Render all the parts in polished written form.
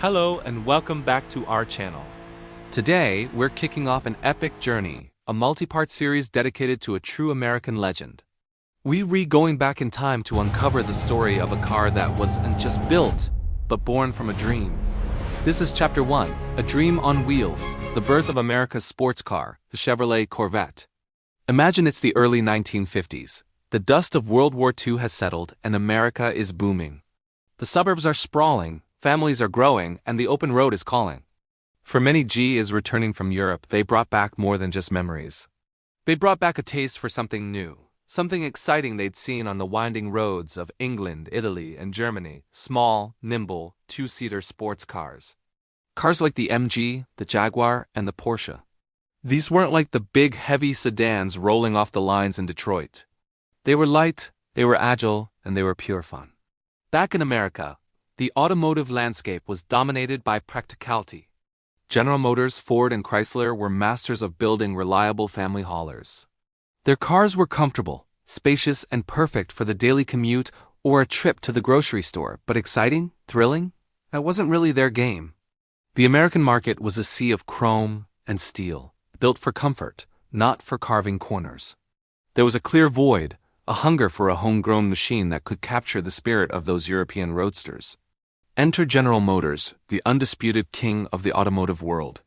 Hello and welcome back to our channel. Today, we're kicking off an epic journey, a multi-part series dedicated to a true American legend. We're going back in time to uncover the story of a car that wasn't just built, but born from a dream. This is Chapter 1, A Dream on Wheels, the birth of America's sports car, the Chevrolet Corvette. Imagine it's the early 1950s. The dust of World War II has settled and America is booming. The suburbs are sprawling, families are growing, and the open road is calling. For many G is returning from Europe, they brought back more than just memories. They brought back a taste for something new, something exciting they'd seen on the winding roads of England, Italy, and Germany, small, nimble, two-seater sports cars. Cars like the MG, the Jaguar, and the Porsche. These weren't like the big, heavy sedans rolling off the lines in Detroit. They were light, they were agile, and they were pure fun. Back in America, the automotive landscape was dominated by practicality. General Motors, Ford, and Chrysler were masters of building reliable family haulers. Their cars were comfortable, spacious, and perfect for the daily commute or a trip to the grocery store, but exciting, thrilling? That wasn't really their game. The American market was a sea of chrome and steel, built for comfort, not for carving corners. There was a clear void, a hunger for a homegrown machine that could capture the spirit of those European roadsters. Enter General Motors, the undisputed king of the automotive world.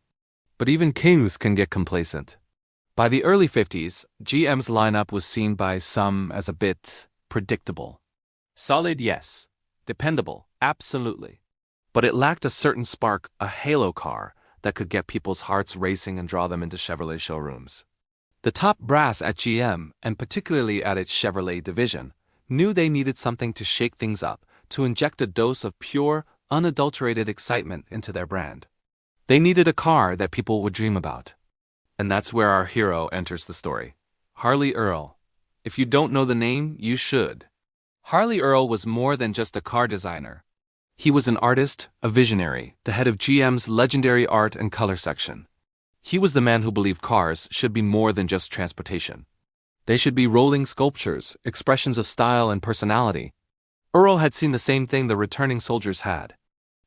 But even kings can get complacent. By the early 50s, GM's lineup was seen by some as a bit predictable. Solid, yes. Dependable, absolutely. But it lacked a certain spark, a halo car, that could get people's hearts racing and draw them into Chevrolet showrooms. The top brass at GM, and particularly at its Chevrolet division, knew they needed something to shake things up, to inject a dose of pure, unadulterated excitement into their brand. They needed a car that people would dream about. And that's where our hero enters the story. Harley Earl. If you don't know the name, you should. Harley Earl was more than just a car designer. He was an artist, a visionary, the head of GM's legendary art and color section. He was the man who believed cars should be more than just transportation. They should be rolling sculptures, expressions of style and personality. Earl had seen the same thing the returning soldiers had.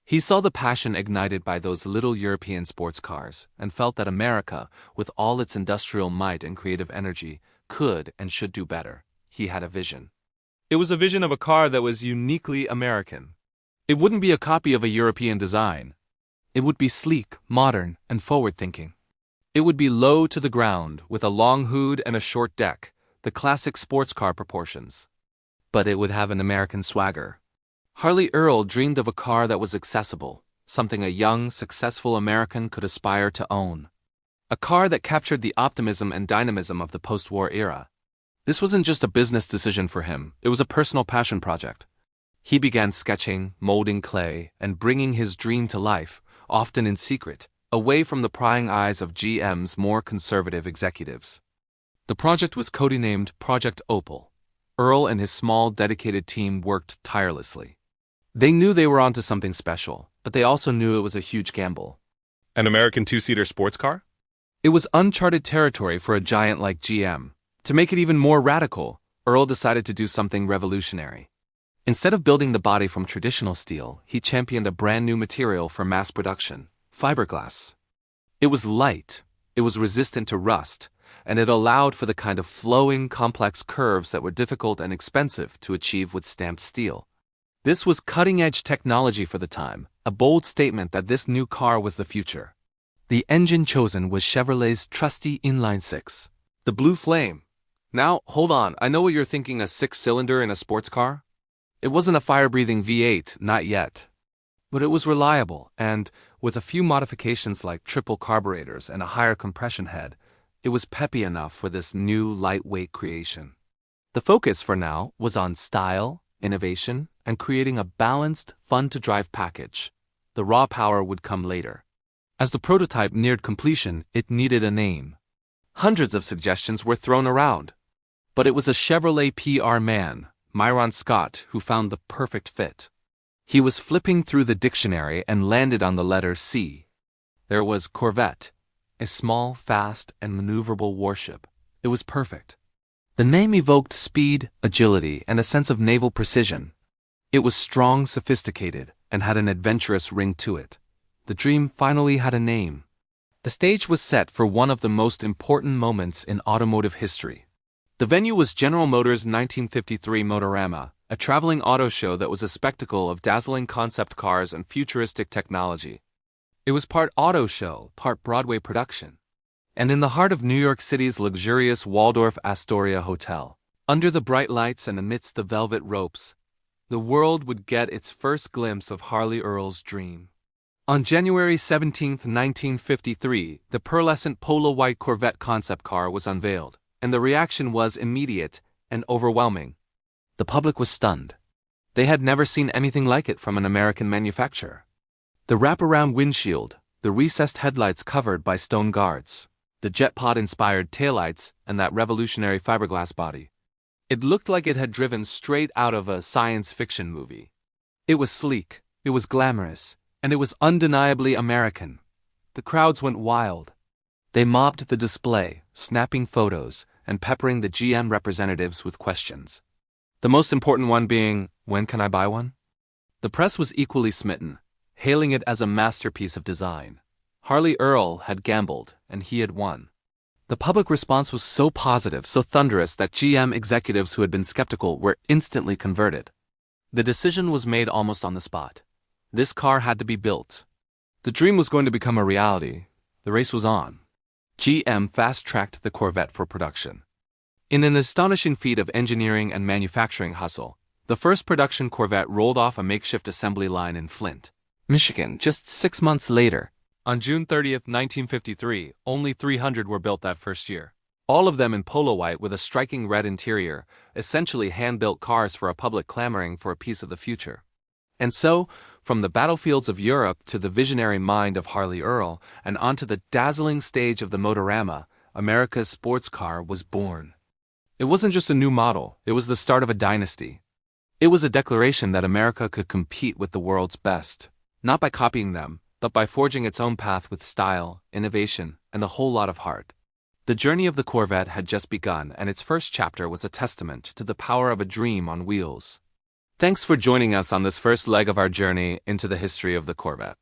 He saw the passion ignited by those little European sports cars and felt that America, with all its industrial might and creative energy, could and should do better. He had a vision. It was a vision of a car that was uniquely American. It wouldn't be a copy of a European design. It would be sleek, modern, and forward-thinking. It would be low to the ground, with a long hood and a short deck, the classic sports car proportions. But it would have an American swagger. Harley Earl dreamed of a car that was accessible, something a young, successful American could aspire to own. A car that captured the optimism and dynamism of the post-war era. This wasn't just a business decision for him, it was a personal passion project. He began sketching, molding clay, and bringing his dream to life, often in secret, away from the prying eyes of GM's more conservative executives. The project was codenamed Project Opal. Earl and his small, dedicated team worked tirelessly. They knew they were onto something special, but they also knew it was a huge gamble. An American two-seater sports car? It was uncharted territory for a giant like GM. To make it even more radical, Earl decided to do something revolutionary. Instead of building the body from traditional steel, he championed a brand new material for mass production, fiberglass. It was light, it was resistant to rust, and it allowed for the kind of flowing, complex curves that were difficult and expensive to achieve with stamped steel. This was cutting-edge technology for the time, a bold statement that this new car was the future. The engine chosen was Chevrolet's trusty inline-six, the Blue Flame. Now, hold on, I know what you're thinking, a six-cylinder in a sports car? It wasn't a fire-breathing V8, not yet. But it was reliable, and, with a few modifications like triple carburetors and a higher compression head, it was peppy enough for this new lightweight creation. The focus for now was on style, innovation, and creating a balanced, fun-to-drive package. The raw power would come later. As the prototype neared completion, it needed a name. Hundreds of suggestions were thrown around. But it was a Chevrolet PR man, Myron Scott, who found the perfect fit. He was flipping through the dictionary and landed on the letter C. There was Corvette, a small, fast, and maneuverable warship. It was perfect. The name evoked speed, agility, and a sense of naval precision. It was strong, sophisticated, and had an adventurous ring to it. The dream finally had a name. The stage was set for one of the most important moments in automotive history. The venue was General Motors' 1953 Motorama, a traveling auto show that was a spectacle of dazzling concept cars and futuristic technology. It was part auto show, part Broadway production. And in the heart of New York City's luxurious Waldorf Astoria Hotel, under the bright lights and amidst the velvet ropes, the world would get its first glimpse of Harley Earl's dream. On January 17, 1953, the pearlescent polo white Corvette concept car was unveiled, and the reaction was immediate and overwhelming. The public was stunned. They had never seen anything like it from an American manufacturer. The wraparound windshield, the recessed headlights covered by stone guards, the jet pod-inspired taillights, and that revolutionary fiberglass body. It looked like it had driven straight out of a science fiction movie. It was sleek, it was glamorous, and it was undeniably American. The crowds went wild. They mobbed the display, snapping photos, and peppering the GM representatives with questions. The most important one being, when can I buy one? The press was equally smitten, hailing it as a masterpiece of design. Harley Earl had gambled, and he had won. The public response was so positive, so thunderous, that GM executives who had been skeptical were instantly converted. The decision was made almost on the spot. This car had to be built. The dream was going to become a reality. The race was on. GM fast-tracked the Corvette for production. In an astonishing feat of engineering and manufacturing hustle, the first production Corvette rolled off a makeshift assembly line in Flint, Michigan, just 6 months later. On June 30, 1953, only 300 were built that first year. All of them in polo white with a striking red interior, essentially hand-built cars for a public clamoring for a piece of the future. And so, from the battlefields of Europe to the visionary mind of Harley Earl and onto the dazzling stage of the Motorama, America's sports car was born. It wasn't just a new model, it was the start of a dynasty. It was a declaration that America could compete with the world's best, not by copying them, but by forging its own path with style, innovation, and a whole lot of heart. The journey of the Corvette had just begun, and its first chapter was a testament to the power of a dream on wheels. Thanks for joining us on this first leg of our journey into the history of the Corvette.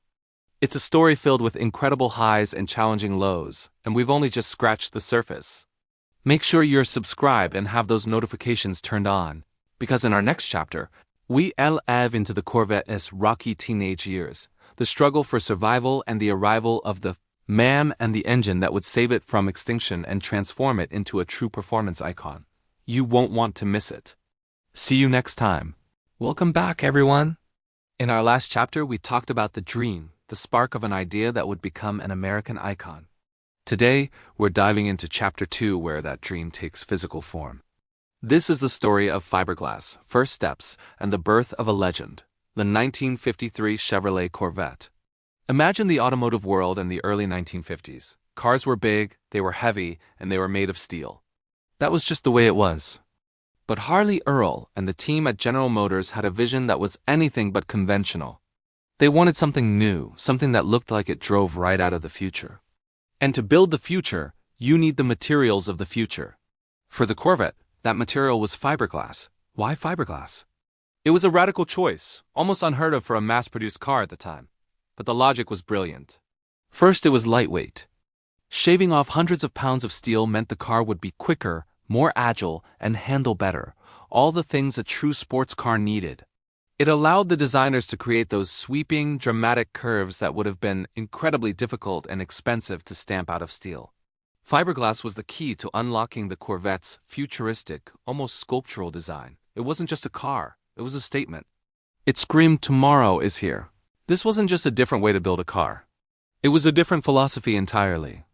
It's a story filled with incredible highs and challenging lows, and we've only just scratched the surface. Make sure you're subscribed and have those notifications turned on, because in our next chapter, we delve into the Corvette's rocky teenage years, the struggle for survival and the arrival of the man and the engine that would save it from extinction and transform it into a true performance icon. You won't want to miss it. See you next time. Welcome back, everyone. In our last chapter, we talked about the dream, the spark of an idea that would become an American icon. Today, we're diving into Chapter 2 where that dream takes physical form. This is the story of fiberglass, first steps, and the birth of a legend, the 1953 Chevrolet Corvette. Imagine the automotive world in the early 1950s. Cars were big, they were heavy, and they were made of steel. That was just the way it was. But Harley Earl and the team at General Motors had a vision that was anything but conventional. They wanted something new, something that looked like it drove right out of the future. And to build the future, you need the materials of the future. For the Corvette, that material was fiberglass. Why fiberglass? It was a radical choice, almost unheard of for a mass-produced car at the time. But the logic was brilliant. First, it was lightweight. Shaving off hundreds of pounds of steel meant the car would be quicker, more agile, and handle better, all the things a true sports car needed. It allowed the designers to create those sweeping, dramatic curves that would have been incredibly difficult and expensive to stamp out of steel. Fiberglass was the key to unlocking the Corvette's futuristic, almost sculptural design. It wasn't just a car, it was a statement. It screamed, "Tomorrow is here." This wasn't just a different way to build a car. It was a different philosophy entirely.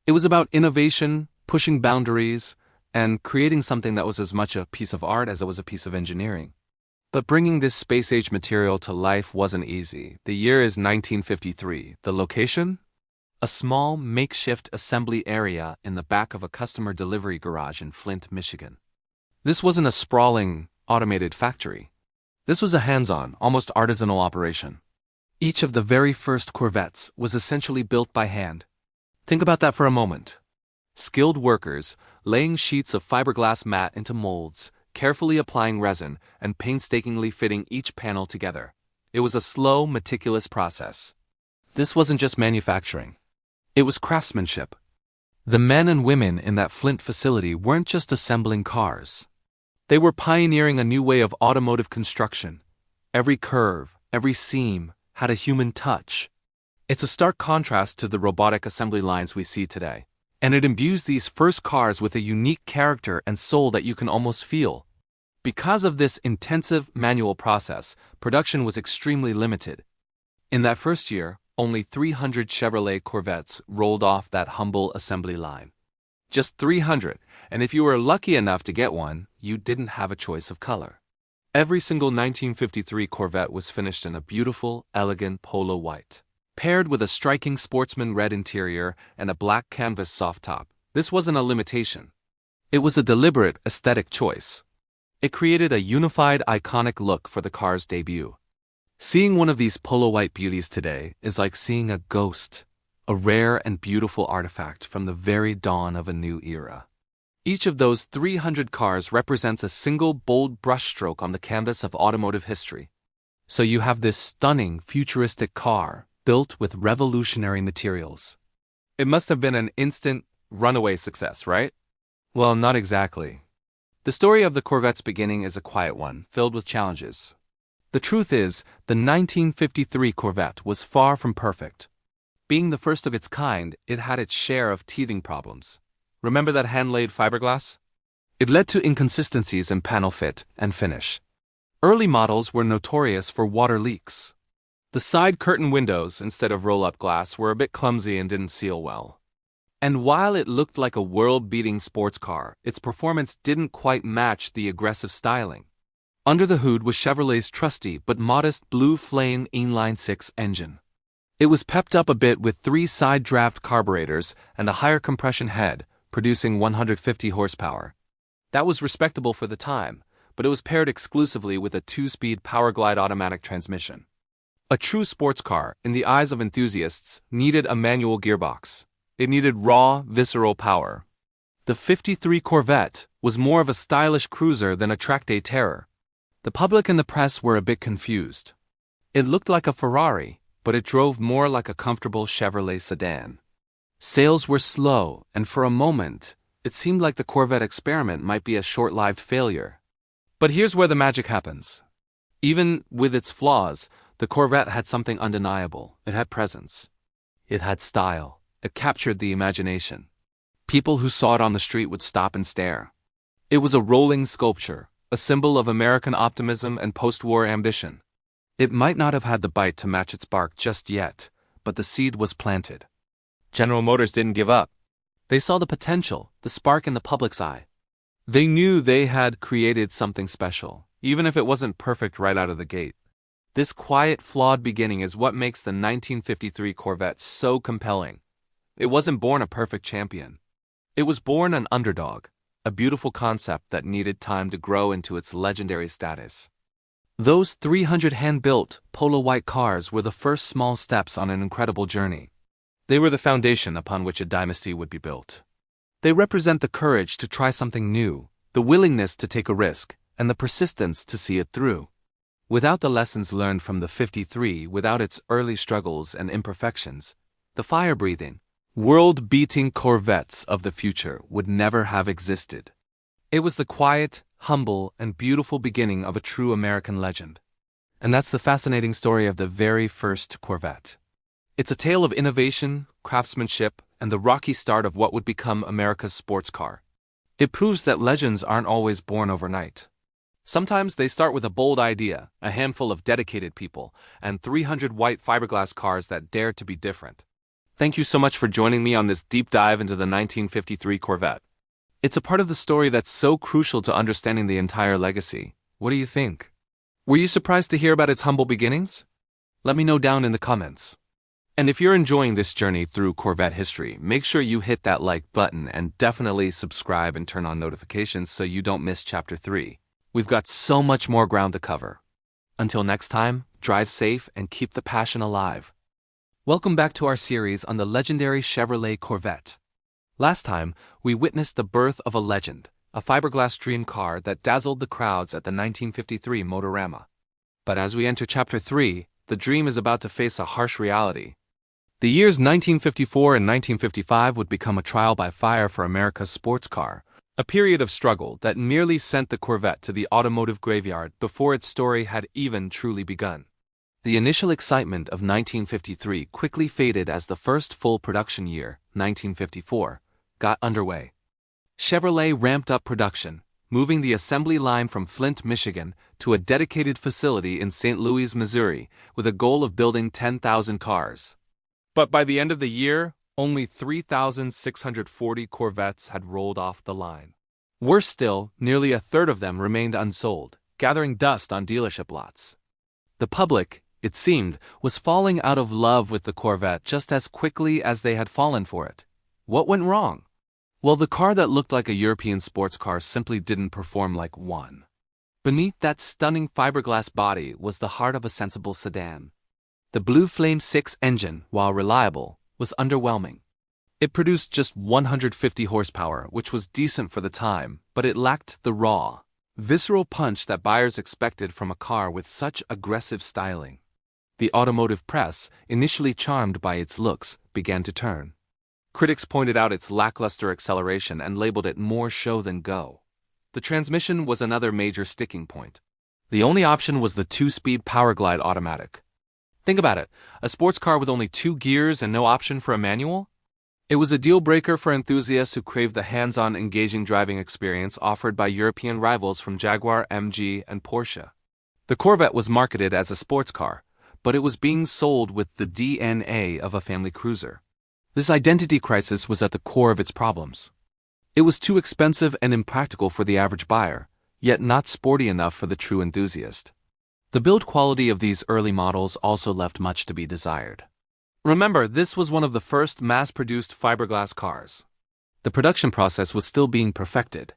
It was about innovation, pushing boundaries, and creating something that was as much a piece of art as it was a piece of engineering. But bringing this space-age material to life wasn't easy. The year is 1953. The location? A small, makeshift assembly area in the back of a customer delivery garage in Flint, Michigan. This wasn't a sprawling, automated factory. This was a hands-on, almost artisanal operation. Each of the very first Corvettes was essentially built by hand. Think about that for a moment. Skilled workers laying sheets of fiberglass mat into molds, carefully applying resin, and painstakingly fitting each panel together. It was a slow, meticulous process. This wasn't just manufacturing. It was craftsmanship. The men and women in that Flint facility weren't just assembling cars. They were pioneering a new way of automotive construction. Every curve, every seam, had a human touch. It's a stark contrast to the robotic assembly lines we see today. And it imbues these first cars with a unique character and soul that you can almost feel. Because of this intensive manual process, production was extremely limited. In that first year, only 300 Chevrolet Corvettes rolled off that humble assembly line. Just 300, and if you were lucky enough to get one, you didn't have a choice of color. Every single 1953 Corvette was finished in a beautiful, elegant polo white, paired with a striking sportsman red interior and a black canvas soft top. This wasn't a limitation. It was a deliberate aesthetic choice. It created a unified, iconic look for the car's debut. Seeing one of these polo white beauties today is like seeing a ghost, a rare and beautiful artifact from the very dawn of a new era. Each of those 300 cars represents a single bold brushstroke on the canvas of automotive history. So you have this stunning, futuristic car built with revolutionary materials. It must have been an instant, runaway success, right? Well, not exactly. The story of the Corvette's beginning is a quiet one, filled with challenges. The truth is, the 1953 Corvette was far from perfect. Being the first of its kind, it had its share of teething problems. Remember that hand-laid fiberglass? It led to inconsistencies in panel fit and finish. Early models were notorious for water leaks. The side curtain windows, instead of roll-up glass, were a bit clumsy and didn't seal well. And while it looked like a world-beating sports car, its performance didn't quite match the aggressive styling. Under the hood was Chevrolet's trusty but modest blue flame inline-six engine. It was pepped up a bit with 3 side draft carburetors and a higher compression head, producing 150 horsepower. That was respectable for the time, but it was paired exclusively with a 2-speed Powerglide automatic transmission. A true sports car, in the eyes of enthusiasts, needed a manual gearbox. It needed raw, visceral power. The '53 Corvette was more of a stylish cruiser than a track-day terror. The public and the press were a bit confused. It looked like a Ferrari, but it drove more like a comfortable Chevrolet sedan. Sales were slow, and for a moment, it seemed like the Corvette experiment might be a short-lived failure. But here's where the magic happens. Even with its flaws, the Corvette had something undeniable. It had presence. It had style. It captured the imagination. People who saw it on the street would stop and stare. It was a rolling sculpture, a symbol of American optimism and post-war ambition. It might not have had the bite to match its bark just yet, but the seed was planted. General Motors didn't give up. They saw the potential, the spark in the public's eye. They knew they had created something special, even if it wasn't perfect right out of the gate. This quiet, flawed beginning is what makes the 1953 Corvette so compelling. It wasn't born a perfect champion. It was born an underdog, a beautiful concept that needed time to grow into its legendary status. Those 300 hand-built, polo white cars were the first small steps on an incredible journey. They were the foundation upon which a dynasty would be built. They represent the courage to try something new, the willingness to take a risk, and the persistence to see it through. Without the lessons learned from the '53, without its early struggles and imperfections, the fire-breathing, world-beating Corvettes of the future would never have existed. It was the quiet, humble, and beautiful beginning of a true American legend. And that's the fascinating story of the very first Corvette. It's a tale of innovation, craftsmanship, and the rocky start of what would become America's sports car. It proves that legends aren't always born overnight. Sometimes they start with a bold idea, a handful of dedicated people, and 300 white fiberglass cars that dare to be different. Thank you so much for joining me on this deep dive into the 1953 Corvette. It's a part of the story that's so crucial to understanding the entire legacy. What do you think? Were you surprised to hear about its humble beginnings? Let me know down in the comments. And if you're enjoying this journey through Corvette history, make sure you hit that like button and definitely subscribe and turn on notifications so you don't miss Chapter 3. We've got so much more ground to cover. Until next time, drive safe and keep the passion alive. Welcome back to our series on the legendary Chevrolet Corvette. Last time, we witnessed the birth of a legend, a fiberglass dream car that dazzled the crowds at the 1953 Motorama. But as we enter Chapter 3, the dream is about to face a harsh reality. The years 1954 and 1955 would become a trial by fire for America's sports car, a period of struggle that nearly sent the Corvette to the automotive graveyard before its story had even truly begun. The initial excitement of 1953 quickly faded as the first full production year, 1954, got underway. Chevrolet ramped up production, moving the assembly line from Flint, Michigan, to a dedicated facility in St. Louis, Missouri, with a goal of building 10,000 cars. But by the end of the year, only 3,640 Corvettes had rolled off the line. Worse still, nearly a third of them remained unsold, gathering dust on dealership lots. The public, it seemed, was falling out of love with the Corvette just as quickly as they had fallen for it. What went wrong? Well, the car that looked like a European sports car simply didn't perform like one. Beneath that stunning fiberglass body was the heart of a sensible sedan. The Blue Flame 6 engine, while reliable, was underwhelming. It produced just 150 horsepower, which was decent for the time, but it lacked the raw, visceral punch that buyers expected from a car with such aggressive styling. The automotive press, initially charmed by its looks, began to turn. Critics pointed out its lackluster acceleration and labeled it more show than go. The transmission was another major sticking point. The only option was the 2-speed Powerglide automatic. Think about it, a sports car with only 2 gears and no option for a manual? It was a deal-breaker for enthusiasts who craved the hands-on, engaging driving experience offered by European rivals from Jaguar, MG, and Porsche. The Corvette was marketed as a sports car, but it was being sold with the DNA of a family cruiser. This identity crisis was at the core of its problems. It was too expensive and impractical for the average buyer, yet not sporty enough for the true enthusiast. The build quality of these early models also left much to be desired. Remember, this was one of the first mass-produced fiberglass cars. The production process was still being perfected.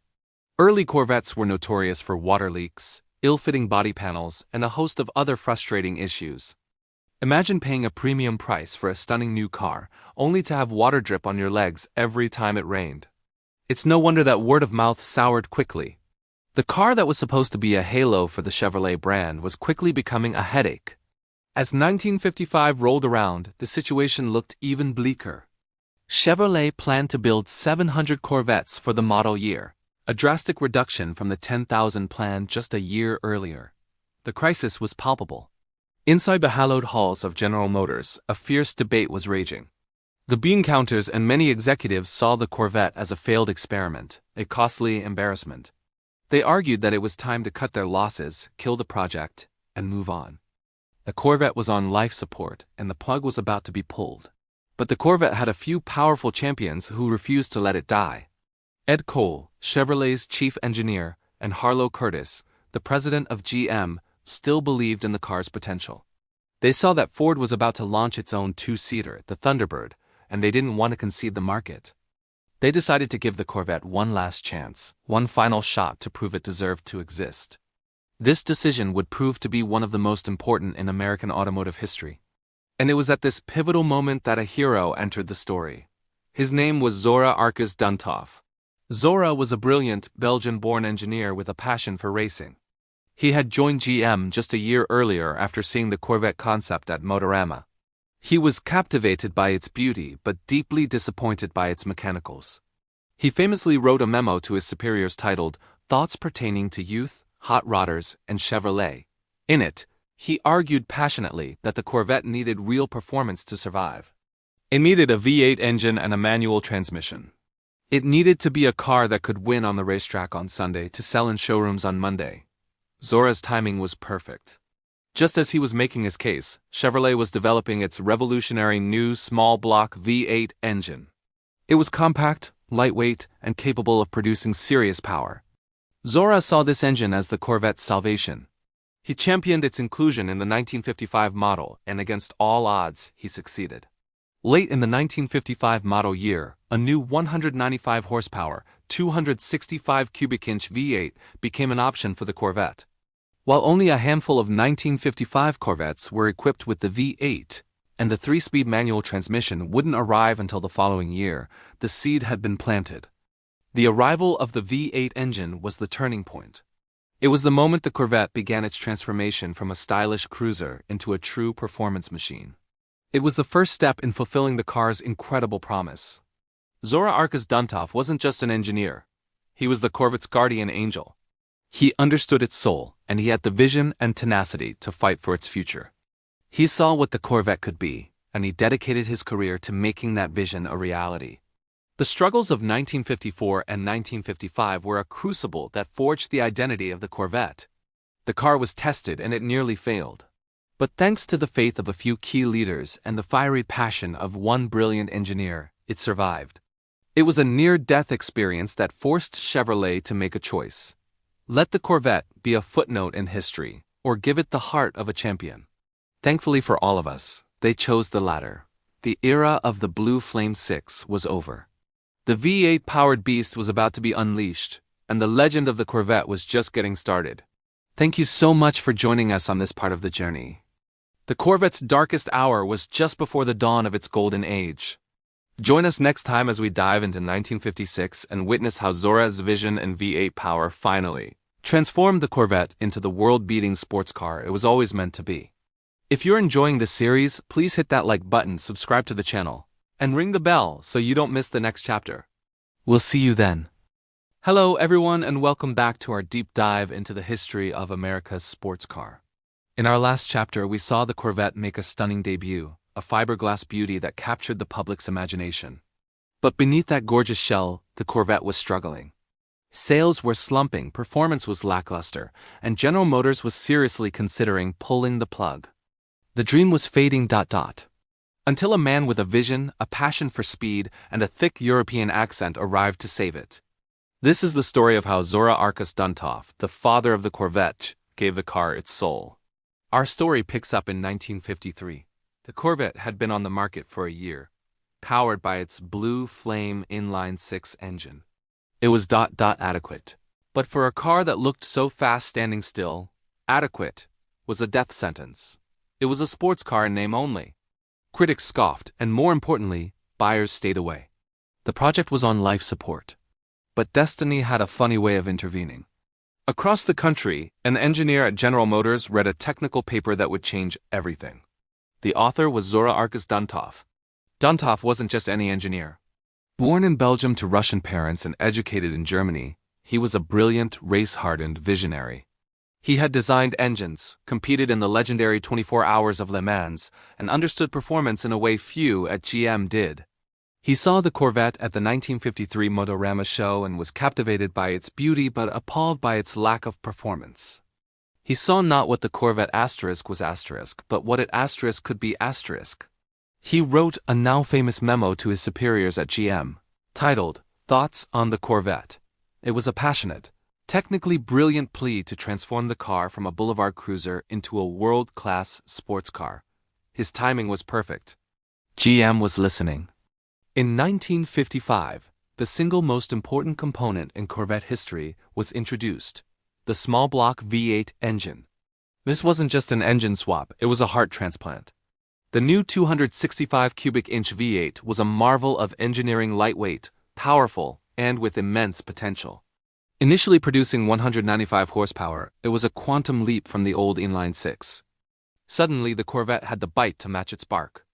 Early Corvettes were notorious for water leaks, ill-fitting body panels, and a host of other frustrating issues. Imagine paying a premium price for a stunning new car, only to have water drip on your legs every time it rained. It's no wonder that word of mouth soured quickly. The car that was supposed to be a halo for the Chevrolet brand was quickly becoming a headache. As 1955 rolled around, the situation looked even bleaker. Chevrolet planned to build 700 Corvettes for the model year, a drastic reduction from the 10,000 planned just a year earlier. The crisis was palpable. Inside the hallowed halls of General Motors, a fierce debate was raging. The bean counters and many executives saw the Corvette as a failed experiment, a costly embarrassment. They argued that it was time to cut their losses, kill the project, and move on. The Corvette was on life support, and the plug was about to be pulled. But the Corvette had a few powerful champions who refused to let it die. Ed Cole, Chevrolet's chief engineer, and Harlow Curtis, the president of GM, still believed in the car's potential. They saw that Ford was about to launch its own 2-seater, the Thunderbird, and they didn't want to concede the market. They decided to give the Corvette one last chance, one final shot to prove it deserved to exist. This decision would prove to be one of the most important in American automotive history. And it was at this pivotal moment that a hero entered the story. His name was Zora Arkus Duntov. Zora was a brilliant, Belgian-born engineer with a passion for racing. He had joined GM just a year earlier after seeing the Corvette concept at Motorama. He was captivated by its beauty but deeply disappointed by its mechanicals. He famously wrote a memo to his superiors titled, "Thoughts Pertaining to Youth, Hot Rodders, and Chevrolet." In it, he argued passionately that the Corvette needed real performance to survive. It needed a V8 engine and a manual transmission. It needed to be a car that could win on the racetrack on Sunday to sell in showrooms on Monday. Zora's timing was perfect. Just as he was making his case, Chevrolet was developing its revolutionary new small-block V8 engine. It was compact, lightweight, and capable of producing serious power. Zora saw this engine as the Corvette's salvation. He championed its inclusion in the 1955 model, and against all odds, he succeeded. Late in the 1955 model year, a new 195 horsepower, 265 cubic inch V8 became an option for the Corvette. While only a handful of 1955 Corvettes were equipped with the V8, and the 3-speed manual transmission wouldn't arrive until the following year, the seed had been planted. The arrival of the V8 engine was the turning point. It was the moment the Corvette began its transformation from a stylish cruiser into a true performance machine. It was the first step in fulfilling the car's incredible promise. Zora Arkus Duntov wasn't just an engineer. He was the Corvette's guardian angel. He understood its soul, and he had the vision and tenacity to fight for its future. He saw what the Corvette could be, and he dedicated his career to making that vision a reality. The struggles of 1954 and 1955 were a crucible that forged the identity of the Corvette. The car was tested and it nearly failed. But thanks to the faith of a few key leaders and the fiery passion of one brilliant engineer, it survived. It was a near-death experience that forced Chevrolet to make a choice. Let the Corvette be a footnote in history, or give it the heart of a champion. Thankfully for all of us, they chose the latter. The era of the Blue Flame 6 was over. The V8-powered beast was about to be unleashed, and the legend of the Corvette was just getting started. Thank you so much for joining us on this part of the journey. The Corvette's darkest hour was just before the dawn of its golden age. Join us next time as we dive into 1956 and witness how Zora's vision and V8 power finally transformed the Corvette into the world-beating sports car it was always meant to be. If you're enjoying this series, please hit that like button, subscribe to the channel, and ring the bell so you don't miss the next chapter. We'll see you then. Hello everyone and welcome back to our deep dive into the history of America's sports car. In our last chapter, we saw the Corvette make a stunning debut, a fiberglass beauty that captured the public's imagination. But beneath that gorgeous shell, the Corvette was struggling. Sales were slumping, performance was lackluster, and General Motors was seriously considering pulling the plug. The dream was fading. Until a man with a vision, a passion for speed, and a thick European accent arrived to save it. This is the story of how Zora Arkus Duntov, the father of the Corvette, gave the car its soul. Our story picks up in 1953. The Corvette had been on the market for a year, powered by its Blue Flame inline-6 engine. It was adequate. But for a car that looked so fast standing still, adequate was a death sentence. It was a sports car in name only. Critics scoffed, and more importantly, buyers stayed away. The project was on life support. But destiny had a funny way of intervening. Across the country, an engineer at General Motors read a technical paper that would change everything. The author was Zora Arkus Duntov. Duntov wasn't just any engineer. Born in Belgium to Russian parents and educated in Germany, he was a brilliant, race-hardened visionary. He had designed engines, competed in the legendary 24 Hours of Le Mans, and understood performance in a way few at GM did. He saw the Corvette at the 1953 Motorama show and was captivated by its beauty but appalled by its lack of performance. He saw not what the Corvette asterisk was asterisk, but what it asterisk could be asterisk. He wrote a now-famous memo to his superiors at GM, titled, Thoughts on the Corvette. It was a passionate, technically brilliant plea to transform the car from a boulevard cruiser into a world-class sports car. His timing was perfect. GM was listening. In 1955, the single most important component in Corvette history was introduced, the small-block V8 engine. This wasn't just an engine swap, it was a heart transplant. The new 265 cubic inch V8 was a marvel of engineering, lightweight, powerful, and with immense potential. Initially producing 195 horsepower, it was a quantum leap from the old inline-6. Suddenly, the Corvette had the bite to match its bark.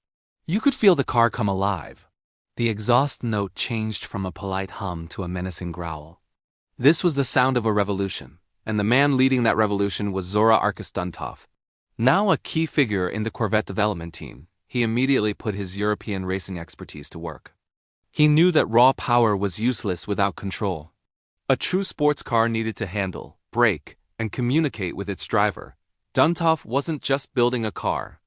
You could feel the car come alive. The exhaust note changed from a polite hum to a menacing growl. This was the sound of a revolution, and the man leading that revolution was Zora Arkus Duntov. Now a key figure in the Corvette development team, he immediately put his European racing expertise to work. He knew that raw power was useless without control. A true sports car needed to handle, brake, and communicate with its driver. Duntov wasn't just building a car.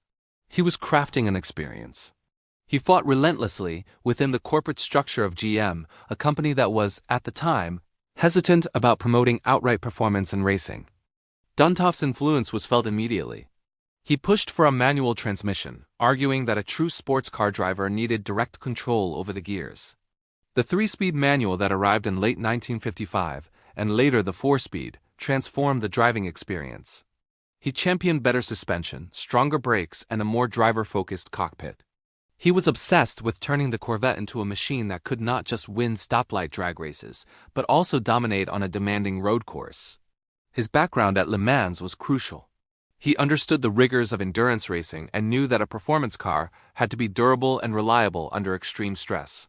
He was crafting an experience. He fought relentlessly within the corporate structure of GM, a company that was, at the time, hesitant about promoting outright performance in racing. Duntov's influence was felt immediately. He pushed for a manual transmission, arguing that a true sports car driver needed direct control over the gears. The 3-speed manual that arrived in late 1955, and later the 4-speed, transformed the driving experience. He championed better suspension, stronger brakes, and a more driver-focused cockpit. He was obsessed with turning the Corvette into a machine that could not just win stoplight drag races, but also dominate on a demanding road course. His background at Le Mans was crucial. He understood the rigors of endurance racing and knew that a performance car had to be durable and reliable under extreme stress.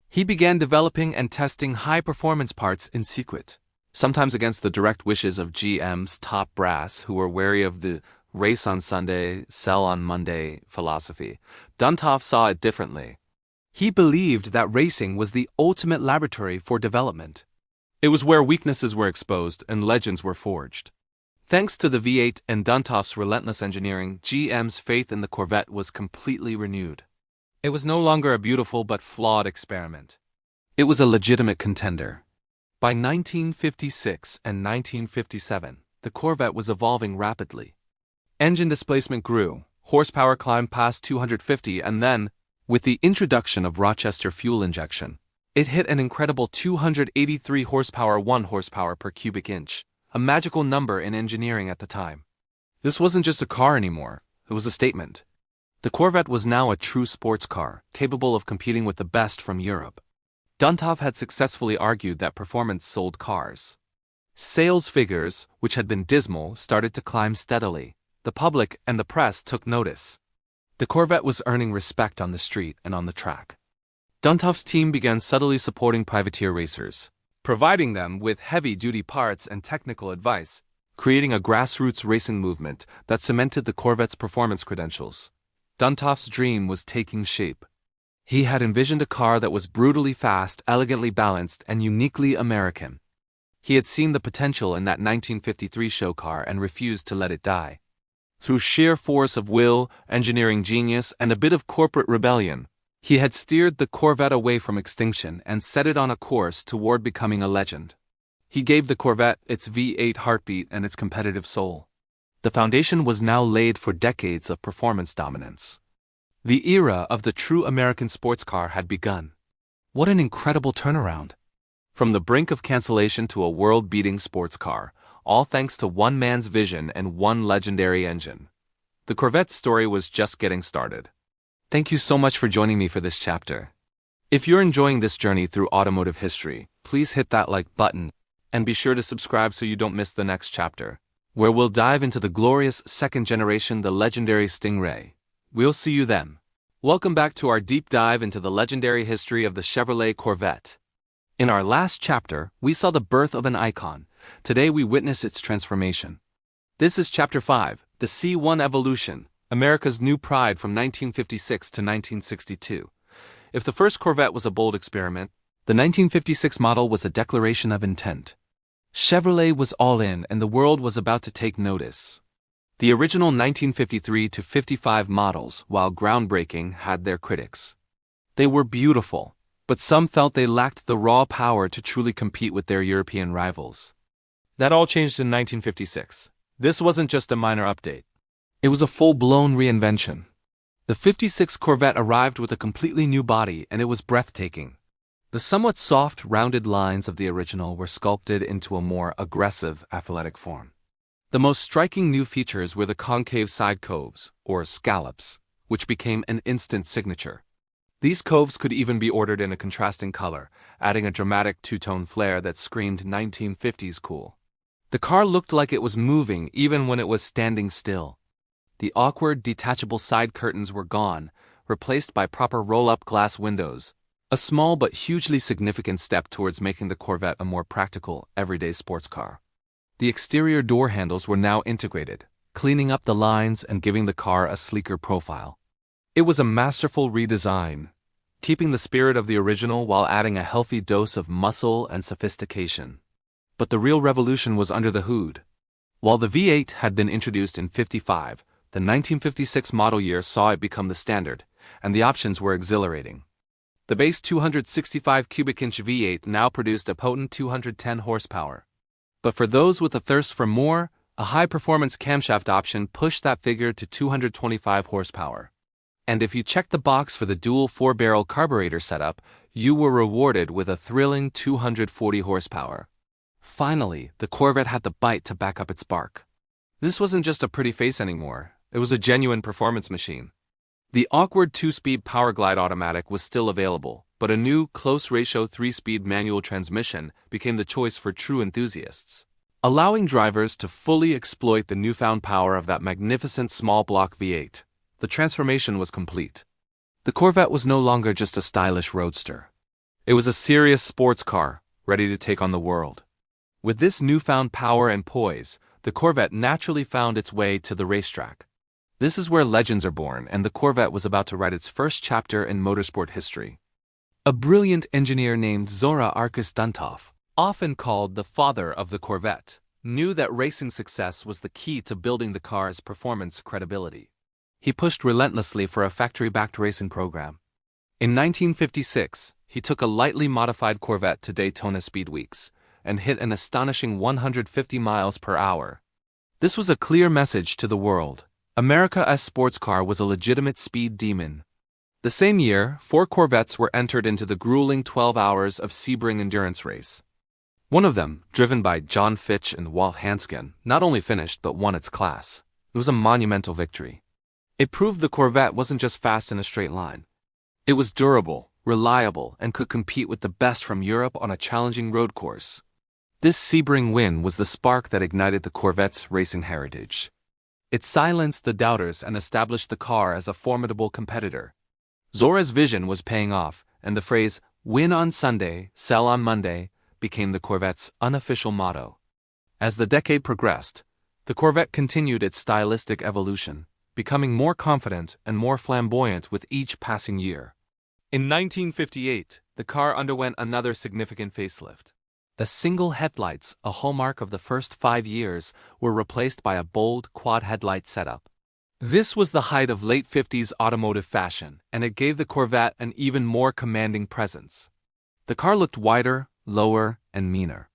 He began developing and testing high-performance parts in secret, sometimes against the direct wishes of GM's top brass who were wary of the race on Sunday, sell on Monday philosophy. Duntov saw it differently. He believed that racing was the ultimate laboratory for development. It was where weaknesses were exposed and legends were forged. Thanks to the V8 and Duntov's relentless engineering, GM's faith in the Corvette was completely renewed. It was no longer a beautiful but flawed experiment. It was a legitimate contender. By 1956 and 1957, the Corvette was evolving rapidly. Engine displacement grew, horsepower climbed past 250, and then, with the introduction of Rochester fuel injection, it hit an incredible 283 horsepower, 1 horsepower per cubic inch, a magical number in engineering at the time. This wasn't just a car anymore, it was a statement. The Corvette was now a true sports car, capable of competing with the best from Europe. Duntov had successfully argued that performance sold cars. Sales figures, which had been dismal, started to climb steadily. The public and the press took notice. The Corvette was earning respect on the street and on the track. Duntov's team began subtly supporting privateer racers, providing them with heavy-duty parts and technical advice, creating a grassroots racing movement that cemented the Corvette's performance credentials. Duntov's dream was taking shape. He had envisioned a car that was brutally fast, elegantly balanced, and uniquely American. He had seen the potential in that 1953 show car and refused to let it die. Through sheer force of will, engineering genius, and a bit of corporate rebellion, he had steered the Corvette away from extinction and set it on a course toward becoming a legend. He gave the Corvette its V8 heartbeat and its competitive soul. The foundation was now laid for decades of performance dominance. The era of the true American sports car had begun. What an incredible turnaround! From the brink of cancellation to a world-beating sports car, all thanks to one man's vision and one legendary engine. The Corvette's story was just getting started. Thank you so much for joining me for this chapter. If you're enjoying this journey through automotive history, please hit that like button, and be sure to subscribe so you don't miss the next chapter, where we'll dive into the glorious second generation, the legendary Stingray. We'll see you then. Welcome back to our deep dive into the legendary history of the Chevrolet Corvette. In our last chapter, we saw the birth of an icon. Today we witness its transformation. This is Chapter 5, the C1 Evolution, America's new pride from 1956 to 1962. If the first Corvette was a bold experiment, the 1956 model was a declaration of intent. Chevrolet was all in and the world was about to take notice. The original 1953 to 55 models, while groundbreaking, had their critics. They were beautiful, but some felt they lacked the raw power to truly compete with their European rivals. That all changed in 1956. This wasn't just a minor update. It was a full-blown reinvention. The 56 Corvette arrived with a completely new body, and it was breathtaking. The somewhat soft, rounded lines of the original were sculpted into a more aggressive, athletic form. The most striking new features were the concave side coves, or scallops, which became an instant signature. These coves could even be ordered in a contrasting color, adding a dramatic two-tone flair that screamed 1950s cool. The car looked like it was moving even when it was standing still. The awkward, detachable side curtains were gone, replaced by proper roll-up glass windows, a small but hugely significant step towards making the Corvette a more practical, everyday sports car. The exterior door handles were now integrated, cleaning up the lines and giving the car a sleeker profile. It was a masterful redesign, keeping the spirit of the original while adding a healthy dose of muscle and sophistication. But the real revolution was under the hood. While the V8 had been introduced in '55, the 1956 model year saw it become the standard, and the options were exhilarating. The base 265 cubic inch V8 now produced a potent 210 horsepower. But for those with a thirst for more, a high-performance camshaft option pushed that figure to 225 horsepower. And if you checked the box for the dual 4-barrel carburetor setup, you were rewarded with a thrilling 240 horsepower. Finally, the Corvette had the bite to back up its bark. This wasn't just a pretty face anymore, it was a genuine performance machine. The awkward 2-speed Powerglide automatic was still available, but a new, close-ratio 3-speed manual transmission became the choice for true enthusiasts. allowing drivers to fully exploit the newfound power of that magnificent small-block V8. The transformation was complete. The Corvette was no longer just a stylish roadster. It was a serious sports car, ready to take on the world. With this newfound power and poise, the Corvette naturally found its way to the racetrack. This is where legends are born, and the Corvette was about to write its first chapter in motorsport history. A brilliant engineer named Zora Arkus Duntov, often called the father of the Corvette, knew that racing success was the key to building the car's performance credibility. He pushed relentlessly for a factory-backed racing program. In 1956, he took a lightly modified Corvette to Daytona Speed Weeks and hit an astonishing 150 miles per hour. This was a clear message to the world. America's sports car was a legitimate speed demon. The same year, 4 Corvettes were entered into the grueling 12 hours of Sebring endurance race. One of them, driven by John Fitch and Walt Hanskin, not only finished but won its class. It was a monumental victory. It proved the Corvette wasn't just fast in a straight line. It was durable, reliable, and could compete with the best from Europe on a challenging road course. This Sebring win was the spark that ignited the Corvette's racing heritage. It silenced the doubters and established the car as a formidable competitor. Zora's vision was paying off, and the phrase, "Win on Sunday, sell on Monday," became the Corvette's unofficial motto. As the decade progressed, the Corvette continued its stylistic evolution, becoming more confident and more flamboyant with each passing year. In 1958, the car underwent another significant facelift. The single headlights, a hallmark of the first 5 years, were replaced by a bold quad-headlight setup. This was the height of late 50s automotive fashion, and it gave the Corvette an even more commanding presence. The car looked wider, lower, and meaner.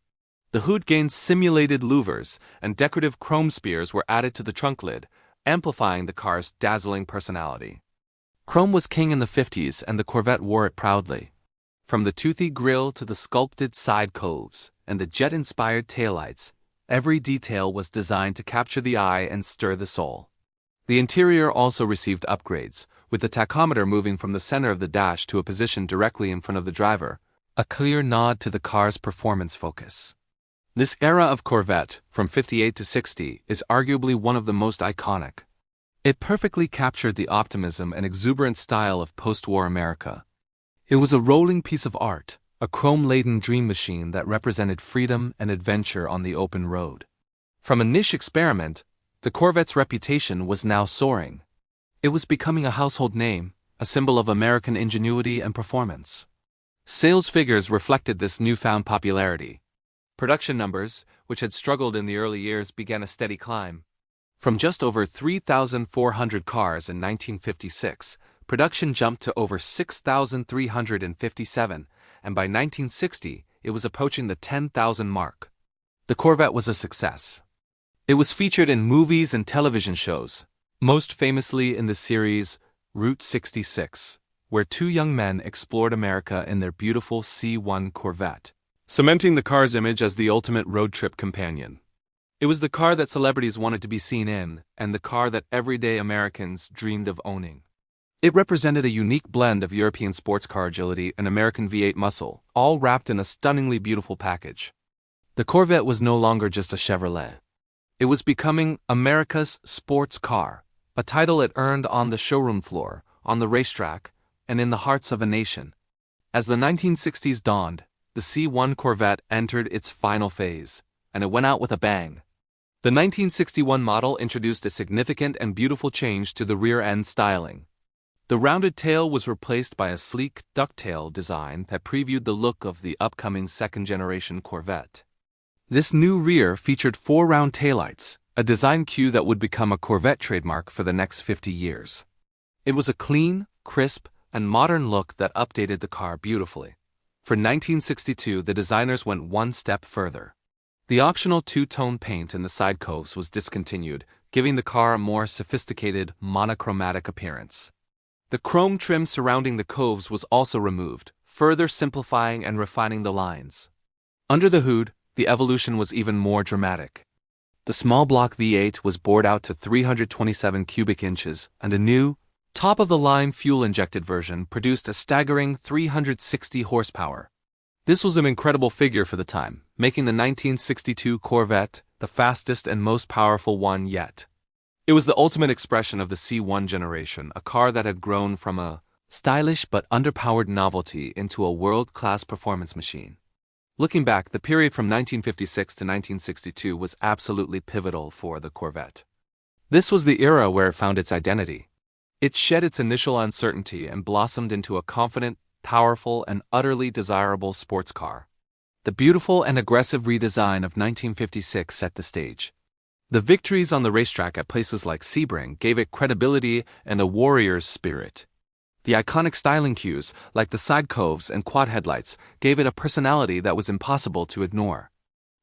The hood gained simulated louvers, and decorative chrome spears were added to the trunk lid, amplifying the car's dazzling personality. Chrome was king in the 50s, and the Corvette wore it proudly. From the toothy grille to the sculpted side coves and the jet-inspired taillights, every detail was designed to capture the eye and stir the soul. The interior also received upgrades, with the tachometer moving from the center of the dash to a position directly in front of the driver, a clear nod to the car's performance focus. This era of Corvette, from 58 to 60, is arguably one of the most iconic. It perfectly captured the optimism and exuberant style of post-war America. It was a rolling piece of art, a chrome-laden dream machine that represented freedom and adventure on the open road. From a niche experiment, the Corvette's reputation was now soaring. It was becoming a household name, a symbol of American ingenuity and performance. Sales figures reflected this newfound popularity. Production numbers, which had struggled in the early years, began a steady climb. From just over 3,400 cars in 1956, production jumped to over 6,357, and by 1960, it was approaching the 10,000 mark. The Corvette was a success. It was featured in movies and television shows, most famously in the series Route 66, where 2 young men explored America in their beautiful C1 Corvette, cementing the car's image as the ultimate road trip companion. It was the car that celebrities wanted to be seen in, and the car that everyday Americans dreamed of owning. It represented a unique blend of European sports car agility and American V8 muscle, all wrapped in a stunningly beautiful package. The Corvette was no longer just a Chevrolet. It was becoming America's sports car, a title it earned on the showroom floor, on the racetrack, and in the hearts of a nation. As the 1960s dawned, the C1 Corvette entered its final phase, and it went out with a bang. The 1961 model introduced a significant and beautiful change to the rear-end styling. The rounded tail was replaced by a sleek ducktail design that previewed the look of the upcoming second-generation Corvette. This new rear featured 4 round taillights, a design cue that would become a Corvette trademark for the next 50 years. It was a clean, crisp, and modern look that updated the car beautifully. For 1962, the designers went one step further. The optional 2-tone paint in the side coves was discontinued, giving the car a more sophisticated, monochromatic appearance. The chrome trim surrounding the coves was also removed, further simplifying and refining the lines. Under the hood, the evolution was even more dramatic. The small block V8 was bored out to 327 cubic inches, and a new, top-of-the-line fuel-injected version produced a staggering 360 horsepower. This was an incredible figure for the time, making the 1962 Corvette the fastest and most powerful one yet. It was the ultimate expression of the C1 generation, a car that had grown from a stylish but underpowered novelty into a world-class performance machine. Looking back, the period from 1956 to 1962 was absolutely pivotal for the Corvette. This was the era where it found its identity. It shed its initial uncertainty and blossomed into a confident, powerful, and utterly desirable sports car. The beautiful and aggressive redesign of 1956 set the stage. The victories on the racetrack at places like Sebring gave it credibility and a warrior's spirit. The iconic styling cues, like the side coves and quad headlights, gave it a personality that was impossible to ignore.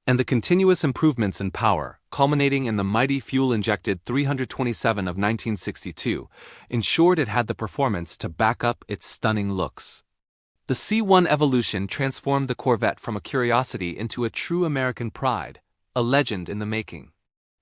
And the continuous improvements in power, culminating in the mighty fuel-injected 327 of 1962, ensured it had the performance to back up its stunning looks. The C1 evolution transformed the Corvette from a curiosity into a true American pride, a legend in the making.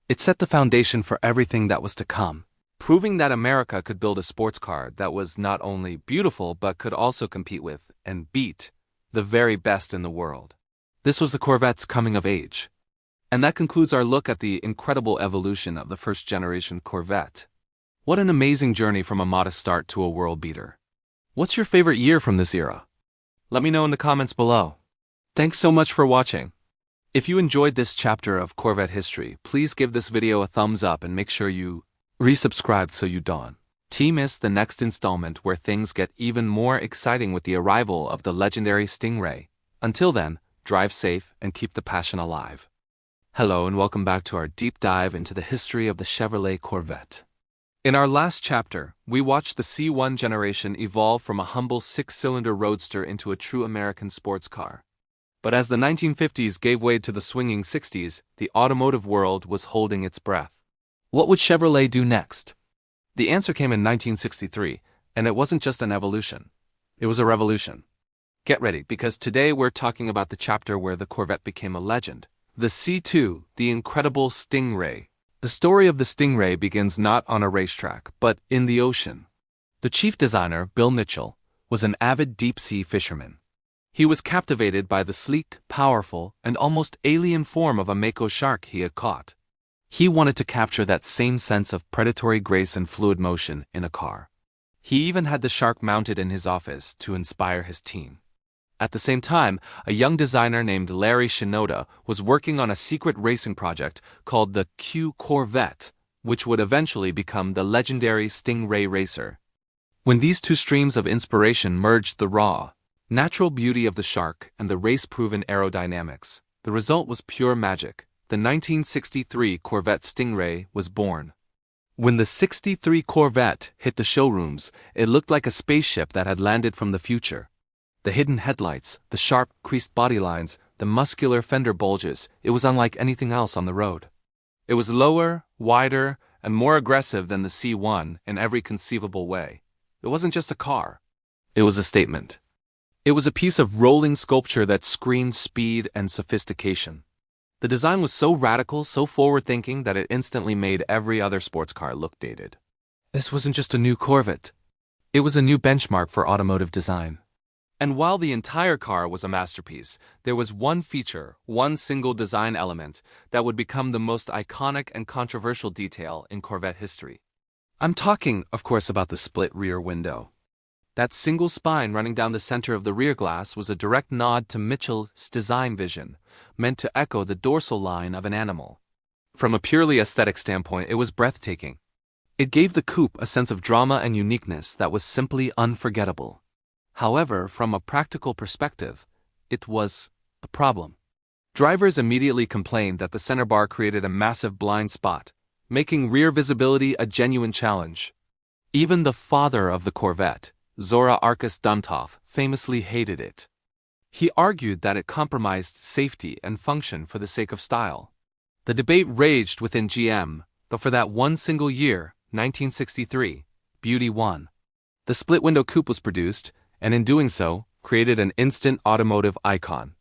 It set the foundation for everything that was to come, proving that America could build a sports car that was not only beautiful but could also compete with, and beat, the very best in the world. This was the Corvette's coming of age. And that concludes our look at the incredible evolution of the first-generation Corvette. What an amazing journey from a modest start to a world beater. What's your favorite year from this era? Let me know in the comments below. Thanks so much for watching. If you enjoyed this chapter of Corvette history, please give this video a thumbs up and make sure you resubscribe so you don't miss the next installment where things get even more exciting with the arrival of the legendary Stingray. Until then, drive safe and keep the passion alive. Hello and welcome back to our deep dive into the history of the Chevrolet Corvette. In our last chapter, we watched the C1 generation evolve from a humble six-cylinder roadster into a true American sports car. But as the 1950s gave way to the swinging 60s, the automotive world was holding its breath. What would Chevrolet do next? The answer came in 1963, and it wasn't just an evolution. It was a revolution. Get ready, because today we're talking about the chapter where the Corvette became a legend. The C2, the incredible Stingray. The story of the Stingray begins not on a racetrack, but in the ocean. The chief designer, Bill Mitchell, was an avid deep-sea fisherman. He was captivated by the sleek, powerful, and almost alien form of a mako shark he had caught. He wanted to capture that same sense of predatory grace and fluid motion in a car. He even had the shark mounted in his office to inspire his team. At the same time, a young designer named Larry Shinoda was working on a secret racing project called the Q Corvette, which would eventually become the legendary Stingray racer. When these two streams of inspiration merged, the raw, natural beauty of the shark and the race-proven aerodynamics, the result was pure magic. The 1963 Corvette Stingray was born. When the '63 Corvette hit the showrooms, it looked like a spaceship that had landed from the future. The hidden headlights, the sharp, creased body lines, the muscular fender bulges, it was unlike anything else on the road. It was lower, wider, and more aggressive than the C1 in every conceivable way. It wasn't just a car. It was a statement. It was a piece of rolling sculpture that screamed speed and sophistication. The design was so radical, so forward-thinking, that it instantly made every other sports car look dated. This wasn't just a new Corvette. It was a new benchmark for automotive design. And while the entire car was a masterpiece, there was one feature, one single design element, that would become the most iconic and controversial detail in Corvette history. I'm talking, of course, about the split rear window. That single spine running down the center of the rear glass was a direct nod to Mitchell's design vision, meant to echo the dorsal line of an animal. From a purely aesthetic standpoint, it was breathtaking. It gave the coupe a sense of drama and uniqueness that was simply unforgettable. However, from a practical perspective, it was a problem. Drivers immediately complained that the center bar created a massive blind spot, making rear visibility a genuine challenge. Even the father of the Corvette, Zora Arkus Duntov, famously hated it. He argued that it compromised safety and function for the sake of style. The debate raged within GM, but for that one single year, 1963, beauty won. The split-window coupe was produced, and in doing so, created an instant automotive icon.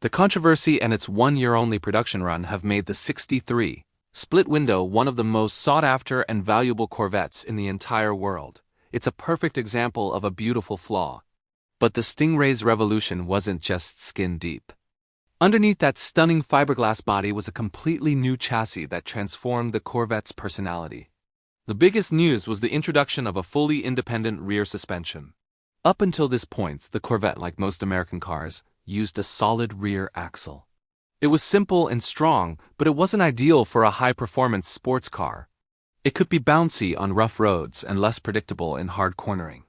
The controversy and its one-year-only production run have made the '63 split-window one of the most sought-after and valuable Corvettes in the entire world. It's a perfect example of a beautiful flaw. But the Stingray's revolution wasn't just skin deep. Underneath that stunning fiberglass body was a completely new chassis that transformed the Corvette's personality. The biggest news was the introduction of a fully independent rear suspension. Up until this point, the Corvette, like most American cars, used a solid rear axle. It was simple and strong, but it wasn't ideal for a high-performance sports car. It could be bouncy on rough roads and less predictable in hard cornering.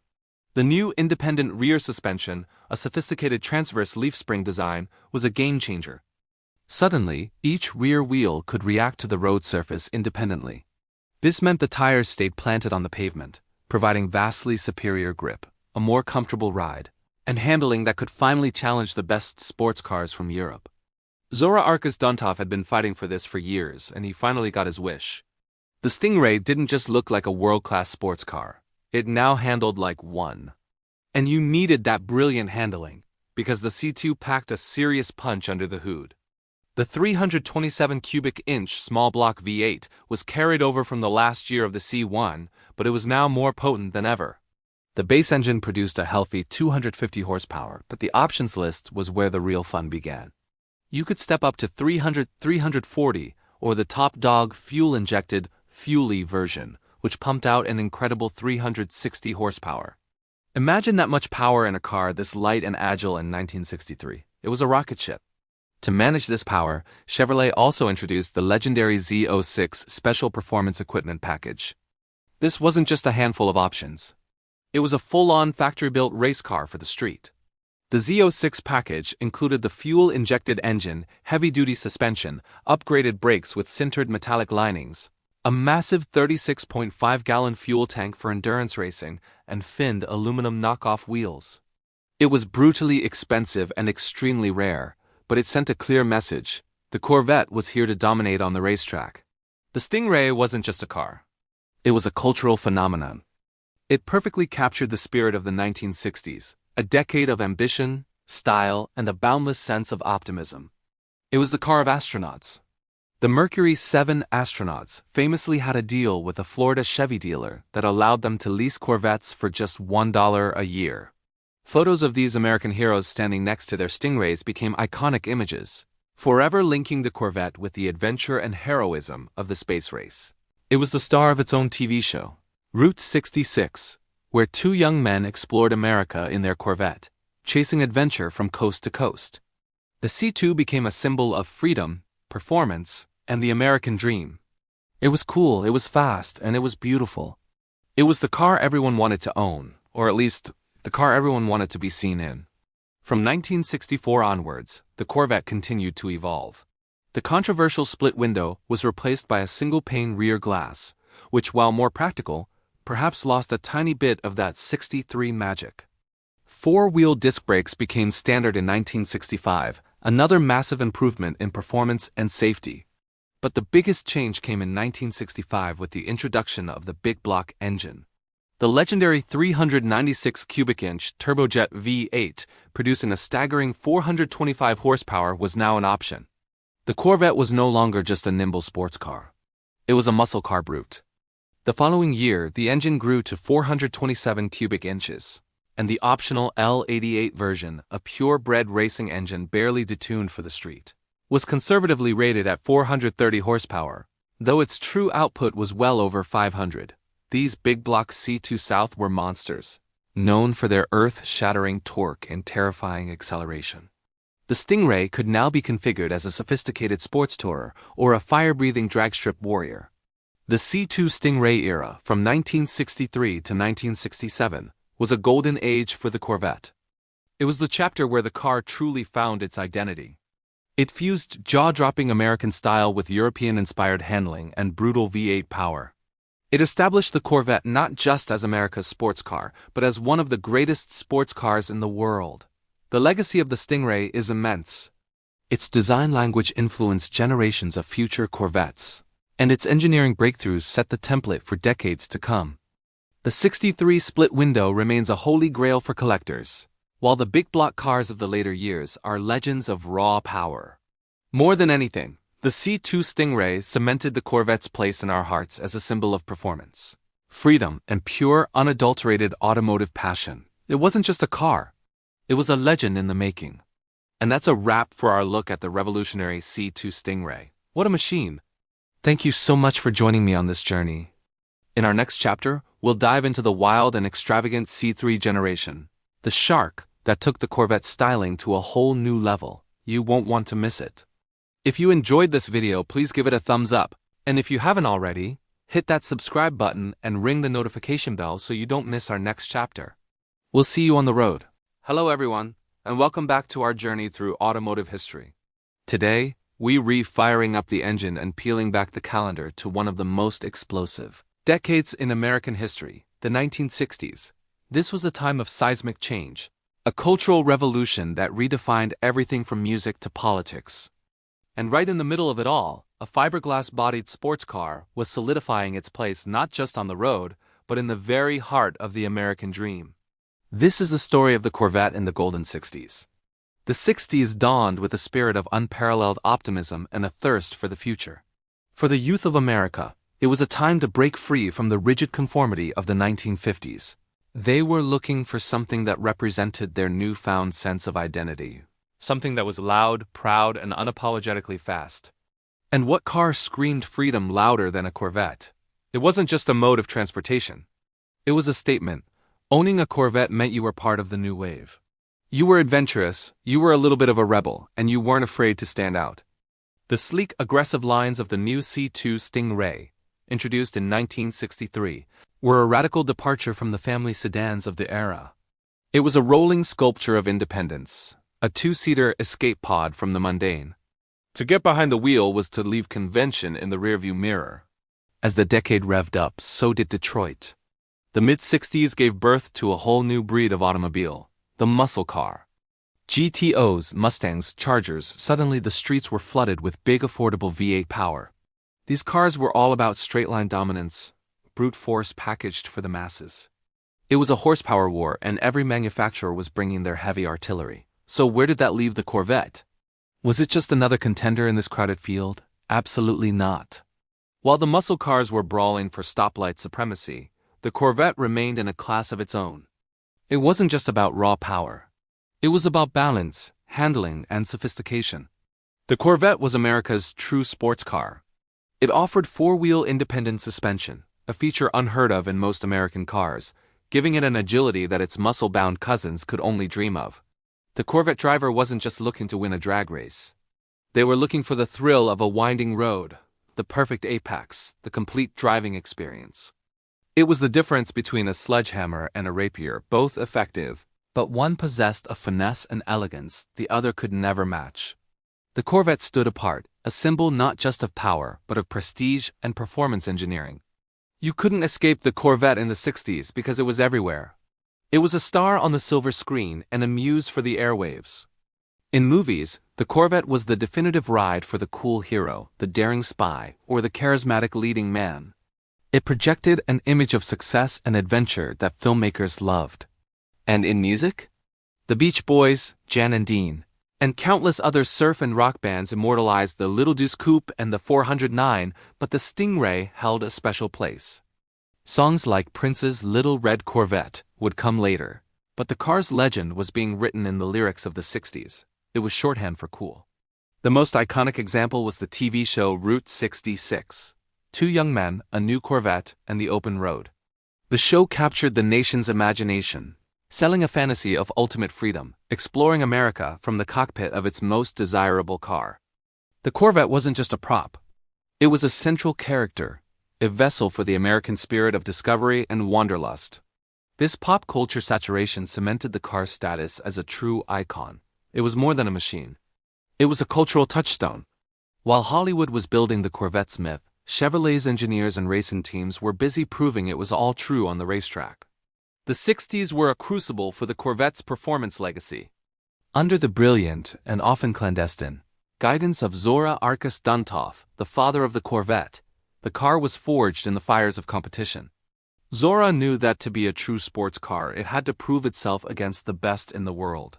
The new independent rear suspension, a sophisticated transverse leaf spring design, was a game-changer. Suddenly, each rear wheel could react to the road surface independently. This meant the tires stayed planted on the pavement, providing vastly superior grip, a more comfortable ride, and handling that could finally challenge the best sports cars from Europe. Zora Arkus Duntov had been fighting for this for years, and he finally got his wish. The Stingray didn't just look like a world-class sports car. It now handled like one. And you needed that brilliant handling, because the C2 packed a serious punch under the hood. The 327 cubic inch small block V8 was carried over from the last year of the C1, but it was now more potent than ever. The base engine produced a healthy 250 horsepower, but the options list was where the real fun began. You could step up to 300, 340, or the top dog fuel-injected Fuelie version, which pumped out an incredible 360 horsepower. Imagine that much power in a car this light and agile in 1963. It was a rocket ship. To manage this power, Chevrolet also introduced the legendary Z06 Special Performance Equipment Package. This wasn't just a handful of options. It was a full-on factory-built race car for the street. The Z06 package included the fuel-injected engine, heavy-duty suspension, upgraded brakes with sintered metallic linings, a massive 36.5-gallon fuel tank for endurance racing, and finned aluminum knockoff wheels. It was brutally expensive and extremely rare, but it sent a clear message. The Corvette was here to dominate on the racetrack. The Stingray wasn't just a car. It was a cultural phenomenon. It perfectly captured the spirit of the 1960s, a decade of ambition, style, and a boundless sense of optimism. It was the car of astronauts. The Mercury 7 astronauts famously had a deal with a Florida Chevy dealer that allowed them to lease Corvettes for just $1 a year. Photos of these American heroes standing next to their Stingrays became iconic images, forever linking the Corvette with the adventure and heroism of the space race. It was the star of its own TV show, Route 66, where two young men explored America in their Corvette, chasing adventure from coast to coast. The C2 became a symbol of freedom, performance, and the American dream. It was cool, it was fast, and it was beautiful. It was the car everyone wanted to own, or at least, the car everyone wanted to be seen in. From 1964 onwards, the Corvette continued to evolve. The controversial split window was replaced by a single-pane rear glass, which, while more practical, perhaps lost a tiny bit of that 63 magic. Four-wheel disc brakes became standard in 1965, another massive improvement in performance and safety. But the biggest change came in 1965 with the introduction of the big block engine. The legendary 396 cubic inch turbojet V8, producing a staggering 425 horsepower, was now an option. The Corvette was no longer just a nimble sports car. It was a muscle car brute. The following year, the engine grew to 427 cubic inches, and the optional L88 version, a purebred racing engine barely detuned for the street, was conservatively rated at 430 horsepower, though its true output was well over 500. These big block C2 South were monsters, known for their earth-shattering torque and terrifying acceleration. The Stingray could now be configured as a sophisticated sports tourer or a fire-breathing dragstrip warrior. The C2 Stingray era, from 1963 to 1967, was a golden age for the Corvette. It was the chapter where the car truly found its identity. It fused jaw-dropping American style with European-inspired handling and brutal V8 power. It established the Corvette not just as America's sports car, but as one of the greatest sports cars in the world. The legacy of the Stingray is immense. Its design language influenced generations of future Corvettes, and its engineering breakthroughs set the template for decades to come. The 63 split window remains a holy grail for collectors, while the big block cars of the later years are legends of raw power. More than anything, the C2 Stingray cemented the Corvette's place in our hearts as a symbol of performance, freedom, and pure, unadulterated automotive passion. It wasn't just a car. It was a legend in the making. And that's a wrap for our look at the revolutionary C2 Stingray. What a machine! Thank you so much for joining me on this journey. In our next chapter, we'll dive into the wild and extravagant C3 generation, the shark that took the Corvette styling to a whole new level. You won't want to miss it. If you enjoyed this video, please give it a thumbs up, and if you haven't already, hit that subscribe button and ring the notification bell so you don't miss our next chapter. We'll see you on the road. Hello everyone, and welcome back to our journey through automotive history. Today, we re-firing up the engine and peeling back the calendar to one of the most explosive decades in American history, the 1960s. This was a time of seismic change, a cultural revolution that redefined everything from music to politics. And right in the middle of it all, a fiberglass-bodied sports car was solidifying its place not just on the road, but in the very heart of the American dream. This is the story of the Corvette in the golden 60s. The 60s dawned with a spirit of unparalleled optimism and a thirst for the future. For the youth of America, it was a time to break free from the rigid conformity of the 1950s. They were looking for something that represented their newfound sense of identity. Something that was loud, proud, and unapologetically fast. And what car screamed freedom louder than a Corvette? It wasn't just a mode of transportation. It was a statement. Owning a Corvette meant you were part of the new wave. You were adventurous, you were a little bit of a rebel, and you weren't afraid to stand out. The sleek, aggressive lines of the new C2 Stingray, introduced in 1963, were a radical departure from the family sedans of the era. It was a rolling sculpture of independence, a two-seater escape pod from the mundane. To get behind the wheel was to leave convention in the rearview mirror. As the decade revved up, so did Detroit. The mid-60s gave birth to a whole new breed of automobile. The muscle car. GTOs, Mustangs, Chargers, suddenly the streets were flooded with big affordable V8 power. These cars were all about straight-line dominance, brute force packaged for the masses. It was a horsepower war and every manufacturer was bringing their heavy artillery. So where did that leave the Corvette? Was it just another contender in this crowded field? Absolutely not. While the muscle cars were brawling for stoplight supremacy, the Corvette remained in a class of its own. It wasn't just about raw power. It was about balance, handling, and sophistication. The Corvette was America's true sports car. It offered four-wheel independent suspension, a feature unheard of in most American cars, giving it an agility that its muscle-bound cousins could only dream of. The Corvette driver wasn't just looking to win a drag race. They were looking for the thrill of a winding road, the perfect apex, the complete driving experience. It was the difference between a sledgehammer and a rapier, both effective, but one possessed a finesse and elegance the other could never match. The Corvette stood apart, a symbol not just of power, but of prestige and performance engineering. You couldn't escape the Corvette in the 60s because it was everywhere. It was a star on the silver screen and a muse for the airwaves. In movies, the Corvette was the definitive ride for the cool hero, the daring spy, or the charismatic leading man. It projected an image of success and adventure that filmmakers loved. And in music? The Beach Boys, Jan and Dean, and countless other surf and rock bands immortalized the Little Deuce Coupe and the 409, but the Stingray held a special place. Songs like Prince's Little Red Corvette would come later, but the car's legend was being written in the lyrics of the 60s. It was shorthand for cool. The most iconic example was the TV show Route 66. Two young men, a new Corvette, and the open road. The show captured the nation's imagination, selling a fantasy of ultimate freedom, exploring America from the cockpit of its most desirable car. The Corvette wasn't just a prop. It was a central character, a vessel for the American spirit of discovery and wanderlust. This pop culture saturation cemented the car's status as a true icon. It was more than a machine. It was a cultural touchstone. While Hollywood was building the Corvette's myth, Chevrolet's engineers and racing teams were busy proving it was all true on the racetrack. The 60s were a crucible for the Corvette's performance legacy. Under the brilliant, and often clandestine, guidance of Zora Arkus Duntov, the father of the Corvette, the car was forged in the fires of competition. Zora knew that to be a true sports car, it had to prove itself against the best in the world.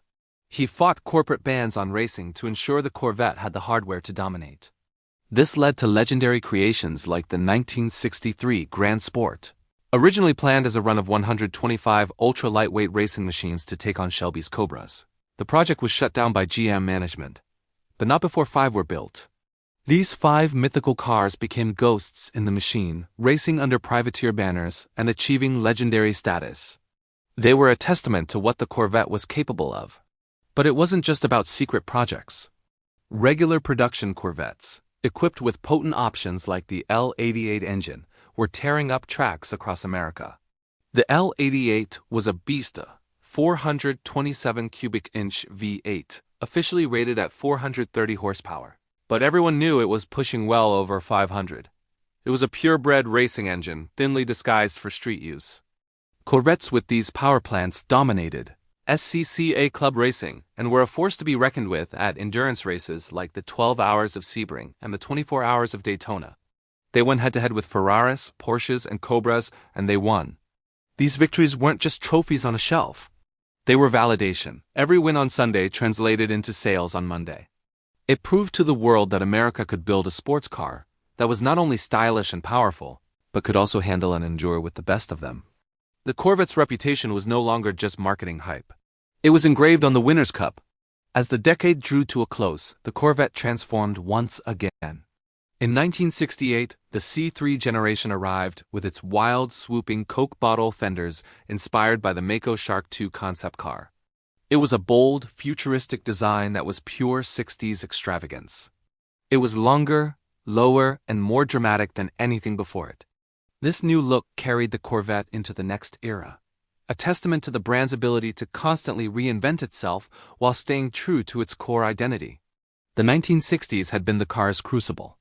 He fought corporate bans on racing to ensure the Corvette had the hardware to dominate. This led to legendary creations like the 1963 Grand Sport, Originally planned as a run of 125 ultra-lightweight racing machines to take on Shelby's Cobras, the project was shut down by GM management, but not before 5 were built. These 5 mythical cars became ghosts in the machine, racing under privateer banners and achieving legendary status. They were a testament to what the Corvette was capable of. But it wasn't just about secret projects. Regular production Corvettes, equipped with potent options like the L88 engine, were tearing up tracks across America. The L88 was a beast, 427 cubic inch V8, officially rated at 430 horsepower. But everyone knew it was pushing well over 500. It was a purebred racing engine, thinly disguised for street use. Corvettes with these power plants dominated SCCA club racing and were a force to be reckoned with at endurance races like the 12 Hours of Sebring and the 24 Hours of Daytona. They went head-to-head with Ferraris, Porsches, and Cobras, and they won. These victories weren't just trophies on a shelf. They were validation. Every win on Sunday translated into sales on Monday. It proved to the world that America could build a sports car that was not only stylish and powerful, but could also handle and endure with the best of them. The Corvette's reputation was no longer just marketing hype. It was engraved on the Winners' Cup. As the decade drew to a close, the Corvette transformed once again. In 1968, the C3 generation arrived with its wild, swooping Coke bottle fenders inspired by the Mako Shark II concept car. It was a bold, futuristic design that was pure 60s extravagance. It was longer, lower, and more dramatic than anything before it. This new look carried the Corvette into the next era, a testament to the brand's ability to constantly reinvent itself while staying true to its core identity. The 1960s had been the car's crucible.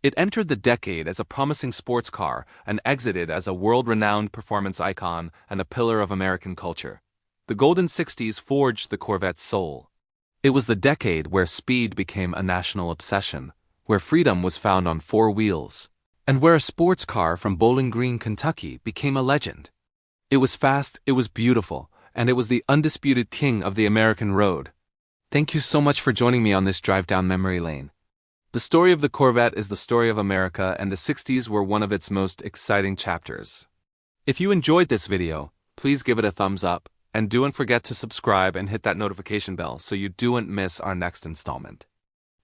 It entered the decade as a promising sports car and exited as a world-renowned performance icon and a pillar of American culture. The golden 60s forged the Corvette's soul. It was the decade where speed became a national obsession, where freedom was found on 4 wheels, and where a sports car from Bowling Green, Kentucky became a legend. It was fast, it was beautiful, and it was the undisputed king of the American road. Thank you so much for joining me on this drive down memory lane. The story of the Corvette is the story of America, and the 60s were one of its most exciting chapters. If you enjoyed this video, please give it a thumbs up, and don't forget to subscribe and hit that notification bell so you don't miss our next installment.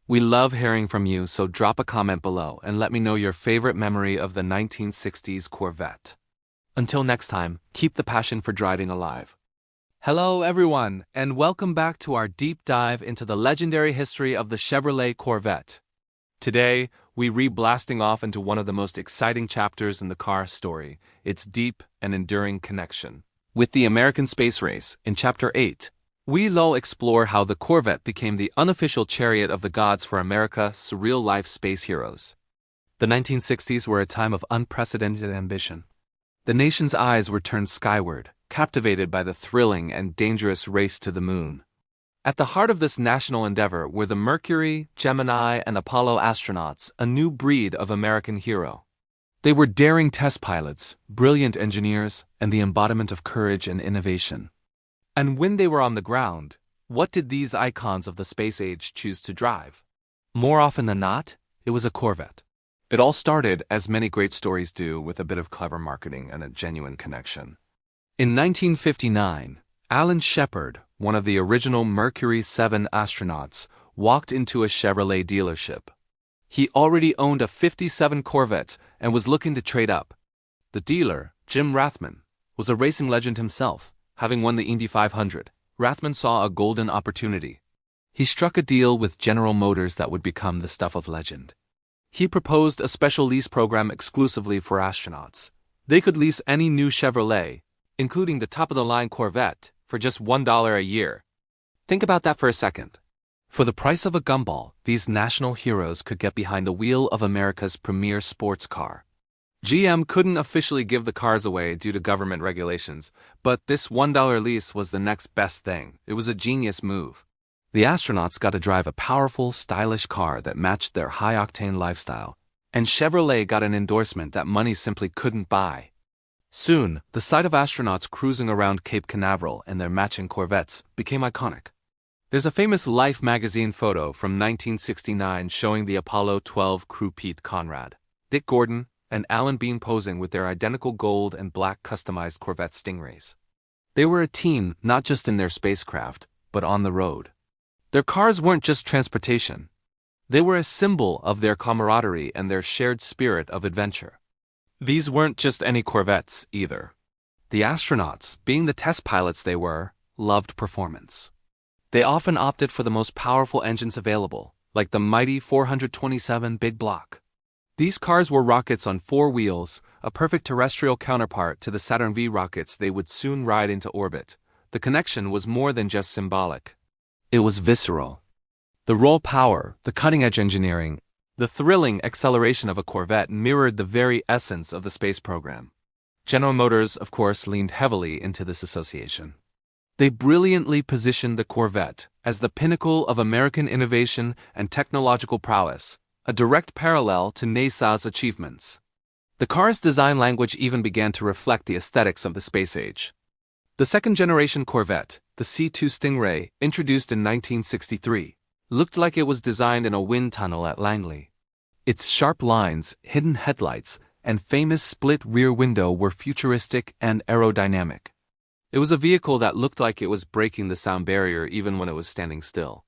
We love hearing from you, so drop a comment below and let me know your favorite memory of the 1960s Corvette. Until next time, keep the passion for driving alive. Hello everyone, and welcome back to our deep dive into the legendary history of the Chevrolet Corvette. Today, we re-blasting off into one of the most exciting chapters in the car story, its deep and enduring connection. With the American Space Race, in Chapter 8, we'll explore how the Corvette became the unofficial chariot of the gods for America's surreal-life space heroes. The 1960s were a time of unprecedented ambition. The nation's eyes were turned skyward, captivated by the thrilling and dangerous race to the moon. At the heart of this national endeavor were the Mercury, Gemini, and Apollo astronauts, a new breed of American hero. They were daring test pilots, brilliant engineers, and the embodiment of courage and innovation. And when they were on the ground, what did these icons of the space age choose to drive? More often than not, it was a Corvette. It all started, as many great stories do, with a bit of clever marketing and a genuine connection. In 1959, Alan Shepard, one of the original Mercury 7 astronauts, walked into a Chevrolet dealership. He already owned a '57 Corvette and was looking to trade up. The dealer, Jim Rathman, was a racing legend himself, having won the Indy 500. Rathman saw a golden opportunity. He struck a deal with General Motors that would become the stuff of legend. He proposed a special lease program exclusively for astronauts. They could lease any new Chevrolet, including the top-of-the-line Corvette, for just $1 a year. Think about that for a second. For the price of a gumball, these national heroes could get behind the wheel of America's premier sports car. GM couldn't officially give the cars away due to government regulations, but this $1 lease was the next best thing. It was a genius move. The astronauts got to drive a powerful, stylish car that matched their high-octane lifestyle, and Chevrolet got an endorsement that money simply couldn't buy. Soon, the sight of astronauts cruising around Cape Canaveral in their matching Corvettes became iconic. There's a famous Life magazine photo from 1969 showing the Apollo 12 crew Pete Conrad, Dick Gordon, and Alan Bean posing with their identical gold and black customized Corvette Stingrays. They were a team not just in their spacecraft, but on the road. Their cars weren't just transportation. They were a symbol of their camaraderie and their shared spirit of adventure. These weren't just any Corvettes, either. The astronauts, being the test pilots they were, loved performance. They often opted for the most powerful engines available, like the mighty 427 Big Block. These cars were rockets on 4 wheels, a perfect terrestrial counterpart to the Saturn V rockets they would soon ride into orbit. The connection was more than just symbolic. It was visceral. The raw power, the cutting-edge engineering, the thrilling acceleration of a Corvette mirrored the very essence of the space program. General Motors, of course, leaned heavily into this association. They brilliantly positioned the Corvette as the pinnacle of American innovation and technological prowess, a direct parallel to NASA's achievements. The car's design language even began to reflect the aesthetics of the space age. The second-generation Corvette, the C2 Stingray, introduced in 1963, looked like it was designed in a wind tunnel at Langley. Its sharp lines, hidden headlights, and famous split rear window were futuristic and aerodynamic. It was a vehicle that looked like it was breaking the sound barrier even when it was standing still.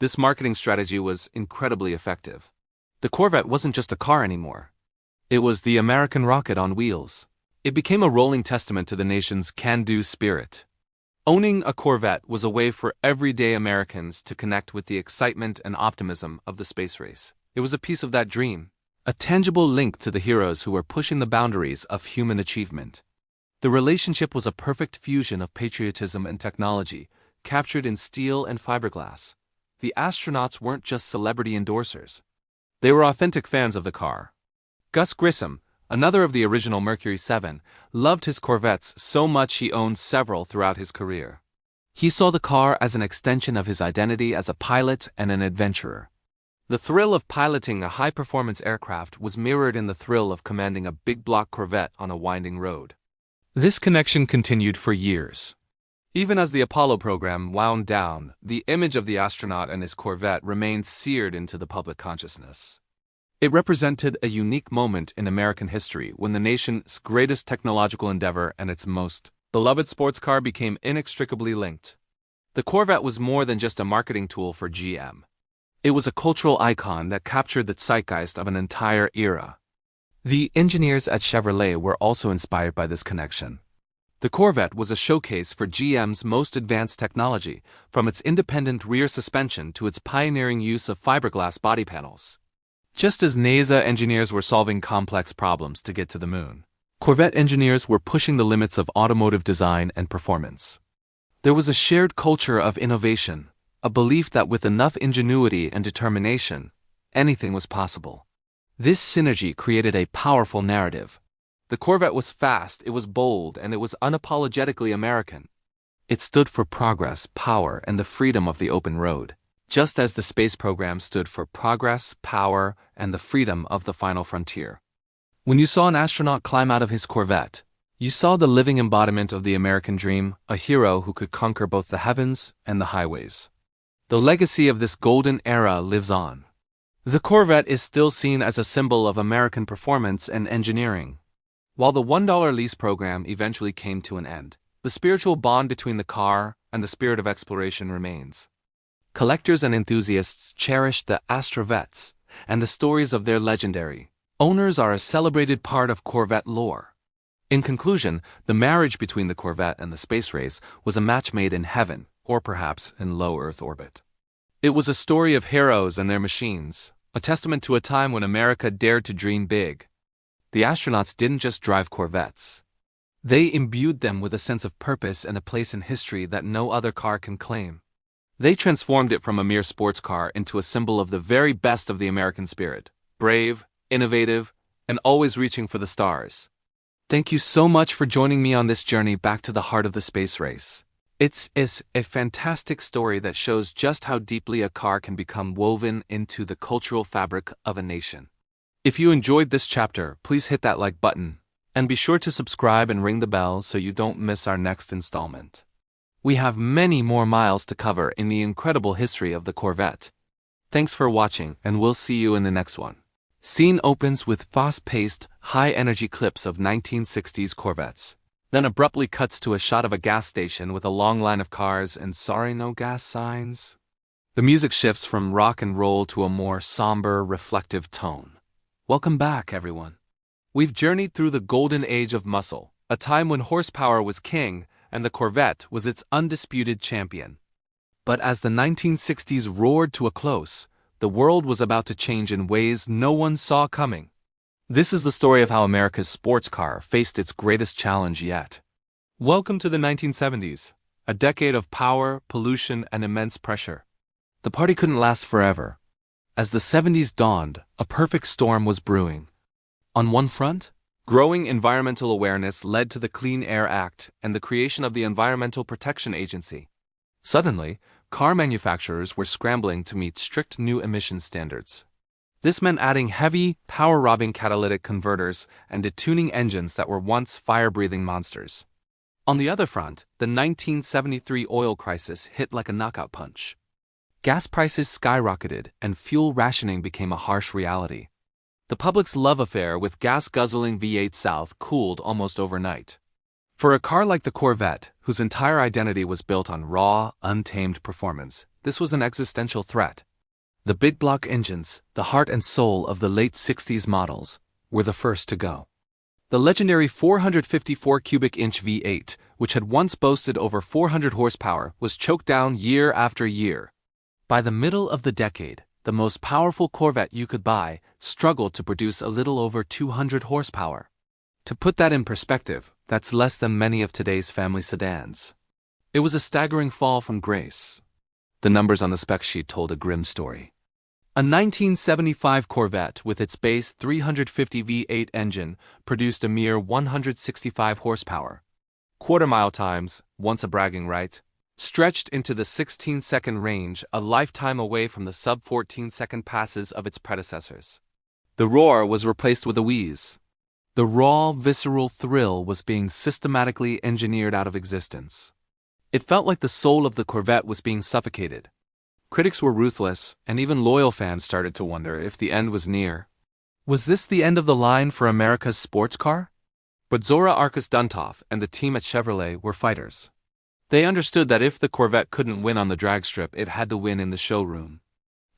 This marketing strategy was incredibly effective. The Corvette wasn't just a car anymore. It was the American rocket on wheels. It became a rolling testament to the nation's can-do spirit. Owning a Corvette was a way for everyday Americans to connect with the excitement and optimism of the space race. It was a piece of that dream, a tangible link to the heroes who were pushing the boundaries of human achievement. The relationship was a perfect fusion of patriotism and technology, captured in steel and fiberglass. The astronauts weren't just celebrity endorsers. They were authentic fans of the car. Gus Grissom, another of the original Mercury 7, loved his Corvettes so much he owned several throughout his career. He saw the car as an extension of his identity as a pilot and an adventurer. The thrill of piloting a high-performance aircraft was mirrored in the thrill of commanding a big block Corvette on a winding road. This connection continued for years. Even as the Apollo program wound down, the image of the astronaut and his Corvette remained seared into the public consciousness. It represented a unique moment in American history when the nation's greatest technological endeavor and its most beloved sports car became inextricably linked. The Corvette was more than just a marketing tool for GM. It was a cultural icon that captured the zeitgeist of an entire era. The engineers at Chevrolet were also inspired by this connection. The Corvette was a showcase for GM's most advanced technology, from its independent rear suspension to its pioneering use of fiberglass body panels. Just as NASA engineers were solving complex problems to get to the moon, Corvette engineers were pushing the limits of automotive design and performance. There was a shared culture of innovation, a belief that with enough ingenuity and determination, anything was possible. This synergy created a powerful narrative. The Corvette was fast, it was bold, and it was unapologetically American. It stood for progress, power, and the freedom of the open road, just as the space program stood for progress, power, and the freedom of the final frontier. When you saw an astronaut climb out of his Corvette, you saw the living embodiment of the American dream, a hero who could conquer both the heavens and the highways. The legacy of this golden era lives on. The Corvette is still seen as a symbol of American performance and engineering. While the $1 lease program eventually came to an end, the spiritual bond between the car and the spirit of exploration remains. Collectors and enthusiasts cherish the Astrovettes, and the stories of their legendary owners are a celebrated part of Corvette lore. In conclusion, the marriage between the Corvette and the space race was a match made in heaven, or perhaps in low Earth orbit. It was a story of heroes and their machines, a testament to a time when America dared to dream big. The astronauts didn't just drive Corvettes. They imbued them with a sense of purpose and a place in history that no other car can claim. They transformed it from a mere sports car into a symbol of the very best of the American spirit, brave, innovative, and always reaching for the stars. Thank you so much for joining me on this journey back to the heart of the space race. It's a fantastic story that shows just how deeply a car can become woven into the cultural fabric of a nation. If you enjoyed this chapter, please hit that like button, and be sure to subscribe and ring the bell so you don't miss our next installment. We have many more miles to cover in the incredible history of the Corvette. Thanks for watching, and we'll see you in the next one. Scene opens with fast-paced, high-energy clips of 1960s Corvettes. Then abruptly cuts to a shot of a gas station with a long line of cars and sorry no gas signs. The music shifts from rock and roll to a more somber, reflective tone. Welcome back, everyone. We've journeyed through the golden age of muscle, a time when horsepower was king and the Corvette was its undisputed champion. But as the 1960s roared to a close, the world was about to change in ways no one saw coming. This is the story of how America's sports car faced its greatest challenge yet. Welcome to the 1970s, a decade of power, pollution, and immense pressure. The party couldn't last forever. As the 70s dawned, a perfect storm was brewing. On one front, growing environmental awareness led to the Clean Air Act and the creation of the Environmental Protection Agency. Suddenly, car manufacturers were scrambling to meet strict new emission standards. This meant adding heavy, power-robbing catalytic converters and detuning engines that were once fire-breathing monsters. On the other front, the 1973 oil crisis hit like a knockout punch. Gas prices skyrocketed and fuel rationing became a harsh reality. The public's love affair with gas-guzzling V8 South cooled almost overnight. For a car like the Corvette, whose entire identity was built on raw, untamed performance, this was an existential threat. The big block engines, the heart and soul of the late 60s models, were the first to go. The legendary 454 cubic inch V8, which had once boasted over 400 horsepower, was choked down year after year. By the middle of the decade, the most powerful Corvette you could buy struggled to produce a little over 200 horsepower. To put that in perspective, that's less than many of today's family sedans. It was a staggering fall from grace. The numbers on the spec sheet told a grim story. A 1975 Corvette with its base 350 V8 engine produced a mere 165 horsepower. Quarter-mile times, once a bragging right, stretched into the 16-second range, a lifetime away from the sub-14-second passes of its predecessors. The roar was replaced with a wheeze. The raw, visceral thrill was being systematically engineered out of existence. It felt like the soul of the Corvette was being suffocated. Critics were ruthless, and even loyal fans started to wonder if the end was near. Was this the end of the line for America's sports car? But Zora Arkus Duntov and the team at Chevrolet were fighters. They understood that if the Corvette couldn't win on the drag strip, it had to win in the showroom.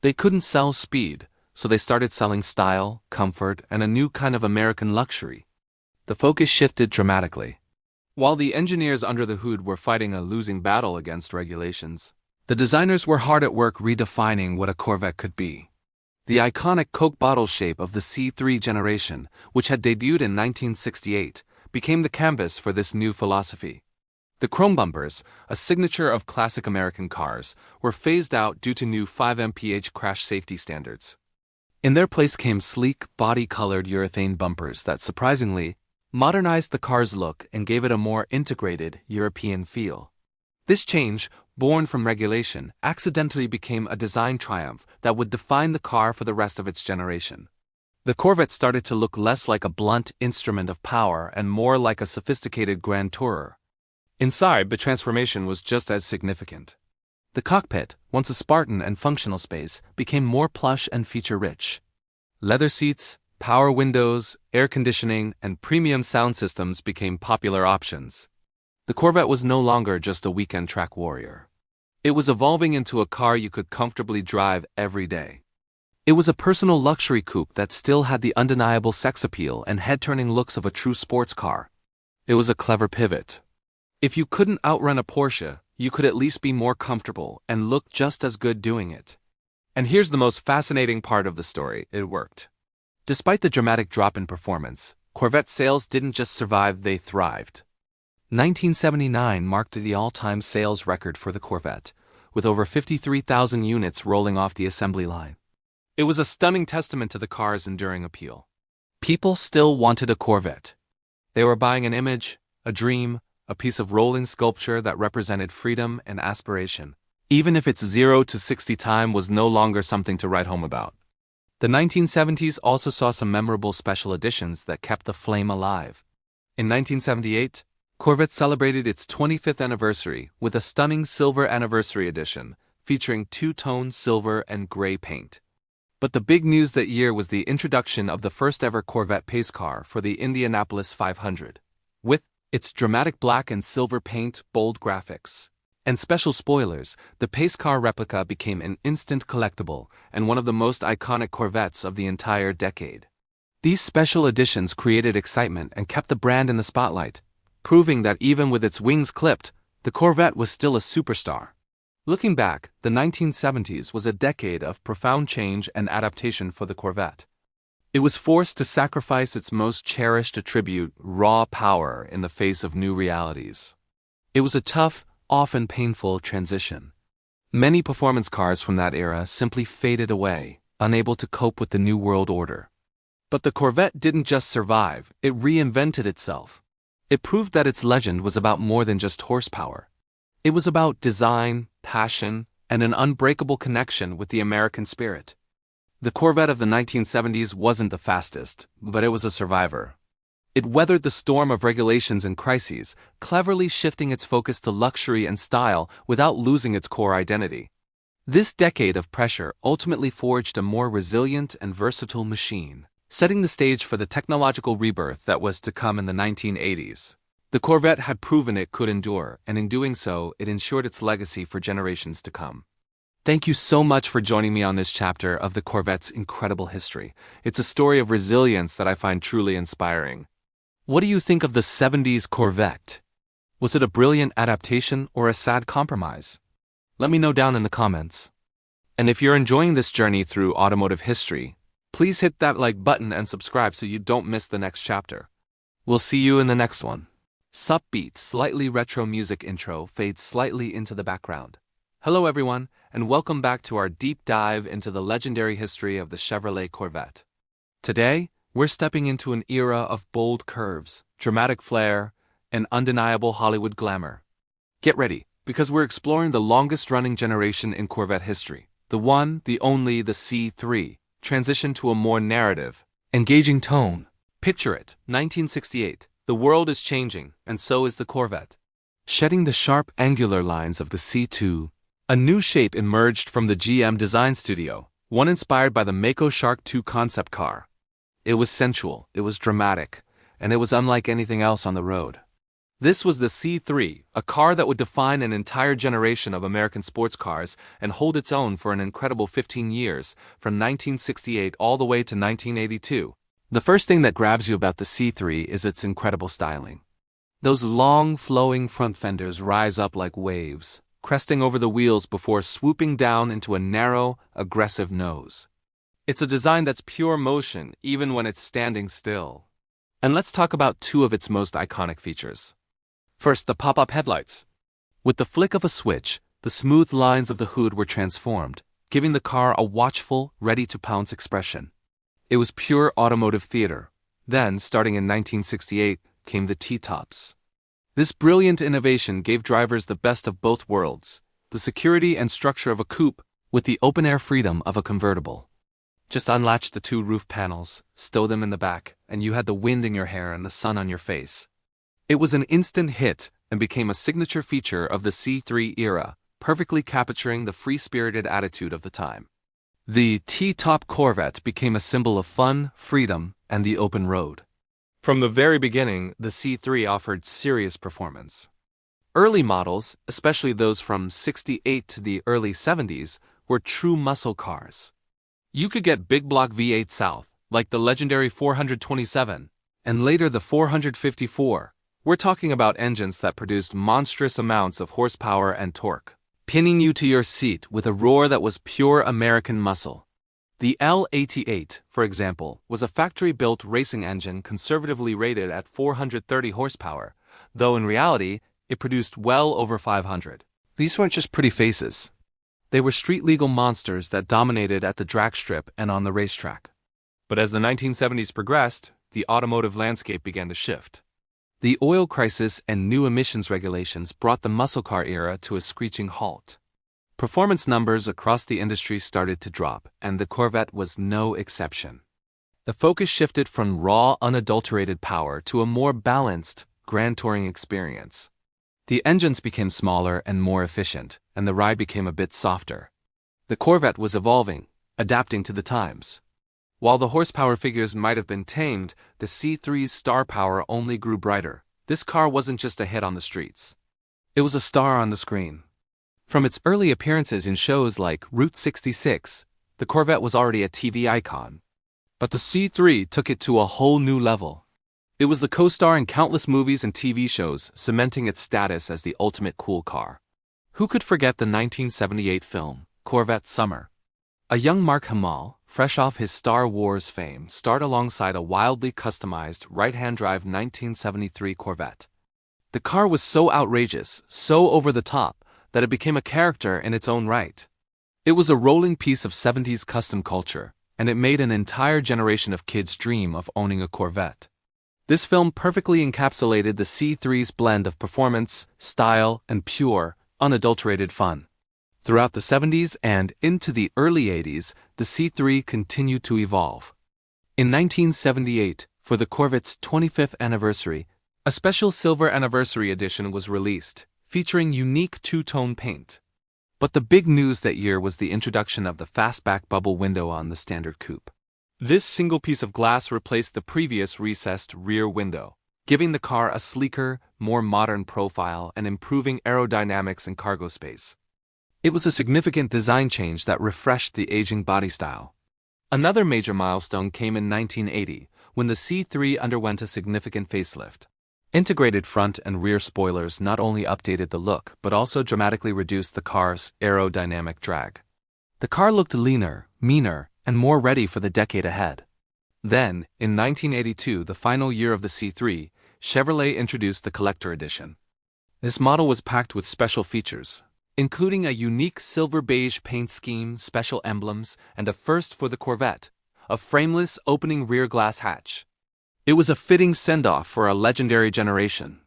They couldn't sell speed, so they started selling style, comfort, and a new kind of American luxury. The focus shifted dramatically. While the engineers under the hood were fighting a losing battle against regulations, the designers were hard at work redefining what a Corvette could be. The iconic Coke bottle shape of the C3 generation, which had debuted in 1968, became the canvas for this new philosophy. The chrome bumpers, a signature of classic American cars, were phased out due to new 5 mph crash safety standards. In their place came sleek, body-colored urethane bumpers that surprisingly modernized the car's look and gave it a more integrated European feel. This change, born from regulation, accidentally became a design triumph that would define the car for the rest of its generation. The Corvette started to look less like a blunt instrument of power and more like a sophisticated grand tourer. Inside, the transformation was just as significant. The cockpit, once a Spartan and functional space, became more plush and feature-rich. Leather seats, power windows, air conditioning, and premium sound systems became popular options. The Corvette was no longer just a weekend track warrior. It was evolving into a car you could comfortably drive every day. It was a personal luxury coupe that still had the undeniable sex appeal and head-turning looks of a true sports car. It was a clever pivot. If you couldn't outrun a Porsche, you could at least be more comfortable and look just as good doing it. And here's the most fascinating part of the story: it worked. Despite the dramatic drop in performance, Corvette sales didn't just survive, they thrived. 1979 marked the all-time sales record for the Corvette, with over 53,000 units rolling off the assembly line. It was a stunning testament to the car's enduring appeal. People still wanted a Corvette. They were buying an image, a dream, a piece of rolling sculpture that represented freedom and aspiration, even if its 0 to 60 time was no longer something to write home about. The 1970s also saw some memorable special editions that kept the flame alive. In 1978, Corvette celebrated its 25th anniversary with a stunning silver anniversary edition, featuring two-tone silver and gray paint. But the big news that year was the introduction of the first ever Corvette pace car for the Indianapolis 500. With its dramatic black and silver paint, bold graphics, and special spoilers, the pace car replica became an instant collectible and one of the most iconic Corvettes of the entire decade. These special editions created excitement and kept the brand in the spotlight, proving that even with its wings clipped, the Corvette was still a superstar. Looking back, the 1970s was a decade of profound change and adaptation for the Corvette. It was forced to sacrifice its most cherished attribute, raw power, in the face of new realities. It was a tough, often painful transition. Many performance cars from that era simply faded away, unable to cope with the new world order. But the Corvette didn't just survive, it reinvented itself. It proved that its legend was about more than just horsepower. It was about design, passion, and an unbreakable connection with the American spirit. The Corvette of the 1970s wasn't the fastest, but it was a survivor. It weathered the storm of regulations and crises, cleverly shifting its focus to luxury and style without losing its core identity. This decade of pressure ultimately forged a more resilient and versatile machine, setting the stage for the technological rebirth that was to come in the 1980s. The Corvette had proven it could endure, and in doing so, it ensured its legacy for generations to come. Thank you so much for joining me on this chapter of the Corvette's incredible history. It's a story of resilience that I find truly inspiring. What do you think of the 70s Corvette? Was it a brilliant adaptation or a sad compromise? Let me know down in the comments. And if you're enjoying this journey through automotive history, please hit that like button and subscribe so you don't miss the next chapter. We'll see you in the next one. Upbeat, slightly retro music intro fades slightly into the background. Hello everyone, and welcome back to our deep dive into the legendary history of the Chevrolet Corvette. Today, we're stepping into an era of bold curves, dramatic flair, and undeniable Hollywood glamour. Get ready, because we're exploring the longest-running generation in Corvette history, the one, the only, the C3, transition to a more narrative, engaging tone. Picture it, 1968. The world is changing, and so is the Corvette. Shedding the sharp, angular lines of the C2, a new shape emerged from the GM design studio, one inspired by the Mako Shark 2 concept car. It was sensual, it was dramatic, and it was unlike anything else on the road. This was the C3, a car that would define an entire generation of American sports cars and hold its own for an incredible 15 years, from 1968 all the way to 1982. The first thing that grabs you about the C3 is its incredible styling. Those long, flowing front fenders rise up like waves, cresting over the wheels before swooping down into a narrow, aggressive nose. It's a design that's pure motion, even when it's standing still. And let's talk about two of its most iconic features. First, the pop-up headlights. With the flick of a switch, the smooth lines of the hood were transformed, giving the car a watchful, ready-to-pounce expression. It was pure automotive theater. Then, starting in 1968, came the T-tops. This brilliant innovation gave drivers the best of both worlds, the security and structure of a coupe with the open-air freedom of a convertible. Just unlatch the two roof panels, stow them in the back, and you had the wind in your hair and the sun on your face. It was an instant hit and became a signature feature of the C3 era, perfectly capturing the free-spirited attitude of the time. The T-top Corvette became a symbol of fun, freedom, and the open road. From the very beginning, the C3 offered serious performance. Early models, especially those from '68 to the early '70s, were true muscle cars. You could get big block V8 South, like the legendary 427, and later the 454. We're talking about engines that produced monstrous amounts of horsepower and torque, pinning you to your seat with a roar that was pure American muscle. The L88, for example, was a factory-built racing engine conservatively rated at 430 horsepower, though in reality, it produced well over 500. These weren't just pretty faces. They were street-legal monsters that dominated at the drag strip and on the racetrack. But as the 1970s progressed, the automotive landscape began to shift. The oil crisis and new emissions regulations brought the muscle car era to a screeching halt. Performance numbers across the industry started to drop, and the Corvette was no exception. The focus shifted from raw, unadulterated power to a more balanced, grand touring experience. The engines became smaller and more efficient, and the ride became a bit softer. The Corvette was evolving, adapting to the times. While the horsepower figures might have been tamed, the C3's star power only grew brighter. This car wasn't just a hit on the streets. It was a star on the screen. From its early appearances in shows like Route 66, the Corvette was already a TV icon. But the C3 took it to a whole new level. It was the co-star in countless movies and TV shows, cementing its status as the ultimate cool car. Who could forget the 1978 film, Corvette Summer? A young Mark Hamill, fresh off his Star Wars fame, starred alongside a wildly customized right-hand drive 1973 Corvette. The car was so outrageous, so over the top, that it became a character in its own right. It was a rolling piece of 70s custom culture, and it made an entire generation of kids dream of owning a Corvette. This film perfectly encapsulated the C3's blend of performance, style, and pure, unadulterated fun. Throughout the 70s and into the early 80s, the C3 continued to evolve. In 1978, for the Corvette's 25th anniversary, a special silver anniversary edition was released, featuring unique two-tone paint. But the big news that year was the introduction of the fastback bubble window on the standard coupe. This single piece of glass replaced the previous recessed rear window, giving the car a sleeker, more modern profile and improving aerodynamics and cargo space. It was a significant design change that refreshed the aging body style. Another major milestone came in 1980, when the C3 underwent a significant facelift. Integrated front and rear spoilers not only updated the look but also dramatically reduced the car's aerodynamic drag. The car looked leaner, meaner, and more ready for the decade ahead. Then, in 1982, the final year of the C3, Chevrolet introduced the Collector Edition. This model was packed with special features, including a unique silver-beige paint scheme, special emblems, and a first for the Corvette, a frameless opening rear glass hatch. It was a fitting send-off for a legendary generation.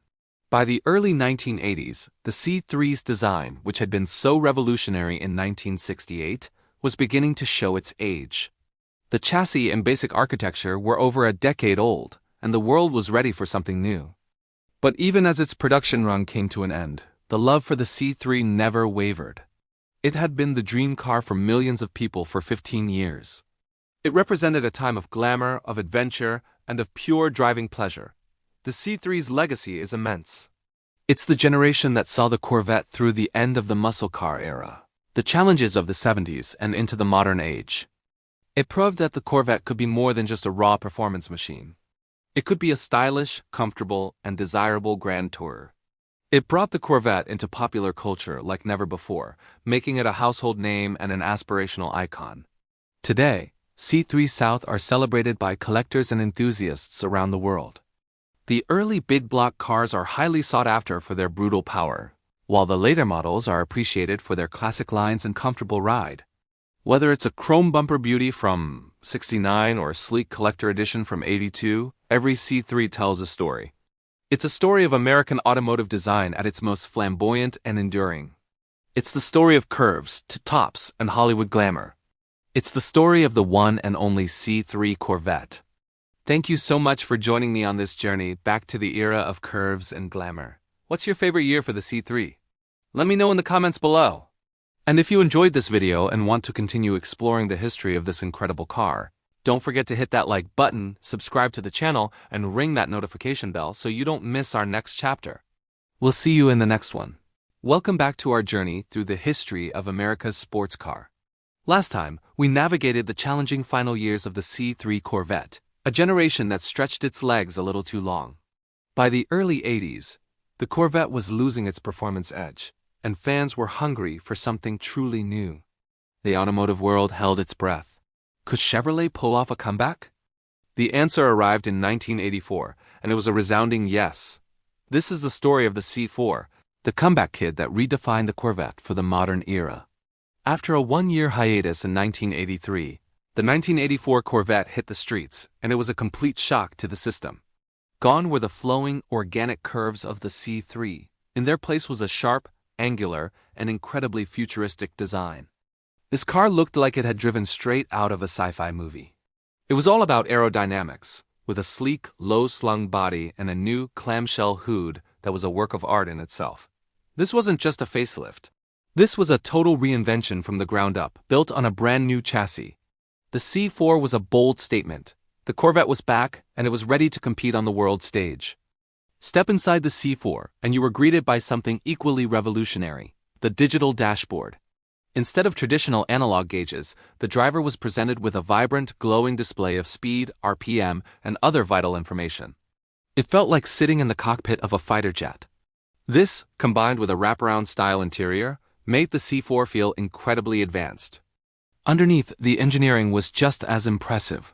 By the early 1980s, the C3's design, which had been so revolutionary in 1968, was beginning to show its age. The chassis and basic architecture were over a decade old, and the world was ready for something new. But even as its production run came to an end, the love for the C3 never wavered. It had been the dream car for millions of people for 15 years. It represented a time of glamour, of adventure, and of pure driving pleasure. The C3's legacy is immense. It's the generation that saw the Corvette through the end of the muscle car era, the challenges of the 70s and into the modern age. It proved that the Corvette could be more than just a raw performance machine. It could be a stylish, comfortable, and desirable grand tourer. It brought the Corvette into popular culture like never before, making it a household name and an aspirational icon. Today, C3 South are celebrated by collectors and enthusiasts around the world. The early big block cars are highly sought after for their brutal power, while the later models are appreciated for their classic lines and comfortable ride. Whether it's a chrome bumper beauty from '69 or a sleek collector edition from '82, every C3 tells a story. It's a story of American automotive design at its most flamboyant and enduring. It's the story of curves to tops and Hollywood glamour. It's the story of the one and only C3 Corvette. Thank you so much for joining me on this journey back to the era of curves and glamour. What's your favorite year for the C3? Let me know in the comments below. And if you enjoyed this video and want to continue exploring the history of this incredible car, don't forget to hit that like button, subscribe to the channel, and ring that notification bell so you don't miss our next chapter. We'll see you in the next one. Welcome back to our journey through the history of America's sports car. Last time, we navigated the challenging final years of the C3 Corvette, a generation that stretched its legs a little too long. By the early 80s, the Corvette was losing its performance edge, and fans were hungry for something truly new. The automotive world held its breath. Could Chevrolet pull off a comeback? The answer arrived in 1984, and it was a resounding yes. This is the story of the C4, the comeback kid that redefined the Corvette for the modern era. After a one-year hiatus in 1983, the 1984 Corvette hit the streets, and it was a complete shock to the system. Gone were the flowing, organic curves of the C3. In their place was a sharp, angular, and incredibly futuristic design. This car looked like it had driven straight out of a sci-fi movie. It was all about aerodynamics, with a sleek, low-slung body and a new clamshell hood that was a work of art in itself. This wasn't just a facelift. This was a total reinvention from the ground up, built on a brand new chassis. The C4 was a bold statement. The Corvette was back, and it was ready to compete on the world stage. Step inside the C4, and you were greeted by something equally revolutionary: the digital dashboard. Instead of traditional analog gauges, the driver was presented with a vibrant, glowing display of speed, RPM, and other vital information. It felt like sitting in the cockpit of a fighter jet. This, combined with a wraparound-style interior, made the C4 feel incredibly advanced. Underneath, the engineering was just as impressive.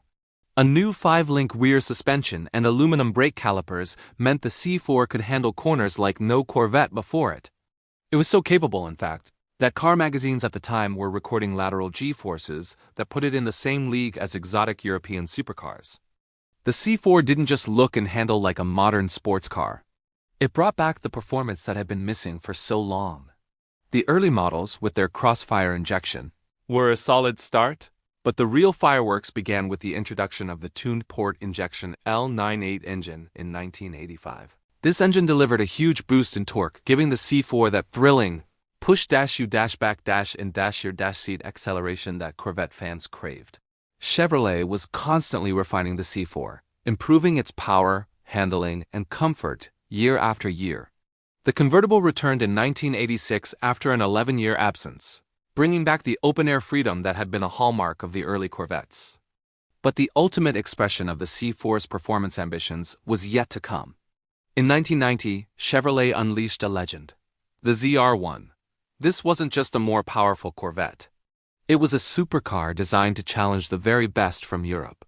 A new 5-link rear suspension and aluminum brake calipers meant the C4 could handle corners like no Corvette before it. It was so capable, in fact, that car magazines at the time were recording lateral G-forces that put it in the same league as exotic European supercars. The C4 didn't just look and handle like a modern sports car. It brought back the performance that had been missing for so long. The early models, with their crossfire injection, were a solid start, but the real fireworks began with the introduction of the tuned port injection L98 engine in 1985. This engine delivered a huge boost in torque, giving the C4 that thrilling push-you-back-in-your-seat acceleration that Corvette fans craved. Chevrolet was constantly refining the C4, improving its power, handling, and comfort year after year. The convertible returned in 1986 after an 11-year absence, bringing back the open-air freedom that had been a hallmark of the early Corvettes. But the ultimate expression of the C4's performance ambitions was yet to come. In 1990, Chevrolet unleashed a legend: the ZR1. This wasn't just a more powerful Corvette. It was a supercar designed to challenge the very best from Europe.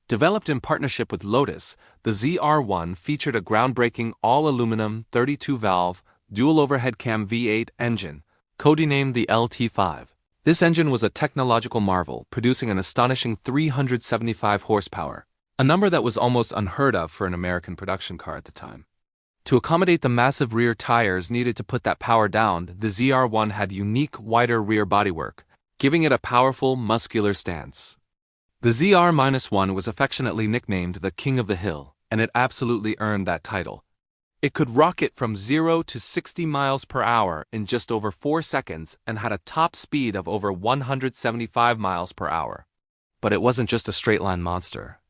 Developed in partnership with Lotus, the ZR1 featured a groundbreaking all-aluminum 32-valve, dual-overhead cam V8 engine, codenamed the LT5. This engine was a technological marvel, producing an astonishing 375 horsepower, a number that was almost unheard of for an American production car at the time. To accommodate the massive rear tires needed to put that power down, the ZR1 had unique, wider rear bodywork, giving it a powerful, muscular stance. The ZR-1 was affectionately nicknamed the King of the Hill, and it absolutely earned that title. It could rocket from 0 to 60 miles per hour in just over 4 seconds and had a top speed of over 175 miles per hour. But it wasn't just a straight-line monster.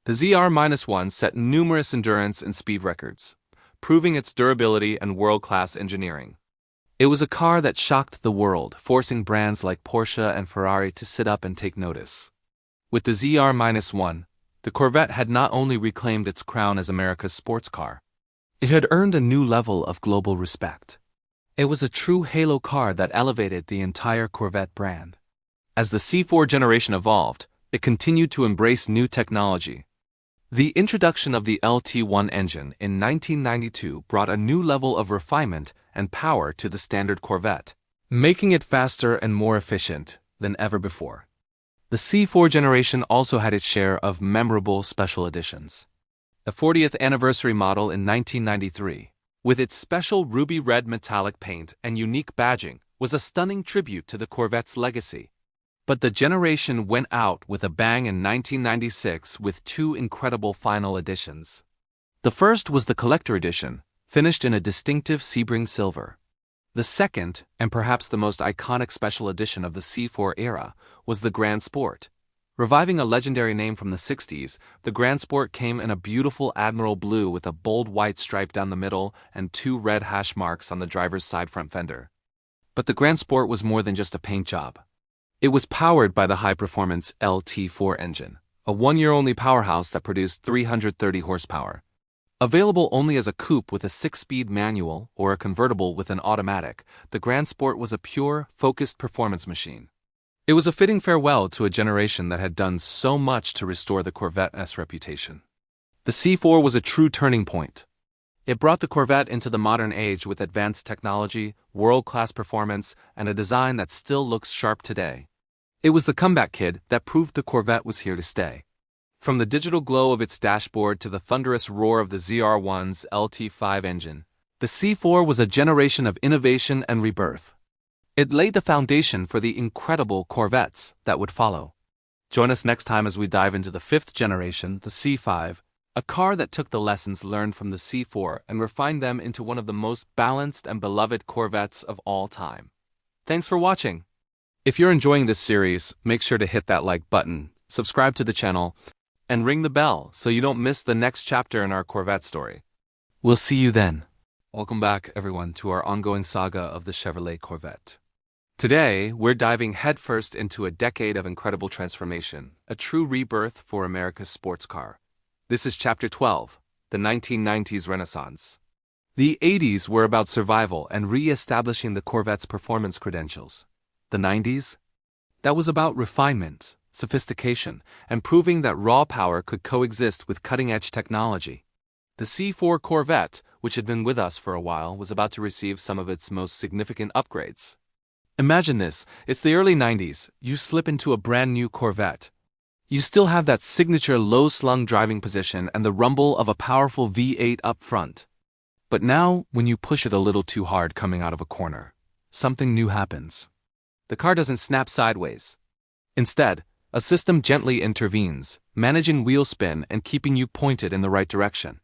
The ZR-1 set numerous endurance and speed records, proving its durability and world-class engineering. It was a car that shocked the world, forcing brands like Porsche and Ferrari to sit up and take notice. With the ZR-1, the Corvette had not only reclaimed its crown as America's sports car, it had earned a new level of global respect. It was a true halo car that elevated the entire Corvette brand. As the C4 generation evolved, it continued to embrace new technology. The introduction of the LT1 engine in 1992 brought a new level of refinement and power to the standard Corvette, making it faster and more efficient than ever before. The C4 generation also had its share of memorable special editions. The 40th anniversary model in 1993, with its special ruby red metallic paint and unique badging, was a stunning tribute to the Corvette's legacy. But the generation went out with a bang in 1996 with 2 incredible final editions. The first was the collector edition, finished in a distinctive Sebring silver. The second, and perhaps the most iconic special edition of the C4 era, was the Grand Sport. Reviving a legendary name from the 60s, the Grand Sport came in a beautiful Admiral blue with a bold white stripe down the middle and 2 red hash marks on the driver's side front fender. But the Grand Sport was more than just a paint job. It was powered by the high-performance LT4 engine, a 1-year-only powerhouse that produced 330 horsepower. Available only as a coupe with a 6-speed manual or a convertible with an automatic, the Grand Sport was a pure, focused performance machine. It was a fitting farewell to a generation that had done so much to restore the Corvette's reputation. The C4 was a true turning point. It brought the Corvette into the modern age with advanced technology, world-class performance, and a design that still looks sharp today. It was the comeback kid that proved the Corvette was here to stay. From the digital glow of its dashboard to the thunderous roar of the ZR1's LT5 engine, the C4 was a generation of innovation and rebirth. It laid the foundation for the incredible Corvettes that would follow. Join us next time as we dive into the 5th generation, the C5, a car that took the lessons learned from the C4 and refined them into one of the most balanced and beloved Corvettes of all time. Thanks for watching. If you're enjoying this series, make sure to hit that like button, subscribe to the channel, and ring the bell so you don't miss the next chapter in our Corvette story. We'll see you then. Welcome back, everyone, to our ongoing saga of the Chevrolet Corvette. Today, we're diving headfirst into a decade of incredible transformation, a true rebirth for America's sports car. This is Chapter 12, the 1990s Renaissance. The 80s were about survival and re-establishing the Corvette's performance credentials. The 90s? That was about refinement, sophistication, and proving that raw power could coexist with cutting-edge technology. The C4 Corvette, which had been with us for a while, was about to receive some of its most significant upgrades. Imagine this, it's the early 90s, you slip into a brand new Corvette. You still have that signature low-slung driving position and the rumble of a powerful V8 up front. But now, when you push it a little too hard coming out of a corner, something new happens. The car doesn't snap sideways. Instead, a system gently intervenes, managing wheel spin and keeping you pointed in the right direction.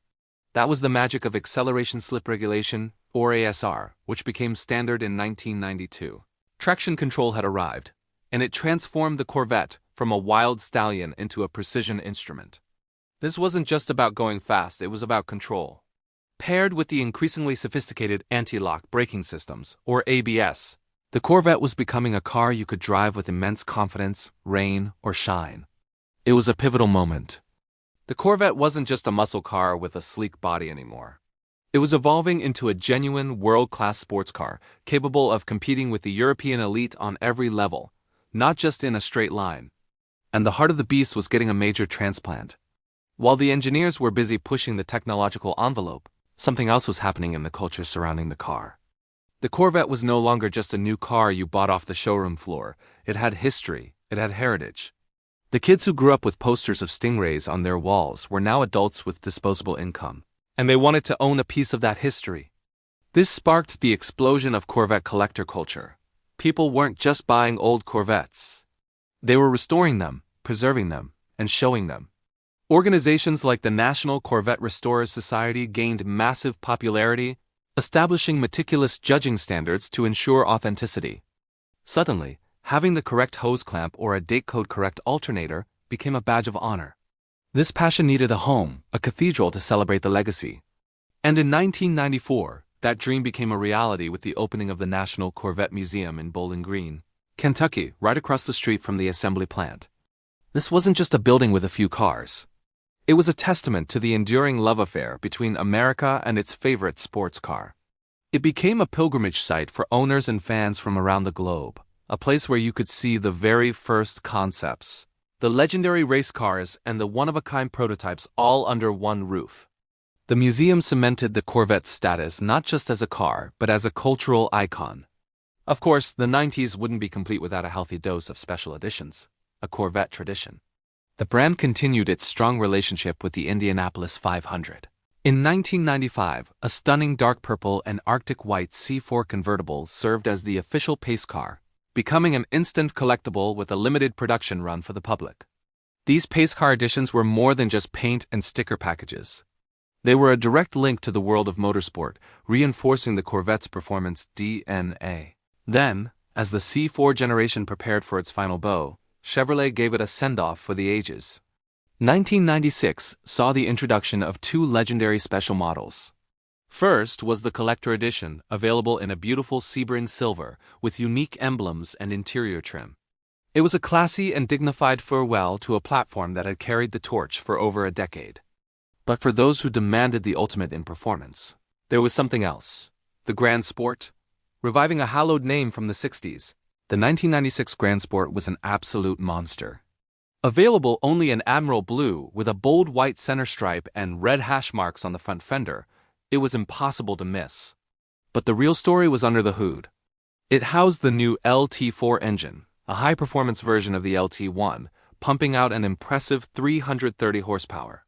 That was the magic of acceleration slip regulation, or ASR, which became standard in 1992. Traction control had arrived, and it transformed the Corvette from a wild stallion into a precision instrument. This wasn't just about going fast, it was about control. Paired with the increasingly sophisticated anti-lock braking systems, or ABS, the Corvette was becoming a car you could drive with immense confidence, rain or shine. It was a pivotal moment. The Corvette wasn't just a muscle car with a sleek body anymore. It was evolving into a genuine world-class sports car, capable of competing with the European elite on every level, not just in a straight line. And the heart of the beast was getting a major transplant. While the engineers were busy pushing the technological envelope, something else was happening in the culture surrounding the car. The Corvette was no longer just a new car you bought off the showroom floor. It had history, it had heritage. The kids who grew up with posters of stingrays on their walls were now adults with disposable income, and they wanted to own a piece of that history. This sparked the explosion of Corvette collector culture. People weren't just buying old Corvettes. They were restoring them, preserving them, and showing them. Organizations like the National Corvette Restorers Society gained massive popularity, establishing meticulous judging standards to ensure authenticity. Suddenly, having the correct hose clamp or a date code correct alternator became a badge of honor. This passion needed a home, a cathedral to celebrate the legacy. And in 1994, that dream became a reality with the opening of the National Corvette Museum in Bowling Green, Kentucky, right across the street from the assembly plant. This wasn't just a building with a few cars. It was a testament to the enduring love affair between America and its favorite sports car. It became a pilgrimage site for owners and fans from around the globe, a place where you could see the very first concepts, the legendary race cars and the one-of-a-kind prototypes all under one roof. The museum cemented the Corvette's status not just as a car, but as a cultural icon. Of course, the 90s wouldn't be complete without a healthy dose of special editions, a Corvette tradition. The brand continued its strong relationship with the Indianapolis 500. In 1995, a stunning dark purple and Arctic white C4 convertible served as the official pace car, becoming an instant collectible with a limited production run for the public. These pace car editions were more than just paint and sticker packages. They were a direct link to the world of motorsport, reinforcing the Corvette's performance DNA. Then, as the C4 generation prepared for its final bow, Chevrolet gave it a send-off for the ages. 1996 saw the introduction of two legendary special models. First was the collector edition, available in a beautiful Sebring silver with unique emblems and interior trim. It was a classy and dignified farewell to a platform that had carried the torch for over a decade. But for those who demanded the ultimate in performance, there was something else. The Grand Sport. Reviving a hallowed name from the 60s, the 1996 Grand Sport was an absolute monster. Available only in Admiral Blue with a bold white center stripe and red hash marks on the front fender, it was impossible to miss. But the real story was under the hood. It housed the new LT4 engine, a high-performance version of the LT1, pumping out an impressive 330 horsepower.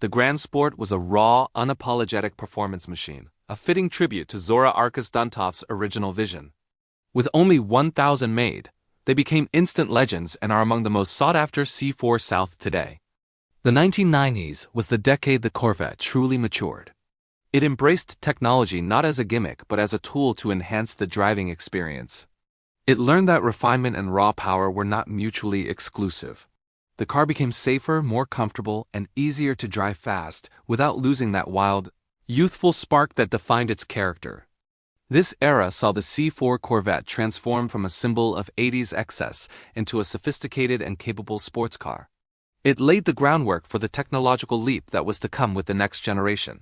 The Grand Sport was a raw, unapologetic performance machine, a fitting tribute to Zora Arkus Duntoff's original vision. With only 1,000 made, they became instant legends and are among the most sought-after C4 South today. The 1990s was the decade the Corvette truly matured. It embraced technology not as a gimmick but as a tool to enhance the driving experience. It learned that refinement and raw power were not mutually exclusive. The car became safer, more comfortable, and easier to drive fast without losing that wild, youthful spark that defined its character. This era saw the C4 Corvette transform from a symbol of 80s excess into a sophisticated and capable sports car. It laid the groundwork for the technological leap that was to come with the next generation.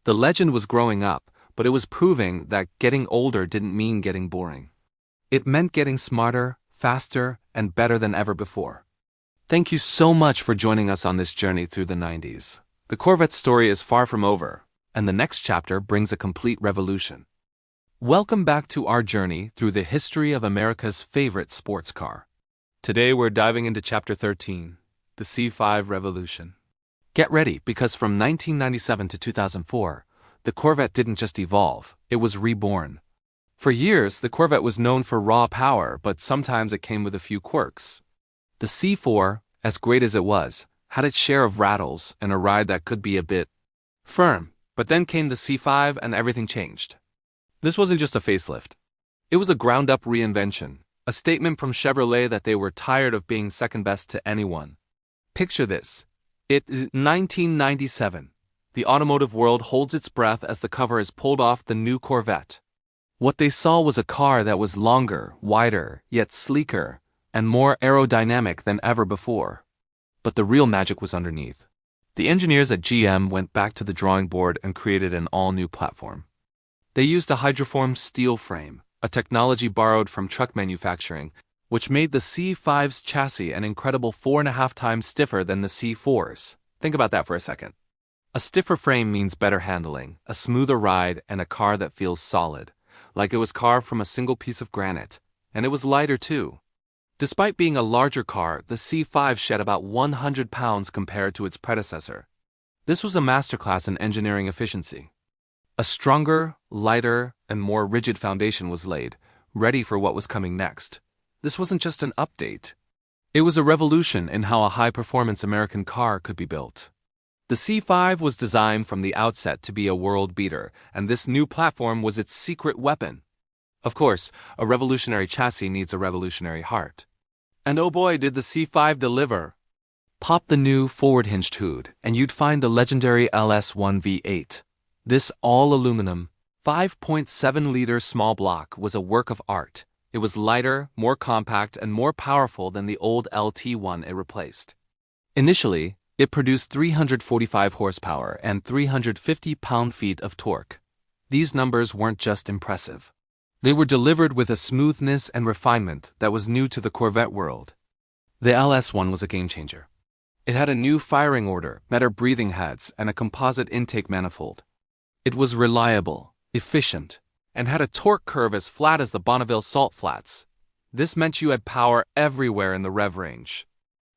The legend was growing up, but it was proving that getting older didn't mean getting boring. It meant getting smarter, faster, and better than ever before. Thank you so much for joining us on this journey through the 90s. The Corvette story is far from over, and the next chapter brings a complete revolution. Welcome back to our journey through the history of America's favorite sports car. Today we're diving into Chapter 13, the C5 Revolution. Get ready, because from 1997 to 2004, the Corvette didn't just evolve, it was reborn. For years, the Corvette was known for raw power, but sometimes it came with a few quirks. The C4, as great as it was, had its share of rattles and a ride that could be a bit firm. But then came the C5 and everything changed. This wasn't just a facelift. It was a ground-up reinvention, a statement from Chevrolet that they were tired of being second best to anyone. Picture this. 1997. The automotive world holds its breath as the cover is pulled off the new Corvette. What they saw was a car that was longer, wider, yet sleeker, and more aerodynamic than ever before. But the real magic was underneath. The engineers at GM went back to the drawing board and created an all-new platform. They used a hydroformed steel frame, a technology borrowed from truck manufacturing, which made the C5's chassis an incredible 4.5 times stiffer than the C4's. Think about that for a second. A stiffer frame means better handling, a smoother ride, and a car that feels solid, like it was carved from a single piece of granite. And it was lighter too. Despite being a larger car, the C5 shed about 100 pounds compared to its predecessor. This was a masterclass in engineering efficiency. A stronger, lighter, and more rigid foundation was laid, ready for what was coming next. This wasn't just an update. It was a revolution in how a high-performance American car could be built. The C5 was designed from the outset to be a world beater, and this new platform was its secret weapon. Of course, a revolutionary chassis needs a revolutionary heart. And oh boy, did the C5 deliver. Pop the new forward-hinged hood, and you'd find the legendary LS1 V8. This all-aluminum, 5.7-liter small block was a work of art. It was lighter, more compact, and more powerful than the old LT1 it replaced. Initially, it produced 345 horsepower and 350 pound-feet of torque. These numbers weren't just impressive. They were delivered with a smoothness and refinement that was new to the Corvette world. The LS1 was a game-changer. It had a new firing order, better breathing heads, and a composite intake manifold. It was reliable, efficient, and had a torque curve as flat as the Bonneville salt flats. This meant you had power everywhere in the rev range.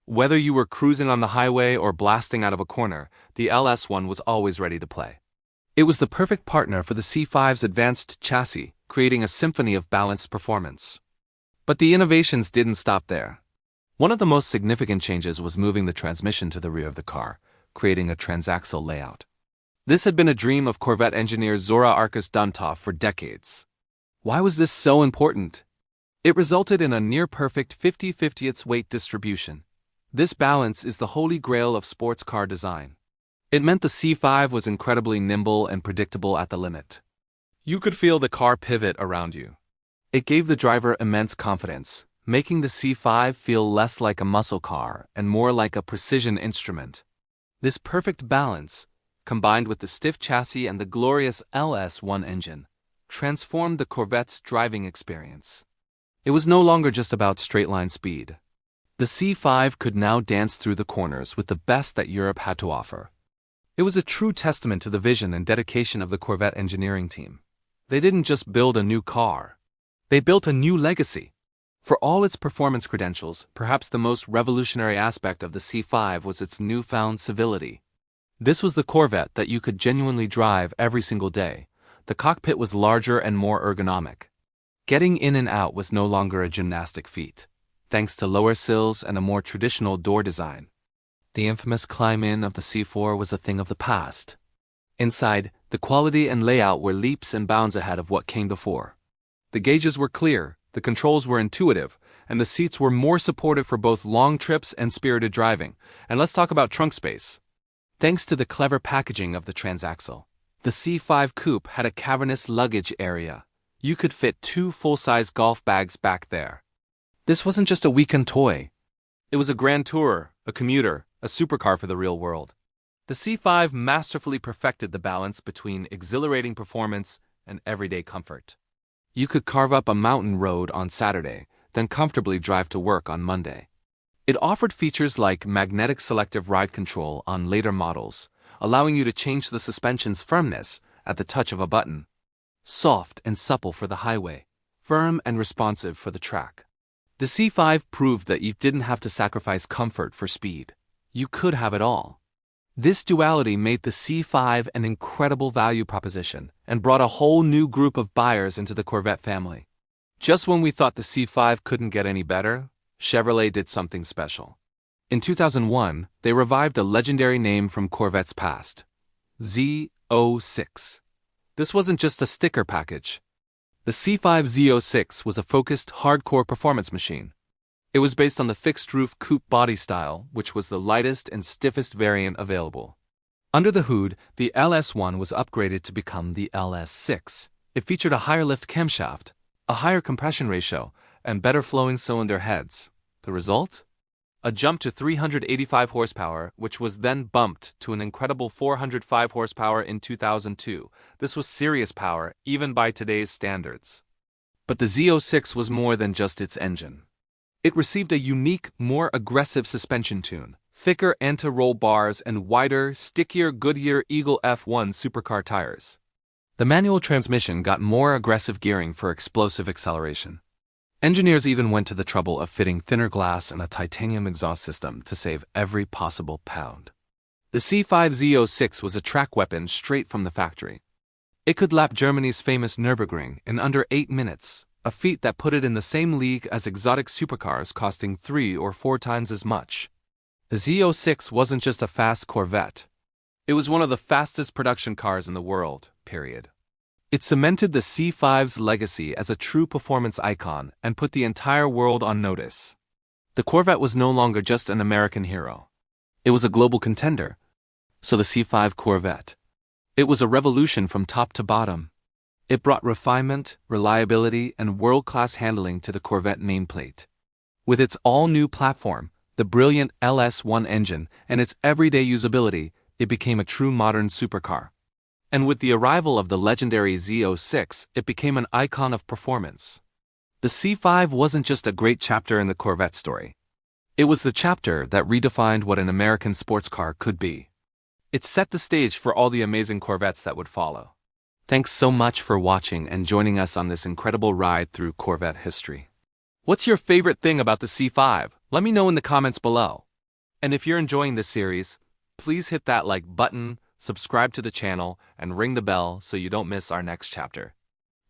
Whether you were cruising on the highway or blasting out of a corner, the LS1 was always ready to play. It was the perfect partner for the C5's advanced chassis, creating a symphony of balanced performance. But the innovations didn't stop there. One of the most significant changes was moving the transmission to the rear of the car, creating a transaxle layout. This had been a dream of Corvette engineer Zora Arkus Duntov for decades. Why was this so important? It resulted in a near-perfect 50/50ths weight distribution. This balance is the holy grail of sports car design. It meant the C5 was incredibly nimble and predictable at the limit. You could feel the car pivot around you. It gave the driver immense confidence, making the C5 feel less like a muscle car and more like a precision instrument. This perfect balance, combined with the stiff chassis and the glorious LS1 engine, transformed the Corvette's driving experience. It was no longer just about straight-line speed. The C5 could now dance through the corners with the best that Europe had to offer. It was a true testament to the vision and dedication of the Corvette engineering team. They didn't just build a new car. They built a new legacy. For all its performance credentials, perhaps the most revolutionary aspect of the C5 was its newfound civility. This was the Corvette that you could genuinely drive every single day. The cockpit was larger and more ergonomic. Getting in and out was no longer a gymnastic feat, thanks to lower sills and a more traditional door design. The infamous climb-in of the C4 was a thing of the past. Inside, the quality and layout were leaps and bounds ahead of what came before. The gauges were clear, The controls were intuitive, and the seats were more supportive for both long trips and spirited driving. And let's talk about trunk space. Thanks to the clever packaging of the transaxle, the C5 Coupe had a cavernous luggage area. You could fit 2 full-size golf bags back there. This wasn't just a weekend toy. It was a grand tourer, a commuter, a supercar for the real world. The C5 masterfully perfected the balance between exhilarating performance and everyday comfort. You could carve up a mountain road on Saturday, then comfortably drive to work on Monday. It offered features like magnetic selective ride control on later models, allowing you to change the suspension's firmness at the touch of a button. Soft and supple for the highway, firm and responsive for the track. The C5 proved that you didn't have to sacrifice comfort for speed. You could have it all. This duality made the C5 an incredible value proposition and brought a whole new group of buyers into the Corvette family. Just when we thought the C5 couldn't get any better, Chevrolet did something special. In 2001, they revived a legendary name from Corvette's past, Z06. This wasn't just a sticker package. The C5 Z06 was a focused, hardcore performance machine. It was based on the fixed-roof coupe body style, which was the lightest and stiffest variant available. Under the hood, the LS1 was upgraded to become the LS6. It featured a higher lift camshaft, a higher compression ratio, and better flowing cylinder heads. The result? A jump to 385 horsepower, which was then bumped to an incredible 405 horsepower in 2002. This was serious power, even by today's standards. But the Z06 was more than just its engine. It received a unique, more aggressive suspension tune, thicker anti-roll bars, and wider, stickier Goodyear Eagle F1 supercar tires. The manual transmission got more aggressive gearing for explosive acceleration. Engineers even went to the trouble of fitting thinner glass and a titanium exhaust system to save every possible pound. The C5 Z06 was a track weapon straight from the factory. It could lap Germany's famous Nürburgring in under 8 minutes, a feat that put it in the same league as exotic supercars costing 3 or 4 times as much. The Z06 wasn't just a fast Corvette. It was one of the fastest production cars in the world, period. It cemented the C5's legacy as a true performance icon and put the entire world on notice. The Corvette was no longer just an American hero. It was a global contender. So the C5 Corvette. It was a revolution from top to bottom. It brought refinement, reliability, and world-class handling to the Corvette nameplate. With its all-new platform, the brilliant LS1 engine, and its everyday usability, it became a true modern supercar. And with the arrival of the legendary Z06, it became an icon of performance. The C5 wasn't just a great chapter in the Corvette story. It was the chapter that redefined what an American sports car could be. It set the stage for all the amazing Corvettes that would follow. Thanks so much for watching and joining us on this incredible ride through Corvette history. What's your favorite thing about the C5? Let me know in the comments below. And if you're enjoying this series, please hit that like button, subscribe to the channel, and ring the bell so you don't miss our next chapter.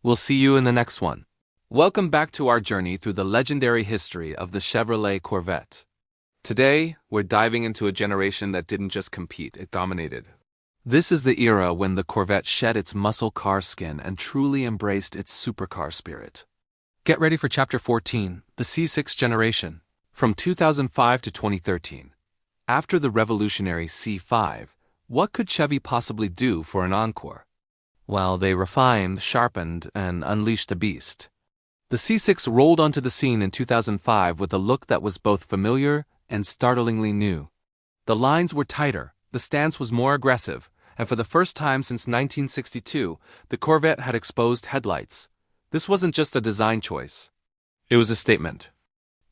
We'll see you in the next one. Welcome back to our journey through the legendary history of the Chevrolet Corvette. Today, we're diving into a generation that didn't just compete, it dominated. This is the era when the Corvette shed its muscle car skin and truly embraced its supercar spirit. Get ready for Chapter 14, the C6 generation. From 2005 to 2013. After the revolutionary C5, what could Chevy possibly do for an encore? Well, they refined, sharpened, and unleashed a beast. The C6 rolled onto the scene in 2005 with a look that was both familiar and startlingly new. The lines were tighter, the stance was more aggressive, and for the first time since 1962, the Corvette had exposed headlights. This wasn't just a design choice. It was a statement.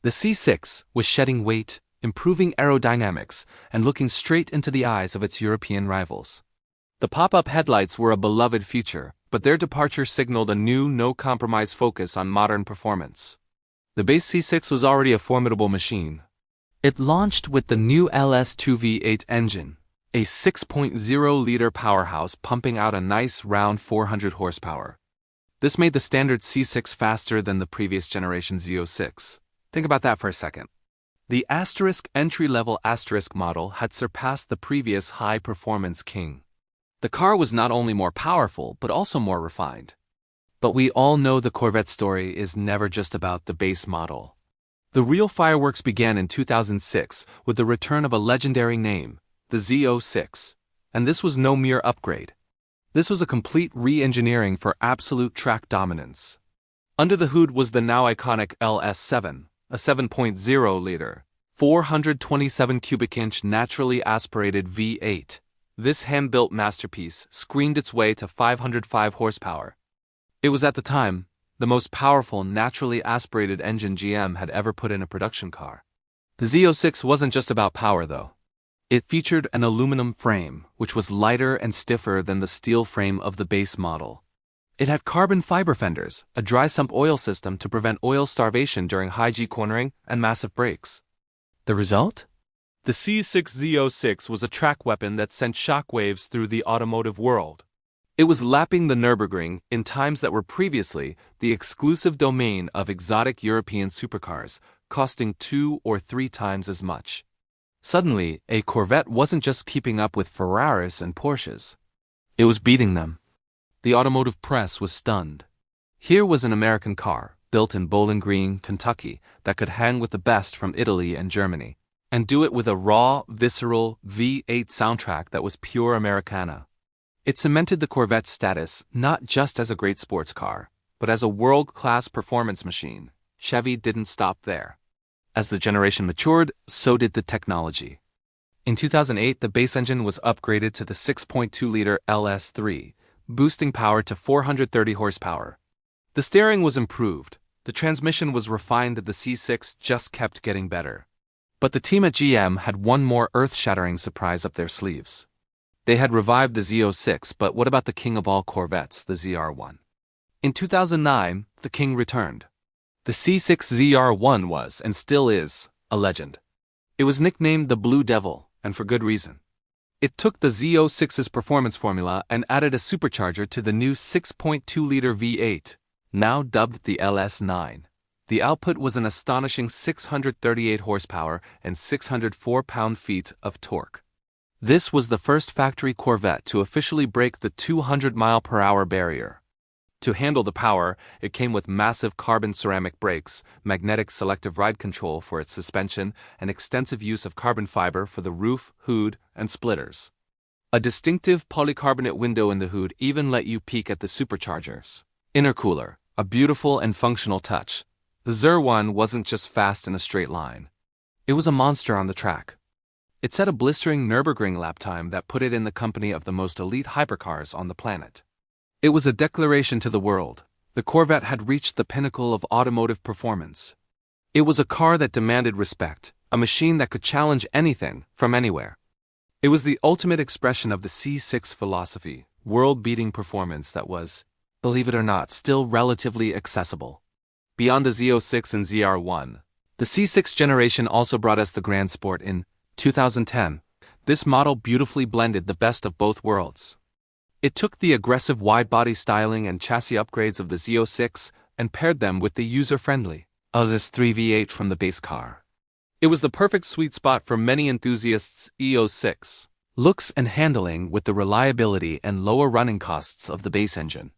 The C6 was shedding weight, improving aerodynamics, and looking straight into the eyes of its European rivals. The pop-up headlights were a beloved feature, but their departure signaled a new, no-compromise focus on modern performance. The base C6 was already a formidable machine. It launched with the new LS2 V8 engine, a 6.0-liter powerhouse pumping out a nice round 400 horsepower. This made the standard C6 faster than the previous generation Z06. Think about that for a second. The Asterisk entry-level Asterisk model had surpassed the previous high-performance King. The car was not only more powerful, but also more refined. But we all know the Corvette story is never just about the base model. The real fireworks began in 2006 with the return of a legendary name, the Z06. And this was no mere upgrade. This was a complete re-engineering for absolute track dominance. Under the hood was the now iconic LS7, a 7.0-liter, 427 cubic inch naturally aspirated V8. This hand-built masterpiece screamed its way to 505 horsepower. It was at the time the most powerful naturally aspirated engine GM had ever put in a production car. The Z06 wasn't just about power though. It featured an aluminum frame, which was lighter and stiffer than the steel frame of the base model. It had carbon fiber fenders, a dry sump oil system to prevent oil starvation during high-G cornering, and massive brakes. The result? The C6 Z06 was a track weapon that sent shockwaves through the automotive world. It was lapping the Nürburgring in times that were previously the exclusive domain of exotic European supercars, costing 2 or 3 times as much. Suddenly, a Corvette wasn't just keeping up with Ferraris and Porsches. It was beating them. The automotive press was stunned. Here was an American car, built in Bowling Green, Kentucky, that could hang with the best from Italy and Germany, and do it with a raw, visceral V8 soundtrack that was pure Americana. It cemented the Corvette's status not just as a great sports car, but as a world-class performance machine. Chevy didn't stop there. As the generation matured, so did the technology. In 2008, the base engine was upgraded to the 6.2-liter LS3, boosting power to 430 horsepower. The steering was improved, the transmission was refined, the C6 just kept getting better. But the team at GM had one more earth-shattering surprise up their sleeves. They had revived the Z06, but what about the king of all Corvettes, the ZR1? In 2009, the king returned. The C6 ZR1 was, and still is, a legend. It was nicknamed the Blue Devil, and for good reason. It took the Z06's performance formula and added a supercharger to the new 6.2-liter V8, now dubbed the LS9. The output was an astonishing 638 horsepower and 604 pound-feet of torque. This was the first factory Corvette to officially break the 200-mile-per-hour barrier. To handle the power, it came with massive carbon ceramic brakes, magnetic selective ride control for its suspension, and extensive use of carbon fiber for the roof, hood, and splitters. A distinctive polycarbonate window in the hood even let you peek at the supercharger's intercooler, a beautiful and functional touch. The ZR1 wasn't just fast in a straight line. It was a monster on the track. It set a blistering Nürburgring lap time that put it in the company of the most elite hypercars on the planet. It was a declaration to the world. The Corvette had reached the pinnacle of automotive performance. It was a car that demanded respect, a machine that could challenge anything from anywhere. It was the ultimate expression of the C6 philosophy, world-beating performance that was, believe it or not, still relatively accessible. Beyond the Z06 and ZR1, the C6 generation also brought us the Grand Sport in 2010. This model beautifully blended the best of both worlds. It took the aggressive wide-body styling and chassis upgrades of the Z06 and paired them with the user-friendly LS3 V8 from the base car. It was the perfect sweet spot for many enthusiasts' E06 looks and handling with the reliability and lower running costs of the base engine.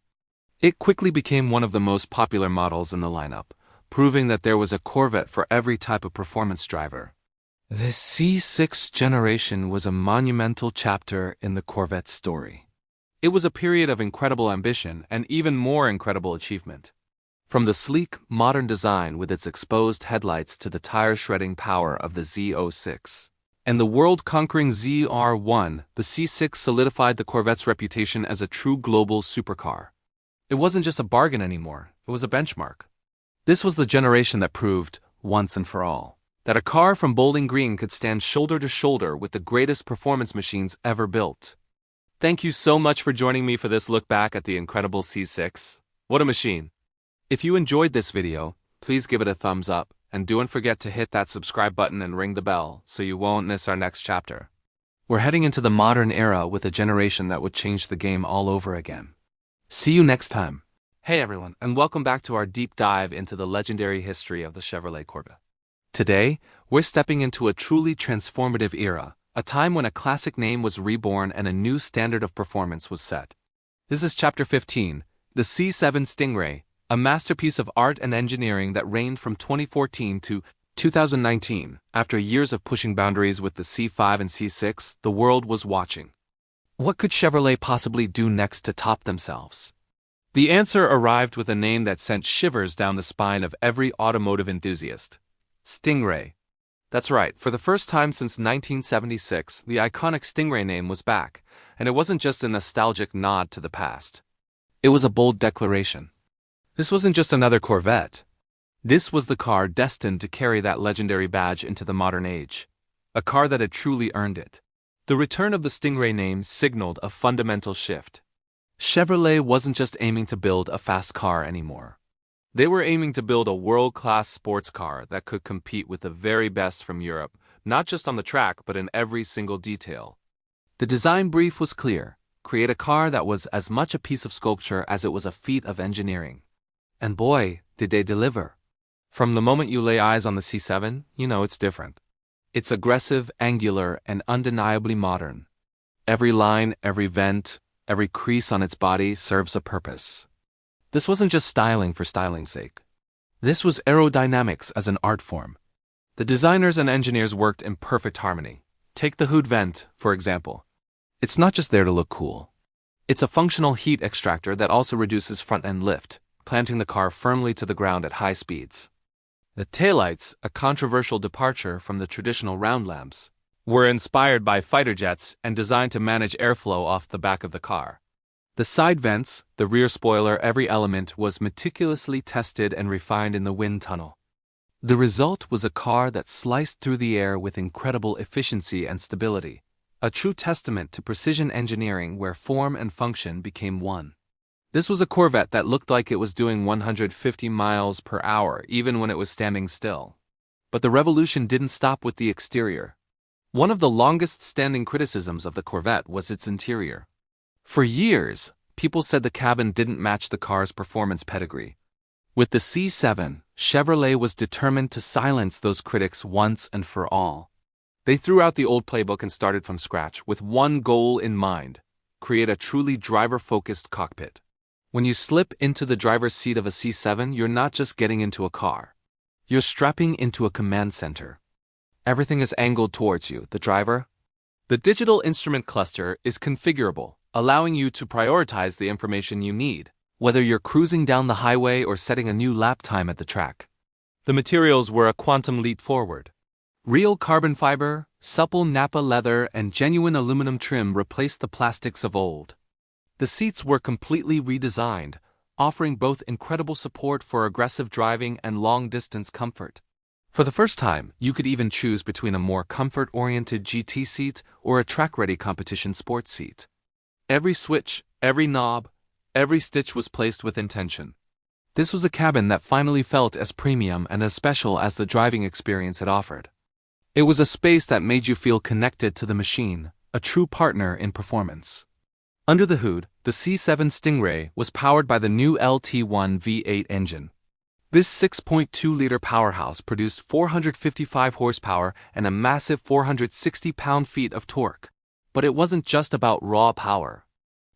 It quickly became one of the most popular models in the lineup, proving that there was a Corvette for every type of performance driver. The C6 generation was a monumental chapter in the Corvette story. It was a period of incredible ambition and even more incredible achievement. From the sleek, modern design with its exposed headlights to the tire-shredding power of the Z06 and the world-conquering ZR1, the C6 solidified the Corvette's reputation as a true global supercar. It wasn't just a bargain anymore, it was a benchmark. This was the generation that proved, once and for all, that a car from Bowling Green could stand shoulder to shoulder with the greatest performance machines ever built. Thank you so much for joining me for this look back at the incredible C6. What a machine. If you enjoyed this video, please give it a thumbs up, and don't forget to hit that subscribe button and ring the bell so you won't miss our next chapter. We're heading into the modern era with a generation that would change the game all over again. See you next time. Hey everyone, and welcome back to our deep dive into the legendary history of the Chevrolet Corvette. Today, we're stepping into a truly transformative era, a time when a classic name was reborn and a new standard of performance was set. This is Chapter 15, The C7 Stingray, a masterpiece of art and engineering that reigned from 2014 to 2019. After years of pushing boundaries with the C5 and C6, the world was watching. What could Chevrolet possibly do next to top themselves? The answer arrived with a name that sent shivers down the spine of every automotive enthusiast. Stingray. That's right, for the first time since 1976, the iconic Stingray name was back, and it wasn't just a nostalgic nod to the past. It was a bold declaration. This wasn't just another Corvette. This was the car destined to carry that legendary badge into the modern age. A car that had truly earned it. The return of the Stingray name signaled a fundamental shift. Chevrolet wasn't just aiming to build a fast car anymore. They were aiming to build a world-class sports car that could compete with the very best from Europe, not just on the track but in every single detail. The design brief was clear: create a car that was as much a piece of sculpture as it was a feat of engineering. And boy, did they deliver. From the moment you lay eyes on the C7, you know it's different. It's aggressive, angular, and undeniably modern. Every line, every vent, every crease on its body serves a purpose. This wasn't just styling for styling's sake. This was aerodynamics as an art form. The designers and engineers worked in perfect harmony. Take the hood vent, for example. It's not just there to look cool. It's a functional heat extractor that also reduces front-end lift, planting the car firmly to the ground at high speeds. The taillights, a controversial departure from the traditional round lamps, were inspired by fighter jets and designed to manage airflow off the back of the car. The side vents, the rear spoiler, every element was meticulously tested and refined in the wind tunnel. The result was a car that sliced through the air with incredible efficiency and stability, a true testament to precision engineering where form and function became one. This was a Corvette that looked like it was doing 150 miles per hour even when it was standing still. But the revolution didn't stop with the exterior. One of the longest-standing criticisms of the Corvette was its interior. For years, people said the cabin didn't match the car's performance pedigree. With the C7, Chevrolet was determined to silence those critics once and for all. They threw out the old playbook and started from scratch with one goal in mind: create a truly driver-focused cockpit. When you slip into the driver's seat of a C7, you're not just getting into a car. You're strapping into a command center. Everything is angled towards you, the driver. The digital instrument cluster is configurable, allowing you to prioritize the information you need, whether you're cruising down the highway or setting a new lap time at the track. The materials were a quantum leap forward. Real carbon fiber, supple Nappa leather, and genuine aluminum trim replaced the plastics of old. The seats were completely redesigned, offering both incredible support for aggressive driving and long-distance comfort. For the first time, you could even choose between a more comfort-oriented GT seat or a track-ready competition sports seat. Every switch, every knob, every stitch was placed with intention. This was a cabin that finally felt as premium and as special as the driving experience it offered. It was a space that made you feel connected to the machine, a true partner in performance. Under the hood, the C7 Stingray was powered by the new LT1 V8 engine. This 6.2-liter powerhouse produced 455 horsepower and a massive 460 pound-feet of torque. But it wasn't just about raw power.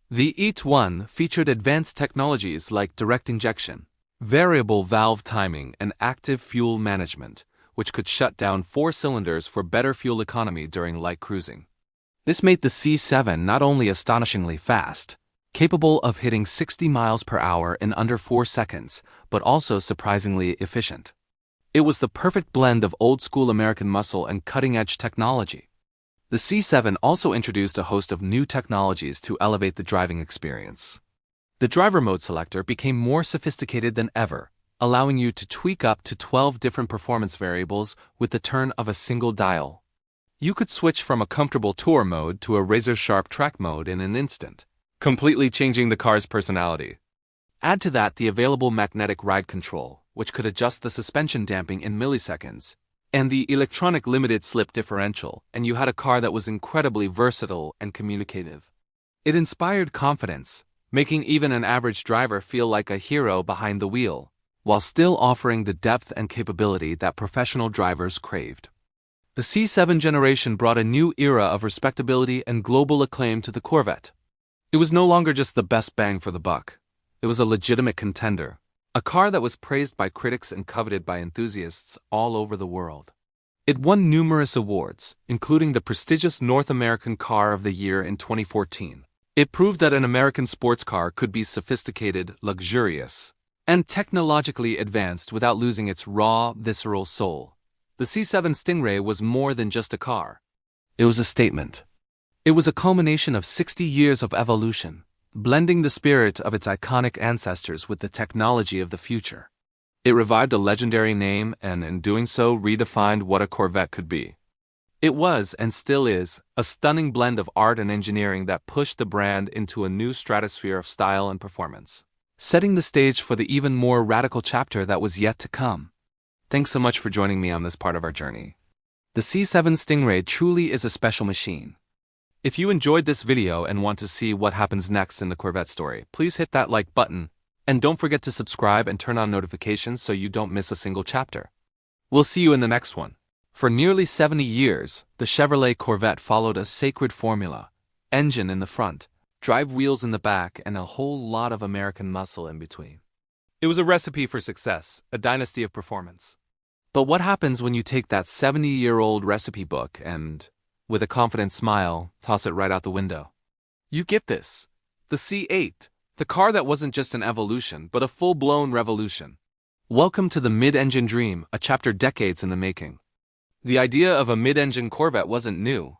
The ET1 featured advanced technologies like direct injection, variable valve timing, and active fuel management, which could shut down 4 cylinders for better fuel economy during light cruising. This made the C7 not only astonishingly fast, capable of hitting 60 miles per hour in under 4 seconds, but also surprisingly efficient. It was the perfect blend of old-school American muscle and cutting-edge technology. The C7 also introduced a host of new technologies to elevate the driving experience. The driver mode selector became more sophisticated than ever, allowing you to tweak up to 12 different performance variables with the turn of a single dial. You could switch from a comfortable tour mode to a razor-sharp track mode in an instant, completely changing the car's personality. Add to that the available magnetic ride control, which could adjust the suspension damping in milliseconds, and the electronic limited slip differential, and you had a car that was incredibly versatile and communicative. It inspired confidence, making even an average driver feel like a hero behind the wheel, while still offering the depth and capability that professional drivers craved. The C7 generation brought a new era of respectability and global acclaim to the Corvette. It was no longer just the best bang for the buck. It was a legitimate contender, a car that was praised by critics and coveted by enthusiasts all over the world. It won numerous awards, including the prestigious North American Car of the Year in 2014. It proved that an American sports car could be sophisticated, luxurious, and technologically advanced without losing its raw, visceral soul. The C7 Stingray was more than just a car. It was a statement. It was a culmination of 60 years of evolution, blending the spirit of its iconic ancestors with the technology of the future. It revived a legendary name and, in doing so, redefined what a Corvette could be. It was, and still is, a stunning blend of art and engineering that pushed the brand into a new stratosphere of style and performance, setting the stage for the even more radical chapter that was yet to come. Thanks so much for joining me on this part of our journey. The C7 Stingray truly is a special machine. If you enjoyed this video and want to see what happens next in the Corvette story, please hit that like button, and don't forget to subscribe and turn on notifications so you don't miss a single chapter. We'll see you in the next one. For nearly 70 years, the Chevrolet Corvette followed a sacred formula: engine in the front, drive wheels in the back, and a whole lot of American muscle in between. It was a recipe for success, a dynasty of performance. But what happens when you take that 70-year-old recipe book and, with a confident smile, toss it right out the window? You get this. The C8. The car that wasn't just an evolution, but a full-blown revolution. Welcome to the mid-engine dream, a chapter decades in the making. The idea of a mid-engine Corvette wasn't new.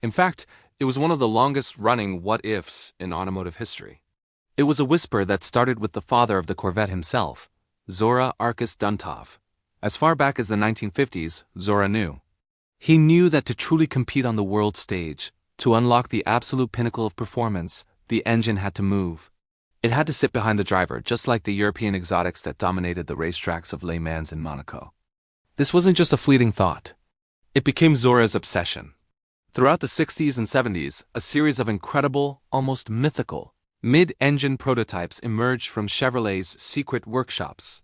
In fact, it was one of the longest-running what-ifs in automotive history. It was a whisper that started with the father of the Corvette himself, Zora Arkus Duntov. As far back as the 1950s, Zora knew. He knew that to truly compete on the world stage, to unlock the absolute pinnacle of performance, the engine had to move. It had to sit behind the driver, just like the European exotics that dominated the racetracks of Le Mans and Monaco. This wasn't just a fleeting thought. It became Zora's obsession. Throughout the 60s and 70s, a series of incredible, almost mythical, mid-engine prototypes emerged from Chevrolet's secret workshops.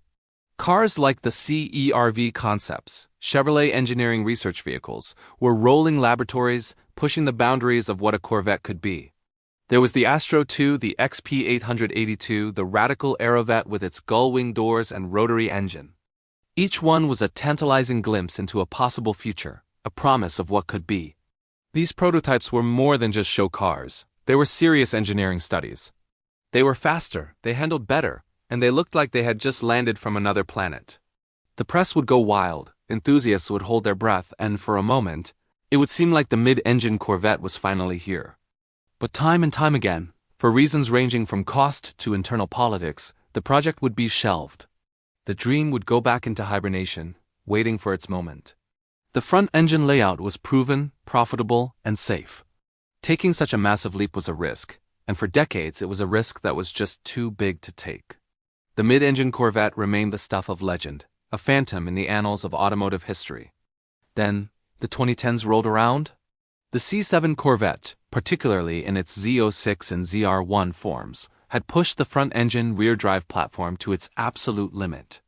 Cars like the CE-RV concepts, Chevrolet engineering research vehicles, were rolling laboratories, pushing the boundaries of what a Corvette could be. There was the Astro 2, the XP882, the radical Aerovette with its gull-wing doors and rotary engine. Each one was a tantalizing glimpse into a possible future, a promise of what could be. These prototypes were more than just show cars. They were serious engineering studies. They were faster, they handled better, and they looked like they had just landed from another planet. The press would go wild, enthusiasts would hold their breath, and for a moment, it would seem like the mid-engine Corvette was finally here. But time and time again, for reasons ranging from cost to internal politics, the project would be shelved. The dream would go back into hibernation, waiting for its moment. The front engine layout was proven, profitable, and safe. Taking such a massive leap was a risk, and for decades it was a risk that was just too big to take. The mid-engine Corvette remained the stuff of legend, a phantom in the annals of automotive history. Then, the 2010s rolled around. The C7 Corvette, particularly in its Z06 and ZR1 forms, had pushed the front-engine rear-drive platform to its absolute limit.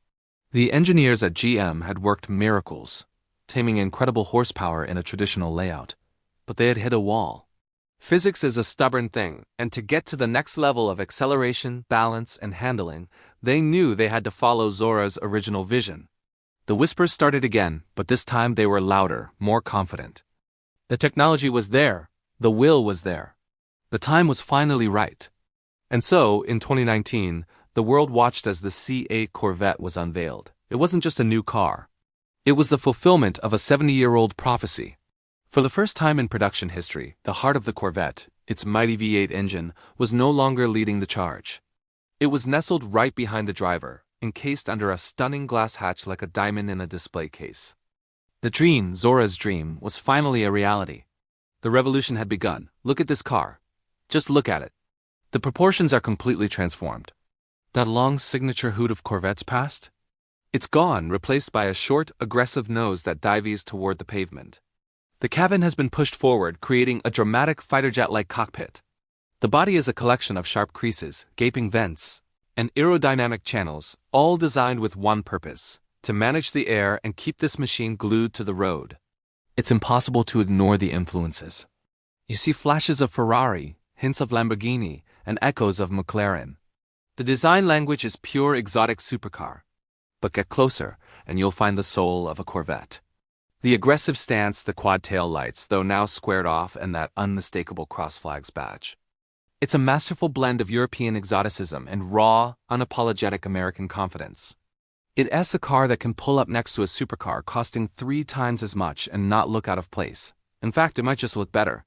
The engineers at GM had worked miracles, taming incredible horsepower in a traditional layout, but they had hit a wall. Physics is a stubborn thing, and to get to the next level of acceleration, balance, and handling, they knew they had to follow Zora's original vision. The whispers started again, but this time they were louder, more confident. The technology was there. The will was there. The time was finally right. And so, in 2019, the world watched as the C8 Corvette was unveiled. It wasn't just a new car. It was the fulfillment of a 70-year-old prophecy. For the first time in production history, the heart of the Corvette, its mighty V8 engine, was no longer leading the charge. It was nestled right behind the driver, encased under a stunning glass hatch like a diamond in a display case. The dream, Zora's dream, was finally a reality. The revolution had begun. Look at this car. Just look at it. The proportions are completely transformed. That long signature hoot of Corvette's past? It's gone, replaced by a short, aggressive nose that dives toward the pavement. The cabin has been pushed forward, creating a dramatic fighter jet-like cockpit. The body is a collection of sharp creases, gaping vents, and aerodynamic channels, all designed with one purpose: to manage the air and keep this machine glued to the road. It's impossible to ignore the influences. You see flashes of Ferrari, hints of Lamborghini, and echoes of McLaren. The design language is pure exotic supercar. But get closer, and you'll find the soul of a Corvette. The aggressive stance, the quad tail lights, though now squared off, and that unmistakable cross flags badge. It's a masterful blend of European exoticism and raw, unapologetic American confidence. It's a car that can pull up next to a supercar costing 3 times as much and not look out of place. In fact, it might just look better.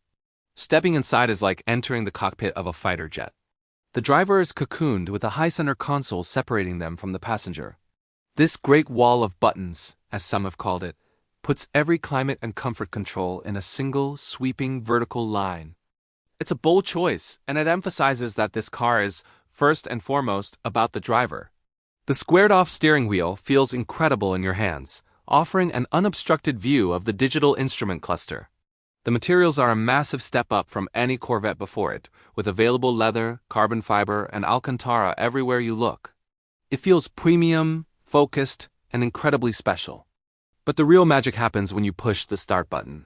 Stepping inside is like entering the cockpit of a fighter jet. The driver is cocooned with a high center console separating them from the passenger. This great wall of buttons, as some have called it, puts every climate and comfort control in a single, sweeping vertical line. It's a bold choice, and it emphasizes that this car is, first and foremost, about the driver. The squared-off steering wheel feels incredible in your hands, offering an unobstructed view of the digital instrument cluster. The materials are a massive step up from any Corvette before it, with available leather, carbon fiber, and Alcantara everywhere you look. It feels premium, focused, and incredibly special. But the real magic happens when you push the start button.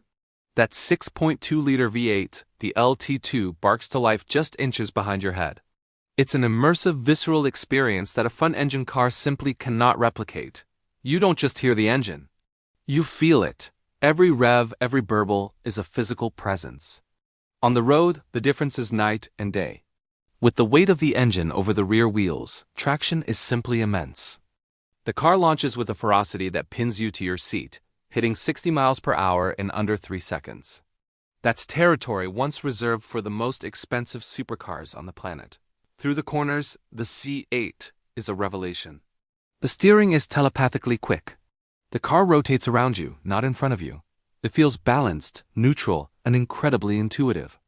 That 6.2-liter V8, the LT2, barks to life just inches behind your head. It's an immersive, visceral experience that a front-engine car simply cannot replicate. You don't just hear the engine. You feel it. Every rev, every burble is a physical presence. On the road, the difference is night and day. With the weight of the engine over the rear wheels, traction is simply immense. The car launches with a ferocity that pins you to your seat, hitting 60 miles per hour in under 3 seconds. That's territory once reserved for the most expensive supercars on the planet. Through the corners, the C8 is a revelation. The steering is telepathically quick. The car rotates around you, not in front of you. It feels balanced, neutral, and incredibly intuitive.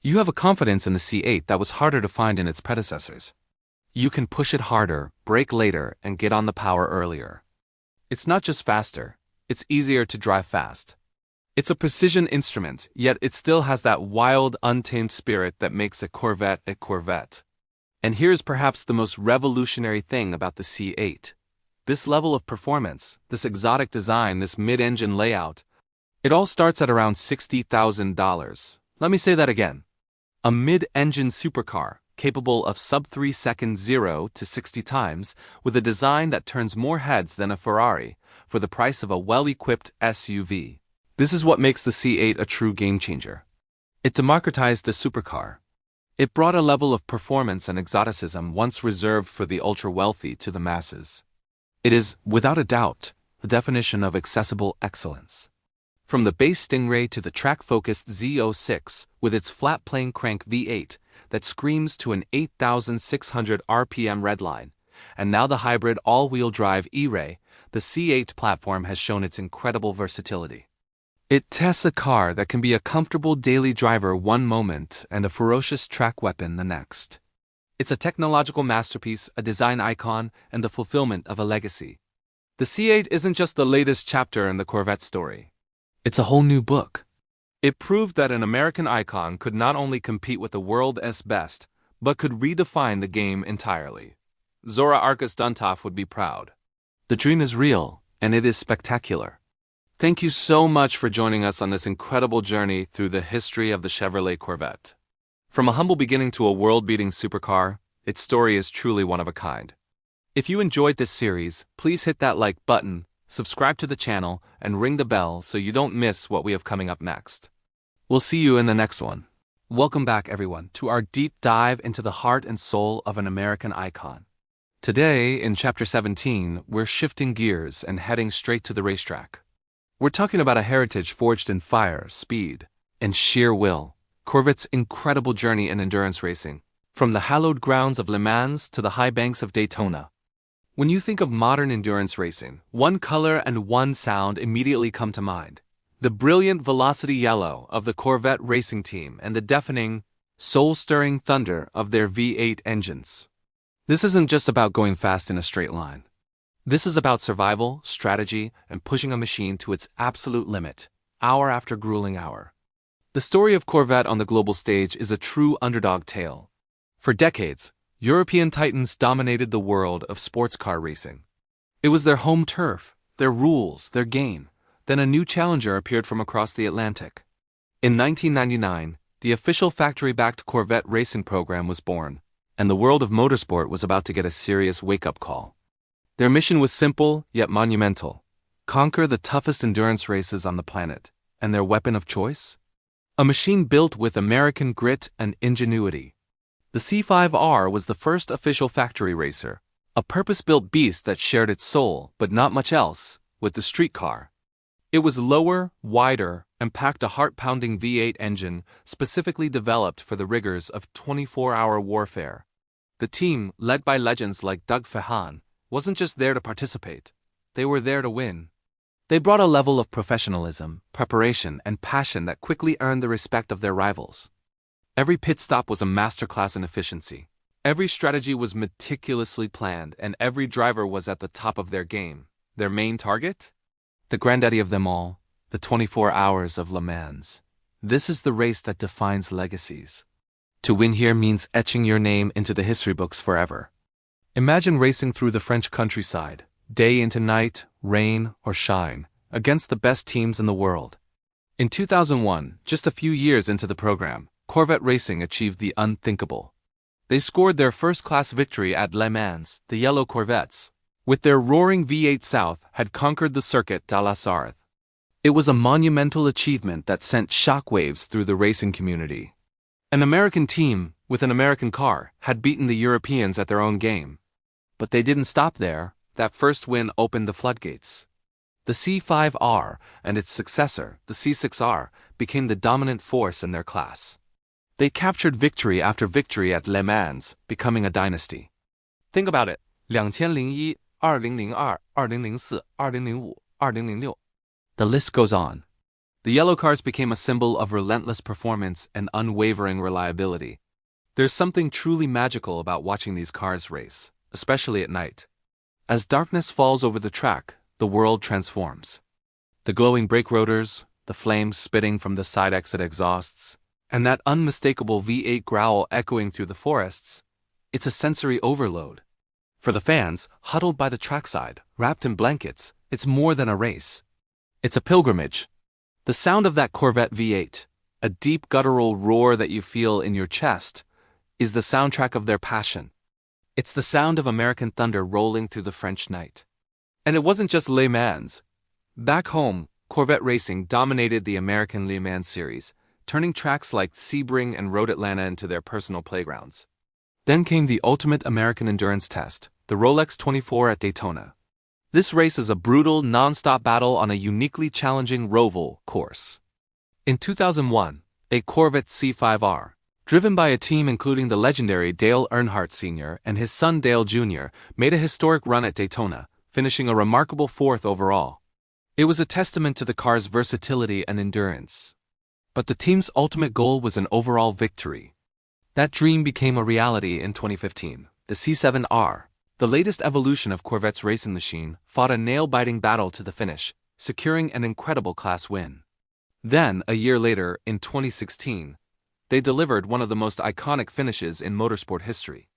You have a confidence in the C8 that was harder to find in its predecessors. You can push it harder, brake later, and get on the power earlier. It's not just faster, it's easier to drive fast. It's a precision instrument, yet it still has that wild, untamed spirit that makes a Corvette a Corvette. And here's perhaps the most revolutionary thing about the C8. This level of performance, this exotic design, this mid-engine layout, it all starts at around $60,000. Let me say that again. A mid-engine supercar, capable of sub-3 second 0 to 60 times, with a design that turns more heads than a Ferrari, for the price of a well-equipped SUV. This is what makes the C8 a true game-changer. It democratized the supercar. It brought a level of performance and exoticism once reserved for the ultra-wealthy to the masses. It is, without a doubt, the definition of accessible excellence. From the base Stingray to the track-focused Z06 with its flat-plane crank V8 that screams to an 8,600 RPM redline, and now the hybrid all-wheel drive E-Ray, the C8 platform has shown its incredible versatility. It tests a car that can be a comfortable daily driver one moment and a ferocious track weapon the next. It's a technological masterpiece, a design icon, and the fulfillment of a legacy. The C8 isn't just the latest chapter in the Corvette story. It's a whole new book. It proved that an American icon could not only compete with the world's best, but could redefine the game entirely. Zora Arkus Duntov would be proud. The dream is real, and it is spectacular. Thank you so much for joining us on this incredible journey through the history of the Chevrolet Corvette. From a humble beginning to a world-beating supercar, its story is truly one of a kind. If you enjoyed this series, please hit that like button, subscribe to the channel, and ring the bell so you don't miss what we have coming up next. We'll see you in the next one. Welcome back, everyone, to our deep dive into the heart and soul of an American icon. Today, in Chapter 17, we're shifting gears and heading straight to the racetrack. We're talking about a heritage forged in fire, speed, and sheer will. Corvette's incredible journey in endurance racing, from the hallowed grounds of Le Mans to the high banks of Daytona. When you think of modern endurance racing, one color and one sound immediately come to mind. The brilliant velocity yellow of the Corvette racing team and the deafening, soul-stirring thunder of their V8 engines. This isn't just about going fast in a straight line. This is about survival, strategy, and pushing a machine to its absolute limit, hour after grueling hour. The story of Corvette on the global stage is a true underdog tale. For decades, European titans dominated the world of sports car racing. It was their home turf, their rules, their game. Then a new challenger appeared from across the Atlantic. In 1999, the official factory-backed Corvette racing program was born. and the world of motorsport was about to get a serious wake-up call. Their mission was simple, yet monumental: conquer the toughest endurance races on the planet. And their weapon of choice? A machine built with American grit and ingenuity. The C5R was the first official factory racer, a purpose-built beast that shared its soul, but not much else, with the street car. It was lower, wider, and packed a heart-pounding V8 engine specifically developed for the rigors of 24-hour warfare. The team, led by legends like Doug Fehan, wasn't just there to participate. They were there to win. They brought a level of professionalism, preparation, and passion that quickly earned the respect of their rivals. Every pit stop was a masterclass in efficiency. Every strategy was meticulously planned, and every driver was at the top of their game. Their main target? The granddaddy of them all, the 24 Hours of Le Mans. This is the race that defines legacies. To win here means etching your name into the history books forever. Imagine racing through the French countryside, day into night, rain or shine, against the best teams in the world. In 2001, just a few years into the program, Corvette Racing achieved the unthinkable. They scored their first-class victory at Le Mans. The yellow Corvettes, with their roaring V8 South, had conquered the circuit de la Sarthe. It was a monumental achievement that sent shockwaves through the racing community. An American team, with an American car, had beaten the Europeans at their own game. But they didn't stop there. That first win opened the floodgates. The C5R and its successor, the C6R, became the dominant force in their class. They captured victory after victory at Le Mans, becoming a dynasty. Think about it. 2001, 2002, 2004, 2005, 2006. The list goes on. The yellow cars became a symbol of relentless performance and unwavering reliability. There's something truly magical about watching these cars race, especially at night. As darkness falls over the track, the world transforms. The glowing brake rotors, the flames spitting from the side exit exhausts, and that unmistakable V8 growl echoing through the forests, it's a sensory overload. For the fans, huddled by the trackside, wrapped in blankets, it's more than a race. It's a pilgrimage. The sound of that Corvette V8, a deep guttural roar that you feel in your chest, is the soundtrack of their passion. It's the sound of American thunder rolling through the French night. And it wasn't just Le Mans. Back home, Corvette Racing dominated the American Le Mans series, turning tracks like Sebring and Road Atlanta into their personal playgrounds. Then came the ultimate American endurance test, the Rolex 24 at Daytona. This race is a brutal, non-stop battle on a uniquely challenging Roval course. In 2001, a Corvette C5R, driven by a team including the legendary Dale Earnhardt Sr. and his son Dale Jr., made a historic run at Daytona, finishing a remarkable 4th overall. It was a testament to the car's versatility and endurance. But the team's ultimate goal was an overall victory. That dream became a reality in 2015. The C7R, the latest evolution of Corvette's racing machine, fought a nail-biting battle to the finish, securing an incredible class win. Then, a year later, in 2016, they delivered one of the most iconic finishes in motorsport history.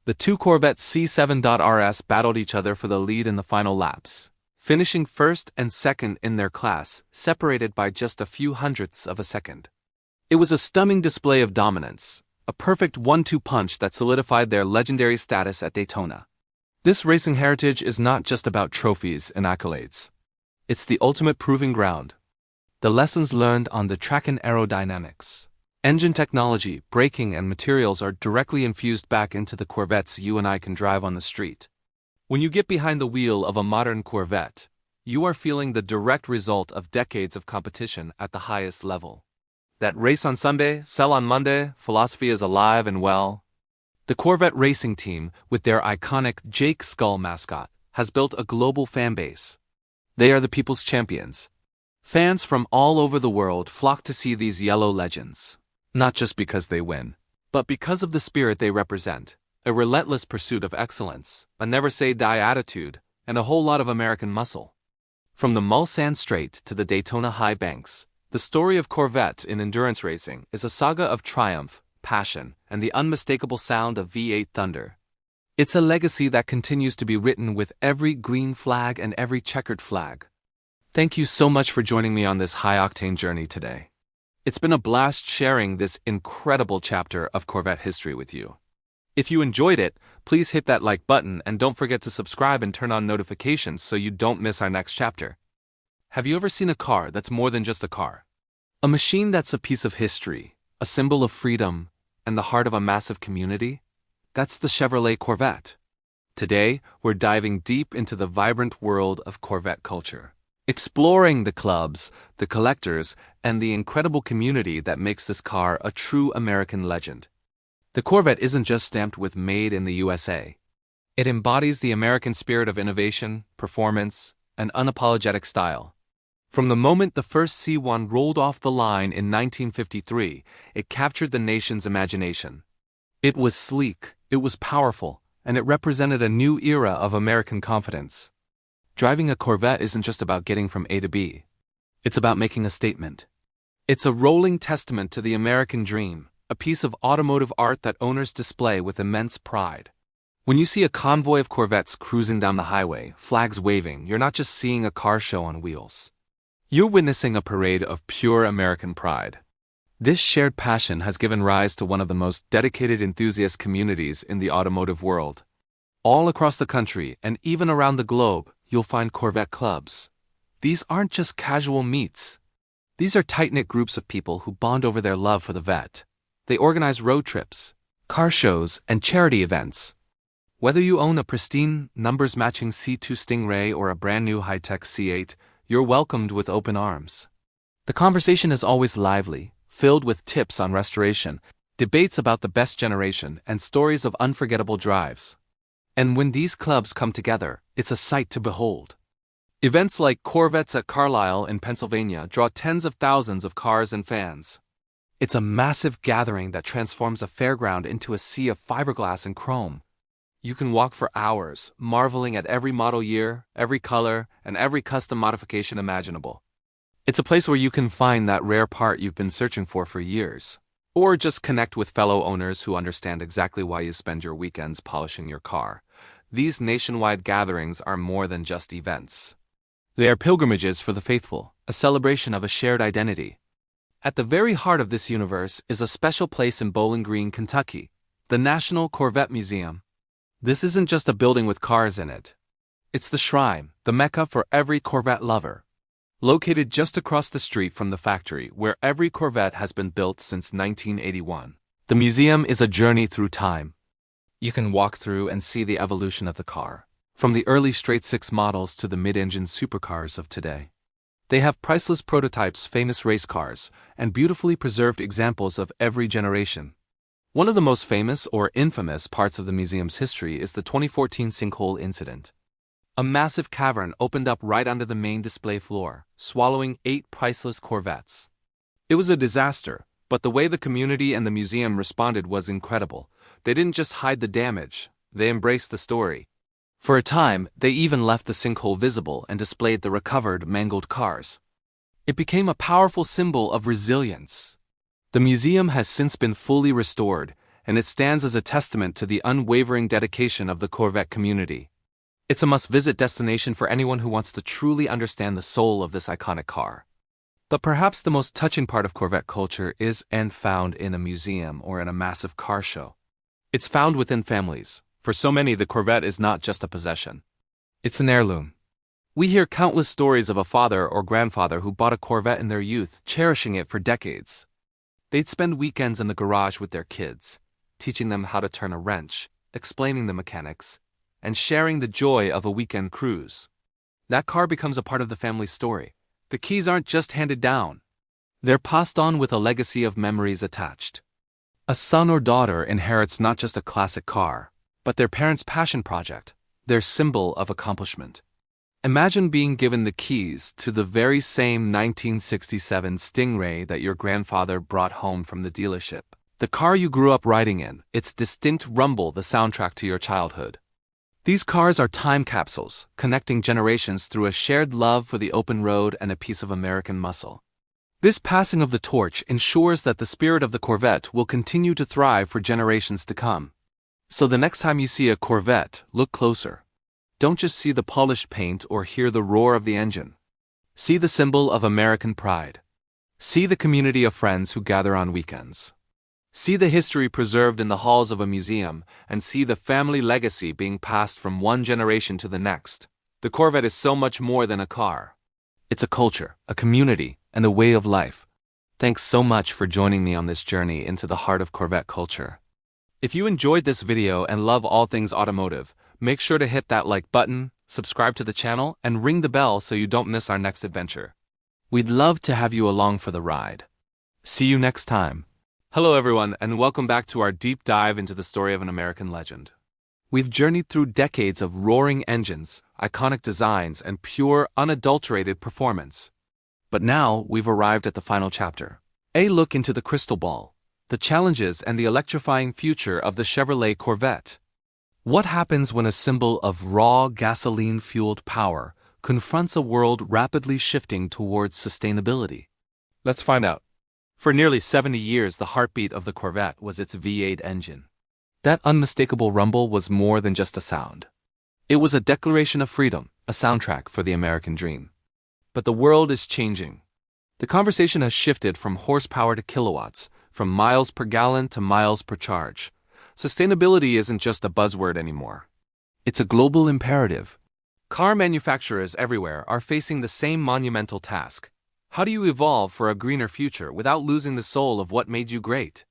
The two Corvette C7.RS battled each other for the lead in the final laps, finishing first and second in their class, separated by just a few hundredths of a second. It was a stunning display of dominance, a perfect 1-2 punch that solidified their legendary status at Daytona. This racing heritage is not just about trophies and accolades. It's the ultimate proving ground. The lessons learned on the track and aerodynamics, engine technology, braking, and materials are directly infused back into the Corvettes you and I can drive on the street. When you get behind the wheel of a modern Corvette, you are feeling the direct result of decades of competition at the highest level. That race on Sunday, sell on Monday philosophy is alive and well. The Corvette racing team, with their iconic Jake Skull mascot, has built a global fan base. They are the people's champions. Fans from all over the world flock to see these yellow legends. Not just because they win, but because of the spirit they represent, a relentless pursuit of excellence, a never-say-die attitude, and a whole lot of American muscle. From the Mulsanne Strait to the Daytona High Banks, the story of Corvette in endurance racing is a saga of triumph, passion, and the unmistakable sound of V8 thunder. It's a legacy that continues to be written with every green flag and every checkered flag. Thank you so much for joining me on this high-octane journey today. It's been a blast sharing this incredible chapter of Corvette history with you. If you enjoyed it, please hit that like button and don't forget to subscribe and turn on notifications so you don't miss our next chapter. Have you ever seen a car that's more than just a car? A machine that's a piece of history, a symbol of freedom, and the heart of a massive community? That's the Chevrolet Corvette. Today, we're diving deep into the vibrant world of Corvette culture, exploring the clubs, the collectors, and the incredible community that makes this car a true American legend. The Corvette isn't just stamped with "Made in the USA." It embodies the American spirit of innovation, performance, and unapologetic style. From the moment the first C1 rolled off the line in 1953, it captured the nation's imagination. It was sleek, it was powerful, and it represented a new era of American confidence. Driving a Corvette isn't just about getting from A to B. It's about making a statement. It's a rolling testament to the American dream, a piece of automotive art that owners display with immense pride. When you see a convoy of Corvettes cruising down the highway, flags waving, you're not just seeing a car show on wheels. You're witnessing a parade of pure American pride. This shared passion has given rise to one of the most dedicated enthusiast communities in the automotive world. All across the country and even around the globe, you'll find Corvette clubs. These aren't just casual meets. These are tight-knit groups of people who bond over their love for the Vette. They organize road trips, car shows, and charity events. Whether you own a pristine, numbers-matching C2 Stingray or a brand-new high-tech C8, you're welcomed with open arms. The conversation is always lively, filled with tips on restoration, debates about the best generation, and stories of unforgettable drives. And when these clubs come together, it's a sight to behold. Events like Corvettes at Carlisle in Pennsylvania draw tens of thousands of cars and fans. It's a massive gathering that transforms a fairground into a sea of fiberglass and chrome. You can walk for hours, marveling at every model year, every color, and every custom modification imaginable. It's a place where you can find that rare part you've been searching for years. Or just connect with fellow owners who understand exactly why you spend your weekends polishing your car. These nationwide gatherings are more than just events. They are pilgrimages for the faithful, a celebration of a shared identity. At the very heart of this universe is a special place in Bowling Green, Kentucky, the National Corvette Museum. This isn't just a building with cars in it. It's the shrine, the Mecca for every Corvette lover. Located just across the street from the factory where every Corvette has been built since 1981, the museum is a journey through time. You can walk through and see the evolution of the car, from the early straight-six models to the mid-engine supercars of today. They have priceless prototypes, famous race cars, and beautifully preserved examples of every generation. One of the most famous or infamous parts of the museum's history is the 2014 sinkhole incident. A massive cavern opened up right under the main display floor, swallowing 8 priceless Corvettes. It was a disaster, but the way the community and the museum responded was incredible. They didn't just hide the damage, they embraced the story. For a time, they even left the sinkhole visible and displayed the recovered, mangled cars. It became a powerful symbol of resilience. The museum has since been fully restored, and it stands as a testament to the unwavering dedication of the Corvette community. It's a must-visit destination for anyone who wants to truly understand the soul of this iconic car. But perhaps the most touching part of Corvette culture is and found in a museum or in a massive car show. It's found within families. For so many, the Corvette is not just a possession. It's an heirloom. We hear countless stories of a father or grandfather who bought a Corvette in their youth, cherishing it for decades. They'd spend weekends in the garage with their kids, teaching them how to turn a wrench, explaining the mechanics, and sharing the joy of a weekend cruise. That car becomes a part of the family story. The keys aren't just handed down. They're passed on with a legacy of memories attached. A son or daughter inherits not just a classic car, but their parents' passion project, their symbol of accomplishment. Imagine being given the keys to the very same 1967 Stingray that your grandfather brought home from the dealership. The car you grew up riding in, its distinct rumble the soundtrack to your childhood. These cars are time capsules, connecting generations through a shared love for the open road and a piece of American muscle. This passing of the torch ensures that the spirit of the Corvette will continue to thrive for generations to come. So the next time you see a Corvette, look closer. Don't just see the polished paint or hear the roar of the engine. See the symbol of American pride. See the community of friends who gather on weekends. See the history preserved in the halls of a museum, and see the family legacy being passed from one generation to the next. The Corvette is so much more than a car. It's a culture, a community, and a way of life. Thanks so much for joining me on this journey into the heart of Corvette culture. If you enjoyed this video and love all things automotive, make sure to hit that like button, subscribe to the channel, and ring the bell so you don't miss our next adventure. We'd love to have you along for the ride. See you next time. Hello everyone, and welcome back to our deep dive into the story of an American legend. We've journeyed through decades of roaring engines, iconic designs, and pure, unadulterated performance. But now we've arrived at the final chapter. A look into the crystal ball, the challenges and the electrifying future of the Chevrolet Corvette. What happens when a symbol of raw gasoline-fueled power confronts a world rapidly shifting towards sustainability? Let's find out. For nearly 70 years, the heartbeat of the Corvette was its V8 engine. That unmistakable rumble was more than just a sound. It was a declaration of freedom, a soundtrack for the American dream. But the world is changing. The conversation has shifted from horsepower to kilowatts, from miles per gallon to miles per charge. Sustainability isn't just a buzzword anymore. It's a global imperative. Car manufacturers everywhere are facing the same monumental task. How do you evolve for a greener future without losing the soul of what made you great?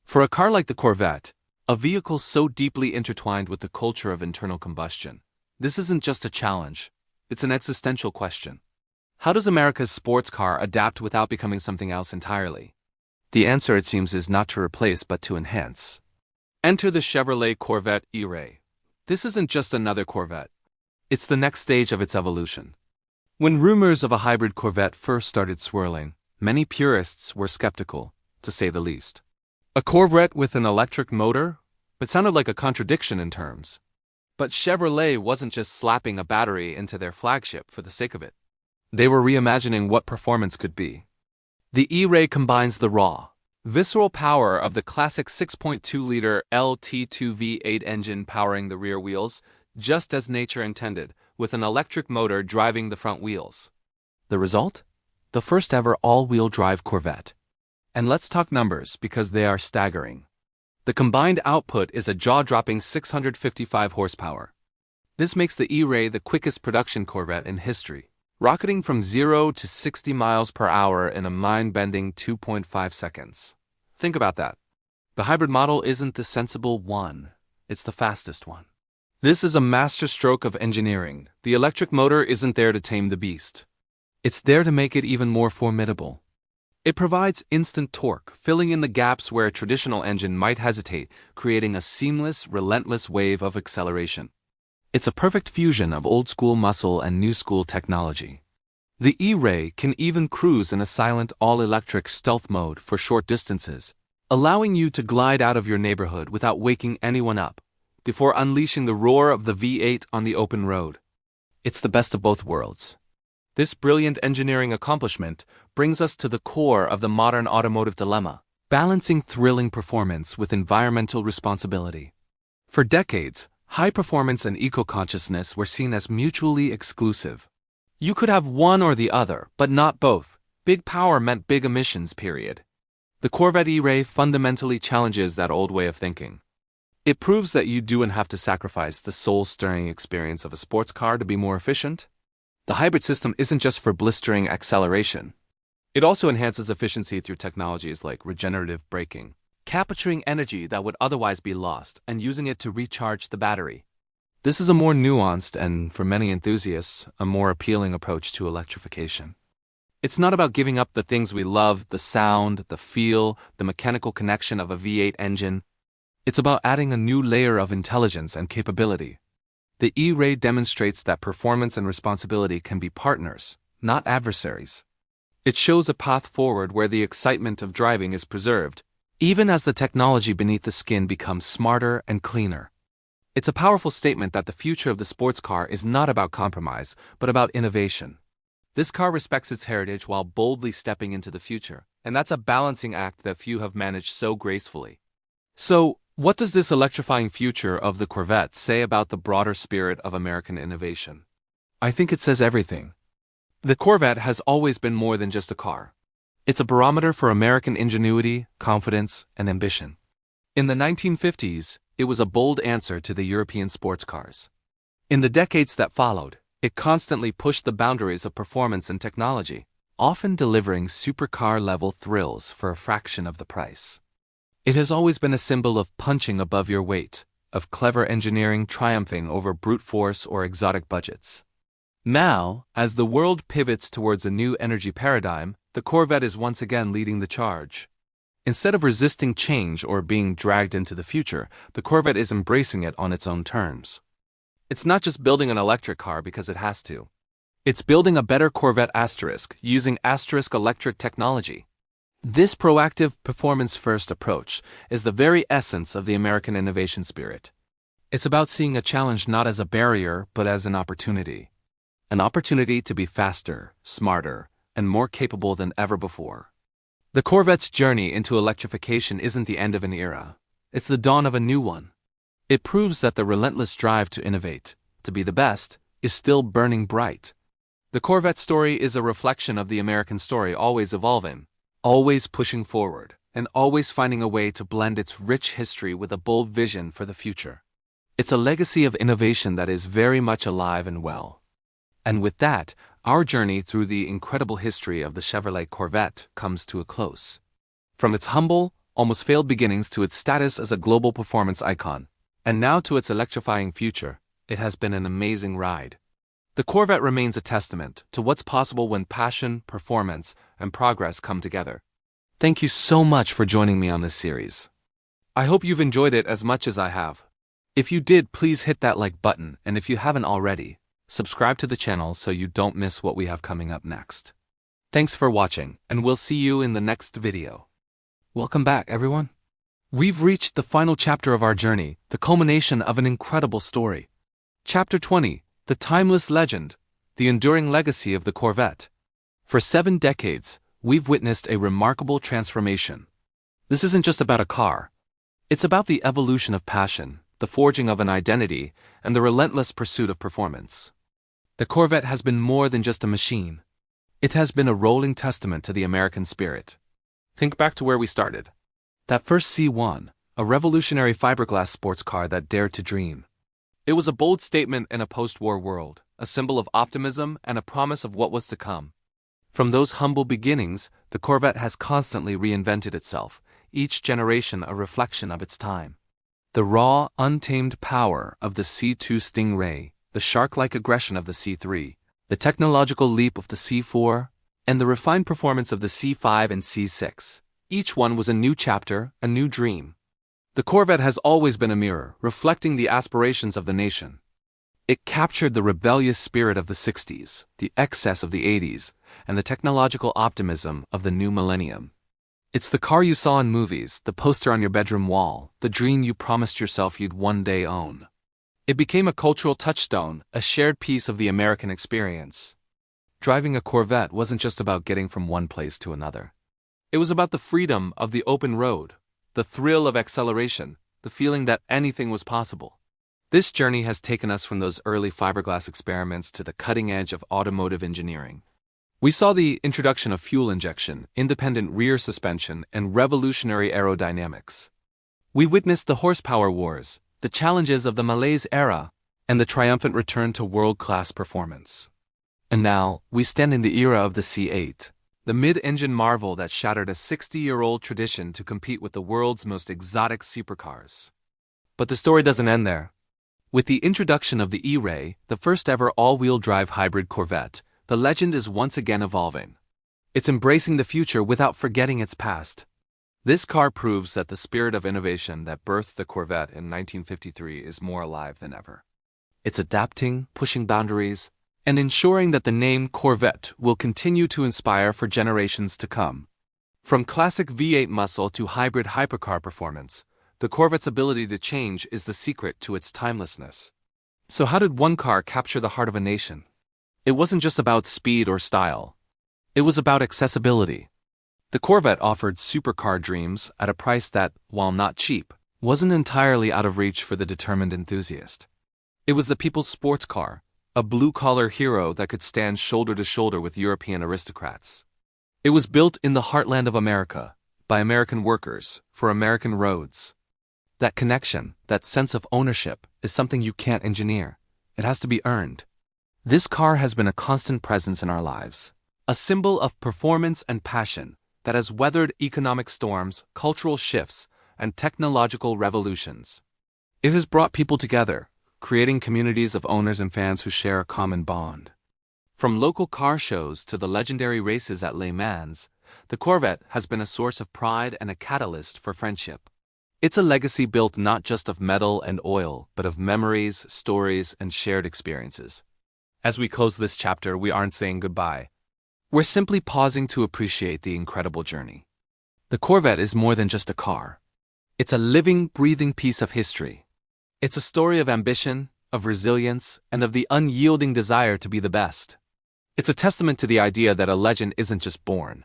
For a car like the Corvette, a vehicle so deeply intertwined with the culture of internal combustion, this isn't just a challenge, it's an existential question. How does America's sports car adapt without becoming something else entirely? The answer, it seems, is not to replace but to enhance. Enter the Chevrolet Corvette E-Ray. This isn't just another Corvette. It's the next stage of its evolution. When rumors of a hybrid Corvette first started swirling, many purists were skeptical, to say the least. A Corvette with an electric motor? It sounded like a contradiction in terms. But Chevrolet wasn't just slapping a battery into their flagship for the sake of it. They were reimagining what performance could be. The E-Ray combines the raw, visceral power of the classic 6.2-liter LT2 V8 engine powering the rear wheels, just as nature intended, with an electric motor driving the front wheels. The result? The first ever all-wheel drive Corvette. And let's talk numbers because they are staggering. The combined output is a jaw-dropping 655 horsepower. This makes the E-Ray the quickest production Corvette in history, rocketing from 0 to 60 miles per hour in a mind-bending 2.5 seconds. Think about that. The hybrid model isn't the sensible one, it's the fastest one. This is a masterstroke of engineering. The electric motor isn't there to tame the beast. It's there to make it even more formidable. It provides instant torque, filling in the gaps where a traditional engine might hesitate, creating a seamless, relentless wave of acceleration. It's a perfect fusion of old-school muscle and new-school technology. The E-Ray can even cruise in a silent, all-electric stealth mode for short distances, allowing you to glide out of your neighborhood without waking anyone up, before unleashing the roar of the V8 on the open road. It's the best of both worlds. This brilliant engineering accomplishment brings us to the core of the modern automotive dilemma, balancing thrilling performance with environmental responsibility. For decades, high performance and eco-consciousness were seen as mutually exclusive. You could have one or the other, but not both. Big power meant big emissions, period. The Corvette E-Ray fundamentally challenges that old way of thinking. It proves that you don't have to sacrifice the soul-stirring experience of a sports car to be more efficient. The hybrid system isn't just for blistering acceleration. It also enhances efficiency through technologies like regenerative braking, capturing energy that would otherwise be lost and using it to recharge the battery. This is a more nuanced and, for many enthusiasts, a more appealing approach to electrification. It's not about giving up the things we love, the sound, the feel, the mechanical connection of a V8 engine. It's about adding a new layer of intelligence and capability. The E-Ray demonstrates that performance and responsibility can be partners, not adversaries. It shows a path forward where the excitement of driving is preserved, even as the technology beneath the skin becomes smarter and cleaner. It's a powerful statement that the future of the sports car is not about compromise, but about innovation. This car respects its heritage while boldly stepping into the future, and that's a balancing act that few have managed so gracefully. So, what does this electrifying future of the Corvette say about the broader spirit of American innovation? I think it says everything. The Corvette has always been more than just a car. It's a barometer for American ingenuity, confidence, and ambition. In the 1950s, it was a bold answer to the European sports cars. In the decades that followed, it constantly pushed the boundaries of performance and technology, often delivering supercar-level thrills for a fraction of the price. It has always been a symbol of punching above your weight, of clever engineering triumphing over brute force or exotic budgets. Now, as the world pivots towards a new energy paradigm, the Corvette is once again leading the charge. Instead of resisting change or being dragged into the future, the Corvette is embracing it on its own terms. It's not just building an electric car because it has to. It's building a better Corvette asterisk using asterisk electric technology. This proactive, performance-first approach is the very essence of the American innovation spirit. It's about seeing a challenge not as a barrier but as an opportunity. An opportunity to be faster, smarter, and more capable than ever before. The Corvette's journey into electrification isn't the end of an era. It's the dawn of a new one. It proves that the relentless drive to innovate, to be the best, is still burning bright. The Corvette story is a reflection of the American story, always evolving, always pushing forward, and always finding a way to blend its rich history with a bold vision for the future. It's a legacy of innovation that is very much alive and well. And with that, our journey through the incredible history of the Chevrolet Corvette comes to a close. From its humble, almost failed beginnings to its status as a global performance icon, and now to its electrifying future, it has been an amazing ride. The Corvette remains a testament to what's possible when passion, performance, and progress come together. Thank you so much for joining me on this series. I hope you've enjoyed it as much as I have. If you did, please hit that like button, and if you haven't already, subscribe to the channel so you don't miss what we have coming up next. Thanks for watching, and we'll see you in the next video. Welcome back, everyone. We've reached the final chapter of our journey, the culmination of an incredible story. Chapter 20, the timeless legend, the enduring legacy of the Corvette. For 7 decades, we've witnessed a remarkable transformation. This isn't just about a car. It's about the evolution of passion, the forging of an identity, and the relentless pursuit of performance. The Corvette has been more than just a machine. It has been a rolling testament to the American spirit. Think back to where we started. That first C1, a revolutionary fiberglass sports car that dared to dream. It was a bold statement in a post-war world, a symbol of optimism and a promise of what was to come. From those humble beginnings, the Corvette has constantly reinvented itself, each generation a reflection of its time. The raw, untamed power of the C2 Stingray, the shark-like aggression of the C3, the technological leap of the C4, and the refined performance of the C5 and C6. Each one was a new chapter, a new dream. The Corvette has always been a mirror, reflecting the aspirations of the nation. It captured the rebellious spirit of the 60s, the excess of the 80s, and the technological optimism of the new millennium. It's the car you saw in movies, the poster on your bedroom wall, the dream you promised yourself you'd one day own. It became a cultural touchstone, a shared piece of the American experience. Driving a Corvette wasn't just about getting from one place to another. It was about the freedom of the open road, the thrill of acceleration, the feeling that anything was possible. This journey has taken us from those early fiberglass experiments to the cutting edge of automotive engineering. We saw the introduction of fuel injection, independent rear suspension, and revolutionary aerodynamics. We witnessed the horsepower wars, the challenges of the malaise era, and the triumphant return to world-class performance. And now, we stand in the era of the C8, the mid-engine marvel that shattered a 60-year-old tradition to compete with the world's most exotic supercars. But the story doesn't end there. With the introduction of the E-Ray, the first-ever all-wheel drive hybrid Corvette, the legend is once again evolving. It's embracing the future without forgetting its past. This car proves that the spirit of innovation that birthed the Corvette in 1953 is more alive than ever. It's adapting, pushing boundaries, and ensuring that the name Corvette will continue to inspire for generations to come. From classic V8 muscle to hybrid hypercar performance, the Corvette's ability to change is the secret to its timelessness. So how did one car capture the heart of a nation? It wasn't just about speed or style. It was about accessibility. The Corvette offered supercar dreams at a price that, while not cheap, wasn't entirely out of reach for the determined enthusiast. It was the people's sports car, a blue-collar hero that could stand shoulder to shoulder with European aristocrats. It was built in the heartland of America, by American workers, for American roads. That connection, that sense of ownership, is something you can't engineer. It has to be earned. This car has been a constant presence in our lives, a symbol of performance and passion that has weathered economic storms, cultural shifts, and technological revolutions. It has brought people together, creating communities of owners and fans who share a common bond. From local car shows to the legendary races at Le Mans, the Corvette has been a source of pride and a catalyst for friendship. It's a legacy built not just of metal and oil, but of memories, stories, and shared experiences. As we close this chapter, we aren't saying goodbye. We're simply pausing to appreciate the incredible journey. The Corvette is more than just a car. It's a living, breathing piece of history. It's a story of ambition, of resilience, and of the unyielding desire to be the best. It's a testament to the idea that a legend isn't just born.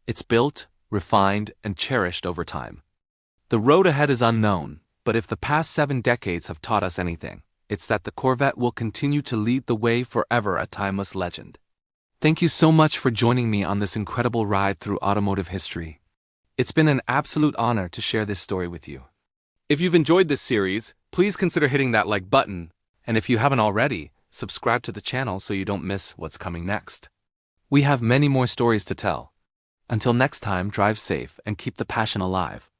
It's built, refined, and cherished over time. The road ahead is unknown, but if the past 7 decades have taught us anything, it's that the Corvette will continue to lead the way forever, a timeless legend. Thank you so much for joining me on this incredible ride through automotive history. It's been an absolute honor to share this story with you. If you've enjoyed this series, please consider hitting that like button, and if you haven't already, subscribe to the channel so you don't miss what's coming next. We have many more stories to tell. Until next time, drive safe and keep the passion alive.